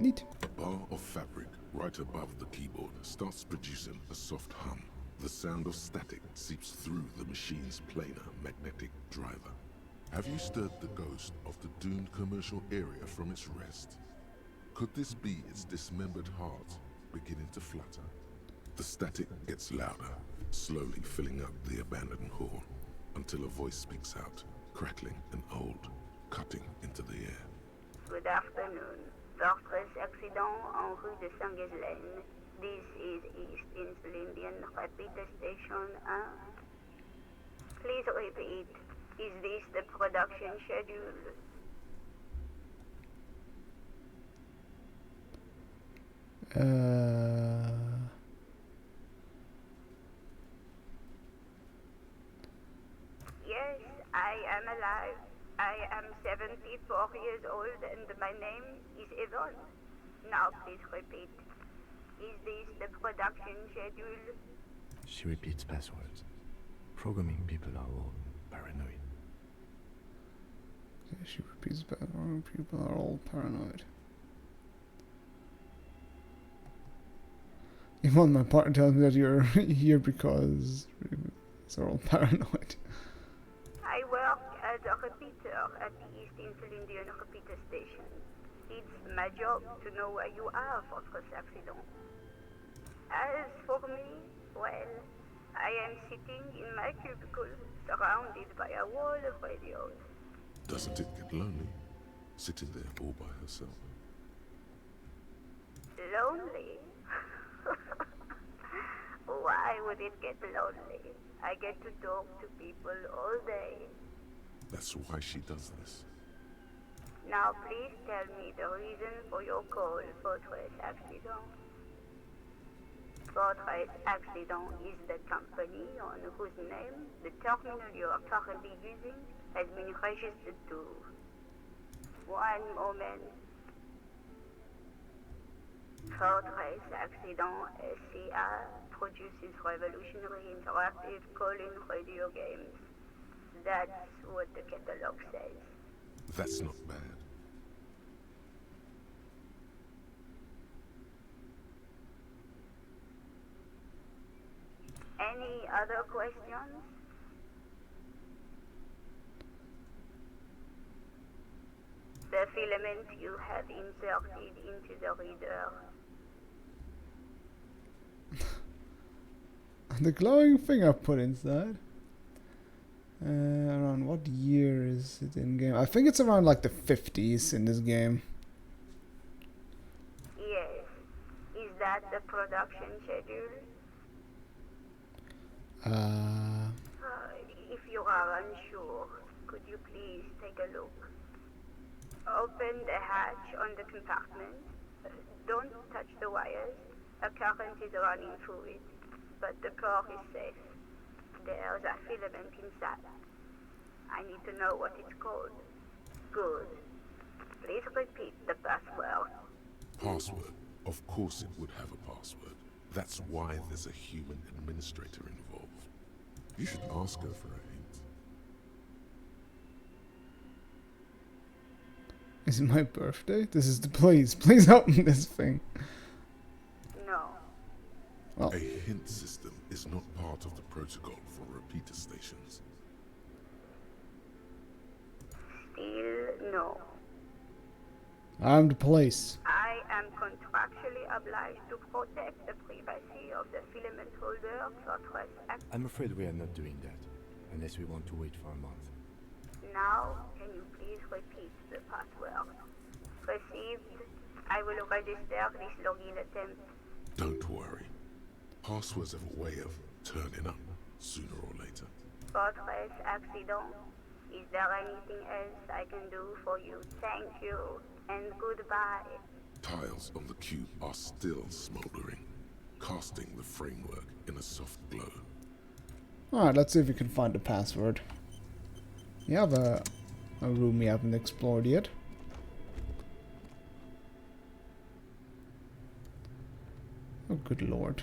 [SPEAKER 1] Neat.
[SPEAKER 2] A bar of fabric right above the keyboard starts producing a soft hum. The sound of static seeps through the machine's planar magnetic driver. Have you stirred the ghost of the doomed commercial area from its rest? Could this be its dismembered heart beginning to flutter? The static gets louder, slowly filling up the abandoned hall, until a voice speaks out, crackling and old, cutting into the air.
[SPEAKER 8] Good afternoon. Fortress accident en rue de Saint-Ghislaine. This is East Insulindian Repeater Station 1. Please repeat. Is this the production schedule? Yes, I am alive. I am 74 years old and my name is Yvonne. Now please repeat. Is this the production schedule?
[SPEAKER 4] She repeats passwords. Programming people are all paranoid.
[SPEAKER 1] She repeats back. People are all paranoid. Even my partner tells me that you're here because they're all paranoid.
[SPEAKER 8] I work as a repeater at the East Insulindian Repeater Station. It's my job to know where you are, Fortress Accident. As for me, well, I am sitting in my cubicle, surrounded by a wall of radios.
[SPEAKER 2] Doesn't it get lonely, sitting there all by herself?
[SPEAKER 8] Lonely? Why would it get lonely? I get to talk to people all day.
[SPEAKER 2] That's why she does this.
[SPEAKER 8] Now please tell me the reason for your call, Fortress Accident. Fortress Accident is the company on whose name the terminal you are currently using has been registered to. One moment. Fortress Accident SCA produces revolutionary interactive call-in radio games. That's what the catalog says.
[SPEAKER 2] That's not bad.
[SPEAKER 8] Any other questions? The filament you have inserted into the reader.
[SPEAKER 1] The glowing thing I put inside. Around what year is it in game? I think it's around like the 50s in this game.
[SPEAKER 8] Yes. Is that the production schedule? If you are unsure, could you please take a look? Open the hatch on the compartment. Don't touch the wires. A current is running through it, but the core is safe. There's a filament inside. I need to know what it's called. Good. Please repeat the password.
[SPEAKER 2] Password? Of course it would have a password. That's why there's a human administrator involved. You should ask her for a hint.
[SPEAKER 1] Is it my birthday? This is the please open this thing.
[SPEAKER 8] No.
[SPEAKER 1] Well,
[SPEAKER 2] A hint system is not part of the protocol for repeater stations.
[SPEAKER 8] Still no.
[SPEAKER 1] I'm the police.
[SPEAKER 8] I am contractually obliged to protect the privacy of the filament holder for trespass.
[SPEAKER 4] I'm afraid we are not doing that, unless we want to wait for a month.
[SPEAKER 8] Now, can you please repeat the password? Received. I will register this login attempt.
[SPEAKER 2] Don't worry. Passwords have a way of turning up sooner or later.
[SPEAKER 8] Fortress accident. Is there anything else I can do for you? Thank you, and goodbye.
[SPEAKER 2] Tiles on the cube are still smoldering, casting the framework in a soft glow.
[SPEAKER 1] Alright, let's see if we can find the password. You have a room we haven't explored yet. Oh, good lord.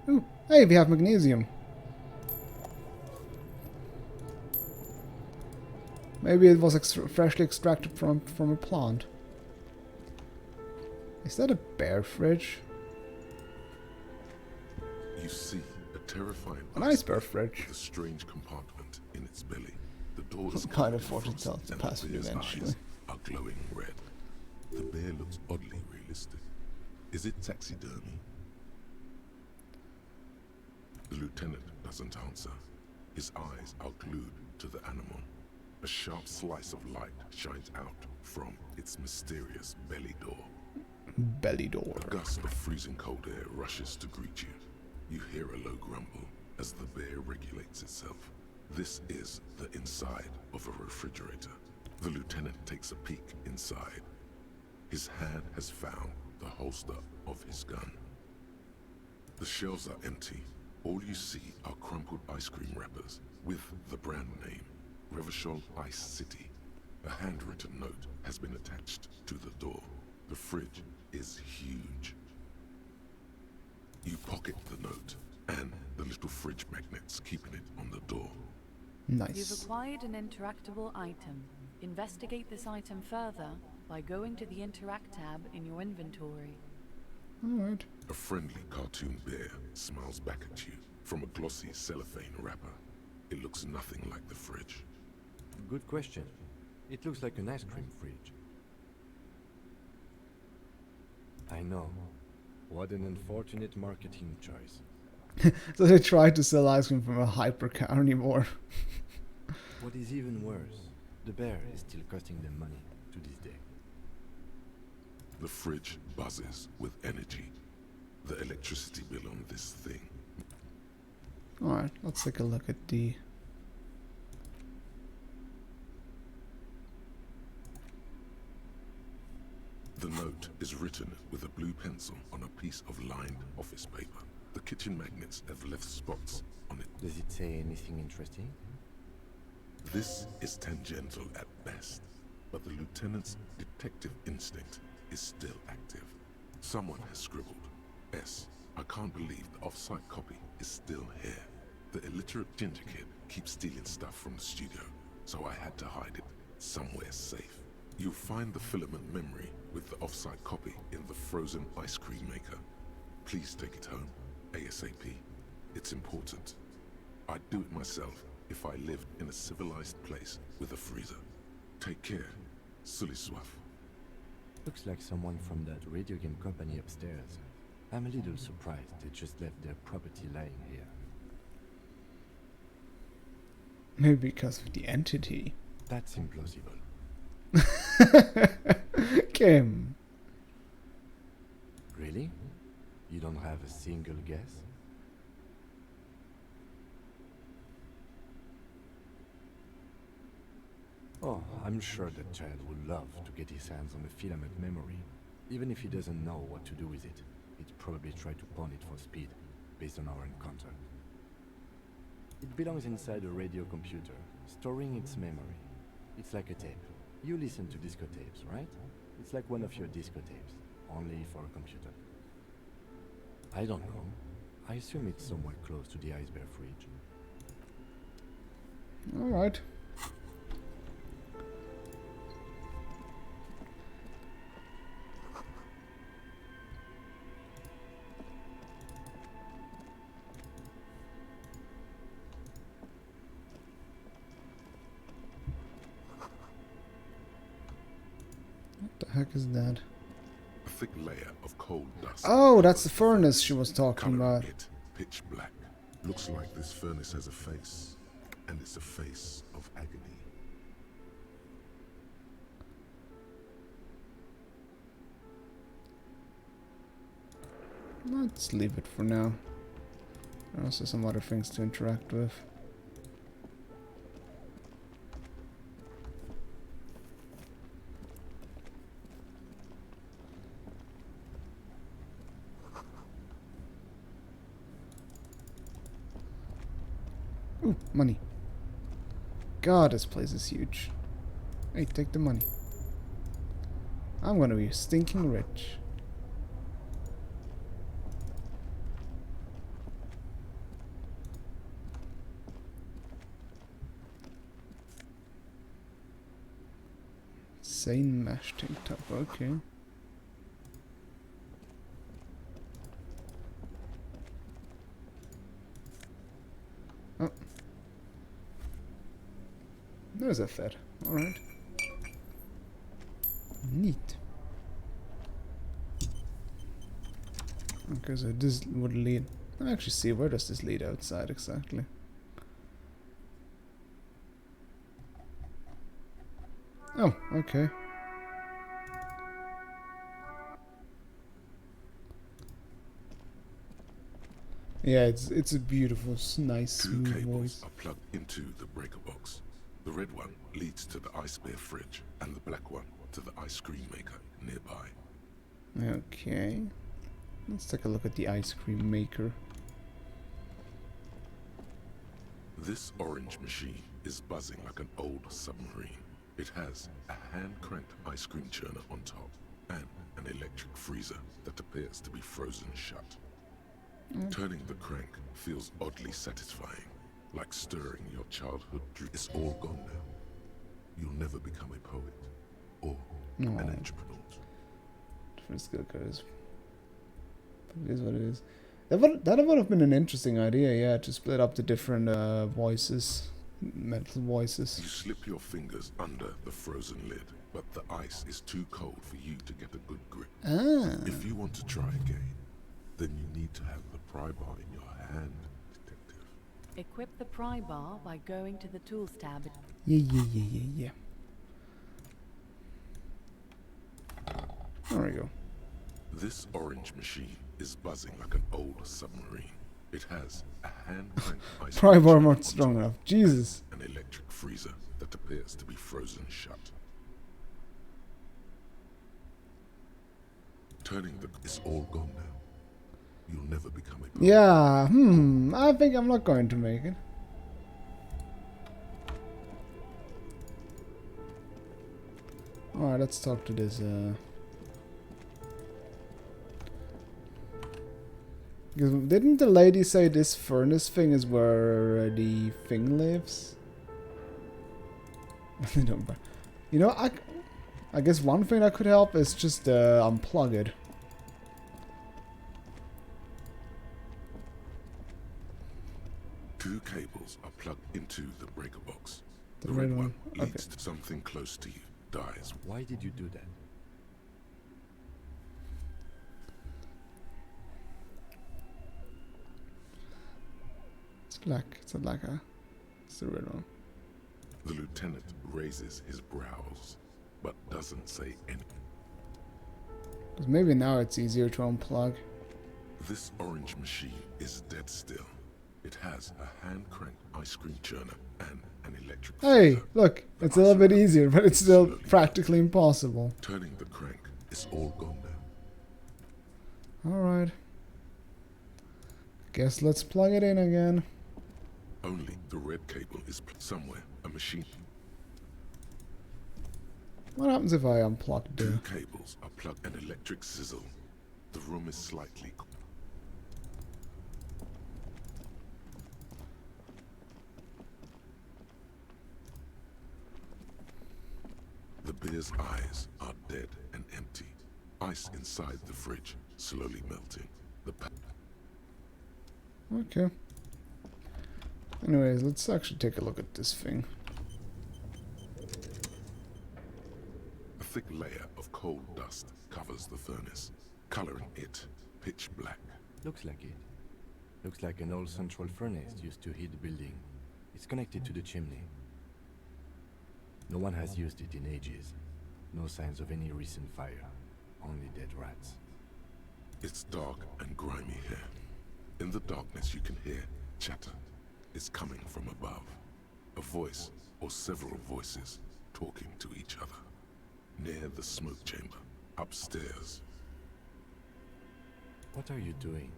[SPEAKER 1] Ooh, hey, we have magnesium. Maybe it was freshly extracted from a plant. Is that a bear fridge?
[SPEAKER 2] You see a terrifying
[SPEAKER 1] A nice bear fridge.
[SPEAKER 2] with a strange compartment in its belly. The door is
[SPEAKER 1] Kind of
[SPEAKER 2] covered in
[SPEAKER 1] fortune
[SPEAKER 2] frost,
[SPEAKER 1] tells the
[SPEAKER 2] and the
[SPEAKER 1] password
[SPEAKER 2] bear's
[SPEAKER 1] eventually.
[SPEAKER 2] eyes are glowing red. The bear looks oddly realistic. Is it taxidermy? The lieutenant doesn't answer. His eyes are glued to the animal. A sharp slice of light shines out from its mysterious belly door.
[SPEAKER 1] Belly door.
[SPEAKER 2] A gust of freezing cold air rushes to greet you. You hear a low grumble as the bear regulates itself. This is the inside of a refrigerator. The lieutenant takes a peek inside. His hand has found the holster of his gun. The shelves are empty. All you see are crumpled ice cream wrappers with the brand name, Revachol Ice City. A handwritten note has been attached to the door. The fridge is huge. You pocket the note and the little fridge magnets keeping it on the door.
[SPEAKER 9] You've
[SPEAKER 1] Nice.
[SPEAKER 9] acquired an interactable item. Investigate this item further by going to the Interact tab in your inventory.
[SPEAKER 1] Alright.
[SPEAKER 2] A friendly cartoon bear smiles back at you from a glossy cellophane wrapper. It looks nothing like the fridge.
[SPEAKER 4] Good question. It looks like an ice cream fridge. I know. What an unfortunate marketing choice.
[SPEAKER 1] So they tried to sell ice cream from a hypercar anymore.
[SPEAKER 4] What is even worse, the bear is still costing them money to this day.
[SPEAKER 2] The fridge buzzes with energy. The electricity bill on this thing.
[SPEAKER 1] Alright, let's take a look at the...
[SPEAKER 2] The note is written with a blue pencil on a piece of lined office paper. The kitchen magnets have left spots on it.
[SPEAKER 4] Does it say anything interesting?
[SPEAKER 2] This is tangential at best, but the lieutenant's detective instinct is still active. Someone has scribbled, S. I can't believe the off-site copy is still here. The illiterate ginger kid keeps stealing stuff from the studio, so I had to hide it somewhere safe. You'll find the filament memory with the off-site copy in the frozen ice cream maker. Please take it home, ASAP. It's important. I'd do it myself if I lived in a civilized place with a freezer. Take care, Sully Swaff.
[SPEAKER 4] Looks like someone from that radio game company upstairs. I'm a little surprised they just left their property lying here.
[SPEAKER 1] Maybe because of the entity.
[SPEAKER 4] That's implausible.
[SPEAKER 1] Kim.
[SPEAKER 4] Really? You don't have a single guess? Oh, I'm sure that child would love to get his hands on a filament memory. Even if he doesn't know what to do with it, he'd probably try to pawn it for speed, based on our encounter. It belongs inside a radio computer, storing its memory. It's like a tape. You listen to disco tapes, right? It's like one of your disco tapes, only for a computer. I don't know. I assume it's somewhere close to the iceberg fridge.
[SPEAKER 1] Alright. What the heck is that?
[SPEAKER 2] A thick layer of cold dust.
[SPEAKER 1] Oh, that's the furnace she was talking
[SPEAKER 2] Coloring
[SPEAKER 1] about.
[SPEAKER 2] it pitch black. Looks like this furnace has a face, and it's a face of agony.
[SPEAKER 1] Let's leave it for now. There are also some other things to interact with. Ooh, money. God, this place is huge. Hey, take the money. I'm gonna be stinking rich. Insane mesh tank top, okay. Oh. There's a fed. Alright. Neat. Okay, so this would lead... Let me actually see, where does this lead outside exactly? Oh, okay. Yeah, it's a beautiful, nice,
[SPEAKER 2] Two
[SPEAKER 1] smooth
[SPEAKER 2] cables
[SPEAKER 1] voice.
[SPEAKER 2] are plugged into the breaker box. The red one leads to the ice bear fridge, and the black one to the ice cream maker nearby.
[SPEAKER 1] Okay. Let's take a look at the ice cream maker.
[SPEAKER 2] This orange machine is buzzing like an old submarine. It has a hand-cranked ice cream churner on top and an electric freezer that appears to be frozen shut. Turning the crank feels oddly satisfying, like stirring your childhood dream. It's all gone now. You'll never become a poet or an entrepreneur.
[SPEAKER 1] Frisco goes. It is what it is. That would have been an interesting idea, yeah, to split up the different voices, mental voices.
[SPEAKER 2] You slip your fingers under the frozen lid, but the ice is too cold for you to get a good grip.
[SPEAKER 1] Ah.
[SPEAKER 2] If you want to try again, then you need to have the pry bar in your hand, detective.
[SPEAKER 9] Equip the pry bar by going to the Tools tab.
[SPEAKER 1] Yeah. There we go.
[SPEAKER 2] This orange machine is buzzing like an old submarine. It has a hand-cranked ice
[SPEAKER 1] Pry bar
[SPEAKER 2] cream
[SPEAKER 1] not
[SPEAKER 2] on
[SPEAKER 1] strong
[SPEAKER 2] top
[SPEAKER 1] enough. Jesus.
[SPEAKER 2] and an electric freezer that appears to be frozen shut. Turning the... It's all gone now. You'll never become a poet.
[SPEAKER 1] Yeah, I think I'm not going to make it. Alright, let's talk to this, Didn't the lady say this furnace thing is where the thing lives? You know, I guess one thing that could help is just unplug it.
[SPEAKER 2] Two cables are plugged into the breaker box.
[SPEAKER 1] The
[SPEAKER 2] The
[SPEAKER 1] red
[SPEAKER 2] red
[SPEAKER 1] one,
[SPEAKER 2] one leads to something close to you. Dies.
[SPEAKER 4] Why did you do that?
[SPEAKER 1] Slack. It's not like a... It's the red one.
[SPEAKER 2] The lieutenant raises his brows, but doesn't say anything.
[SPEAKER 1] Because maybe now it's easier to unplug.
[SPEAKER 2] This orange machine is dead still. It has a hand-cranked ice cream churner and an electric
[SPEAKER 1] Hey,
[SPEAKER 2] freezer.
[SPEAKER 1] look, it's a little bit easier, but it's still practically impossible.
[SPEAKER 2] Turning the crank is all gone now.
[SPEAKER 1] Alright. Guess let's plug it in again.
[SPEAKER 2] Only the red cable is somewhere. A machine.
[SPEAKER 1] What happens if I unplug
[SPEAKER 2] Two
[SPEAKER 1] the...
[SPEAKER 2] cables are plugged. An electric sizzle. The room is slightly... The beer's eyes are dead and empty. Ice inside the fridge, slowly melting.
[SPEAKER 1] Okay. Anyways, let's actually take a look at this thing.
[SPEAKER 2] A thick layer of coal dust covers the furnace, coloring it pitch black.
[SPEAKER 4] Looks like it. Looks like an old central furnace used to heat the building. It's connected to the chimney. No one has used it in ages. No signs of any recent fire. Only dead rats.
[SPEAKER 2] It's dark and grimy here. In the darkness you can hear chatter. It's coming from above. A voice, or several voices, talking to each other. Near the smoke chamber, upstairs.
[SPEAKER 4] What are you doing?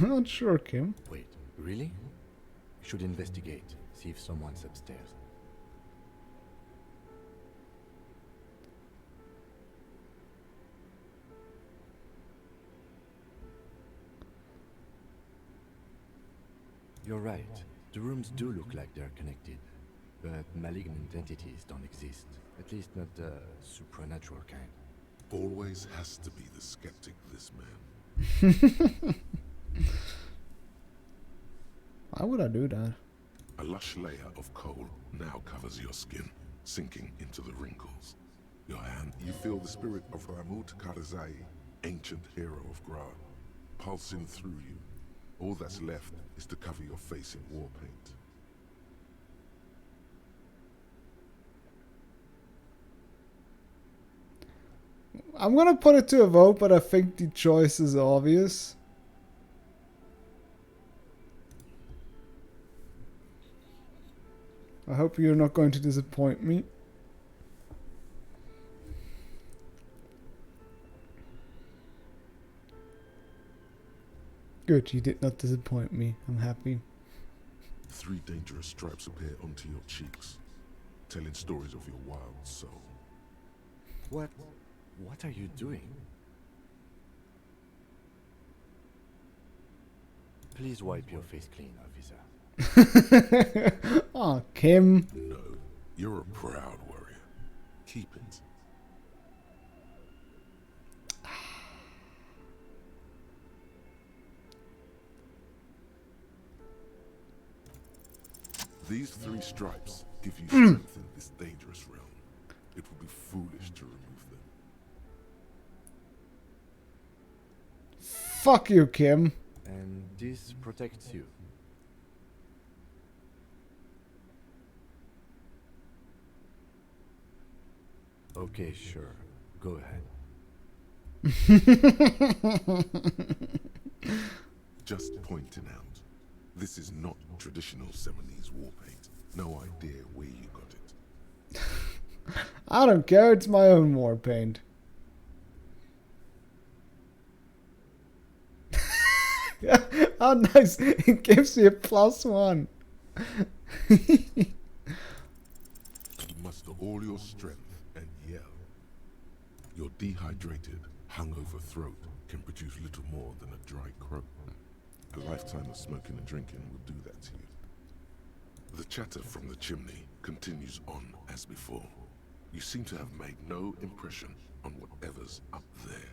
[SPEAKER 1] Not sure, Kim.
[SPEAKER 4] Wait, really? You should investigate, see if someone's upstairs. You're right. The rooms do look like they're connected, but malignant entities don't exist. At least not the supernatural kind.
[SPEAKER 2] Always has to be the skeptic, this man.
[SPEAKER 1] Why would I do that?
[SPEAKER 2] A lush layer of coal now covers your skin, sinking into the wrinkles. Your hand, you feel the spirit of Ramut Karzai, ancient hero of Grad, pulsing through you. All that's left is to cover your face in war paint.
[SPEAKER 1] I'm gonna put it to a vote, but I think the choice is obvious. I hope you're not going to disappoint me. Good, you did not disappoint me. I'm happy.
[SPEAKER 2] 3 dangerous stripes appear onto your cheeks, telling stories of your wild soul.
[SPEAKER 4] What are you doing? Please wipe your face clean, officer.
[SPEAKER 1] Aw, Kim.
[SPEAKER 2] No, you're a proud warrior. Keep it. These 3 stripes give you strength in this dangerous realm. It would be foolish to remove them.
[SPEAKER 1] Fuck you, Kim.
[SPEAKER 4] And this protects you. Okay, sure. Go ahead.
[SPEAKER 2] Just pointing out, this is not traditional 70s war paint. No idea where you got it.
[SPEAKER 1] I don't care, it's my own war paint. Oh, nice. It gives me a +1.
[SPEAKER 2] Muster all your strength and yell. Your dehydrated, hungover throat can produce little more than a dry croak. A lifetime of smoking and drinking will do that to you. The chatter from the chimney continues on as before. You seem to have made no impression on whatever's up there.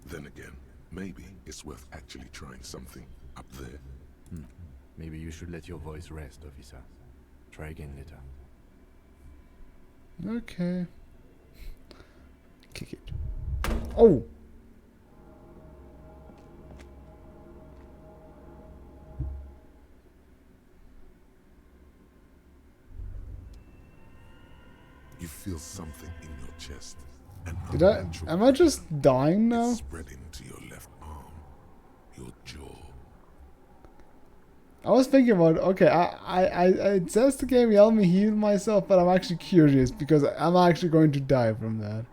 [SPEAKER 2] Then again, maybe it's worth actually trying something up there.
[SPEAKER 4] Maybe you should let your voice rest, officer. Try again later.
[SPEAKER 1] Okay. kick it. Oh!
[SPEAKER 2] You feel something in your chest. An
[SPEAKER 1] Did I?
[SPEAKER 2] unnatural
[SPEAKER 1] Am I just dying
[SPEAKER 2] pain.
[SPEAKER 1] now?
[SPEAKER 2] It's spreading to your left arm, your jaw.
[SPEAKER 1] I was thinking about, okay, it says the game help me heal myself, but I'm actually curious because I'm actually going to die from that.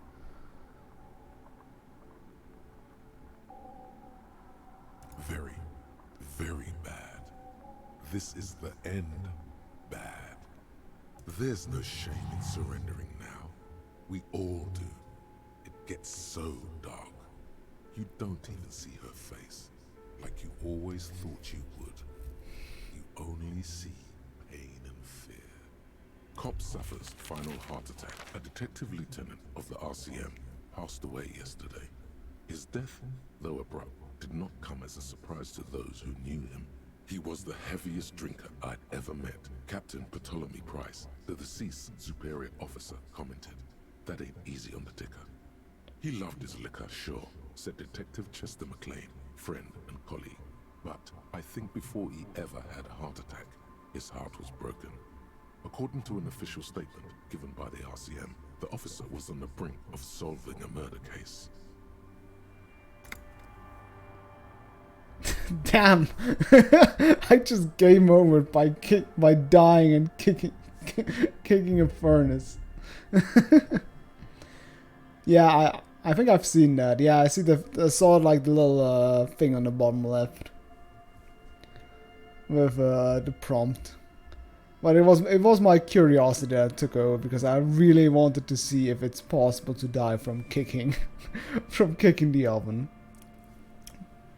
[SPEAKER 2] Very, very bad. This is the end. Bad. There's no shame in surrendering now. We all do. It gets so dark. You don't even see her face, like you always thought you would. You only see pain and fear. Cop suffers final heart attack. A detective lieutenant of the RCM passed away yesterday. His death, though abrupt, did not come as a surprise to those who knew him. He was the heaviest drinker I'd ever met. Captain Ptolemy Price, the deceased superior officer, commented, "That ain't easy on the ticker." He loved his liquor, sure, said Detective Chester McLean, friend and colleague. But I think before he ever had a heart attack, his heart was broken. According to an official statement given by the RCM, the officer was on the brink of solving a murder case.
[SPEAKER 1] Damn! I just game over by dying and kicking a furnace. Yeah, I think I've seen that. Yeah, I see I saw like the little thing on the bottom left with the prompt. But it was my curiosity that took over because I really wanted to see if it's possible to die from kicking the oven.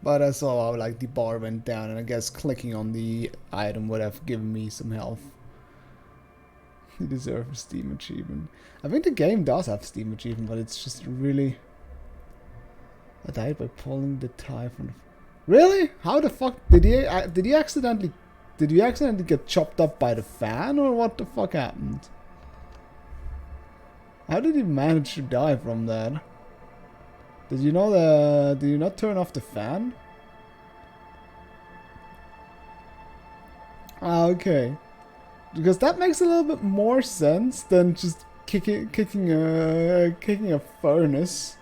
[SPEAKER 1] But I saw how like the bar went down, and I guess clicking on the item would have given me some health. You deserve a Steam achievement. I think the game does have Steam achievement, but it's just really... I died by pulling the tie from the... Really? How the fuck did he accidentally... Did you accidentally get chopped up by the fan, or what the fuck happened? How did he manage to die from that? Did you not turn off the fan? Ah, okay. Because that makes a little bit more sense than just kicking a furnace.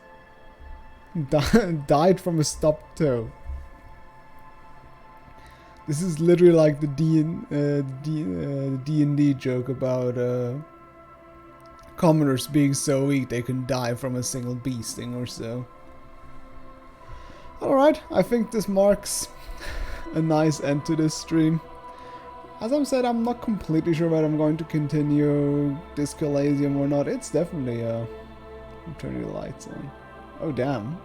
[SPEAKER 1] Died from a stubbed toe. This is literally like the D&D joke about commoners being so weak they can die from a single bee sting or so. Alright, I think this marks a nice end to this stream. As I said, I'm not completely sure whether I'm going to continue this Elysium or not. It's definitely I'm turning the lights on. Oh damn.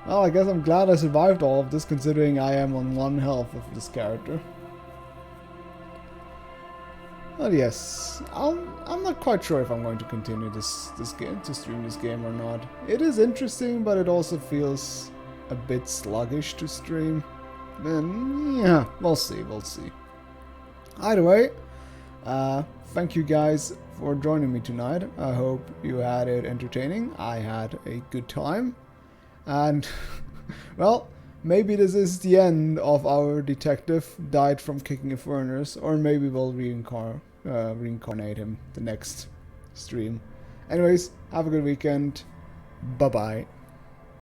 [SPEAKER 1] Well, I guess I'm glad I survived all of this, considering I am on 1 health of this character. Well, yes, I'm not quite sure if I'm going to continue this game, to stream this game or not. It is interesting, but it also feels a bit sluggish to stream. And yeah, we'll see. Either way, thank you guys for joining me tonight. I hope you had it entertaining. I had a good time. And, well, maybe this is the end of our detective died from kicking a furnace, or maybe we'll reincarnate him the next stream. Anyways, have a good weekend. Bye-bye.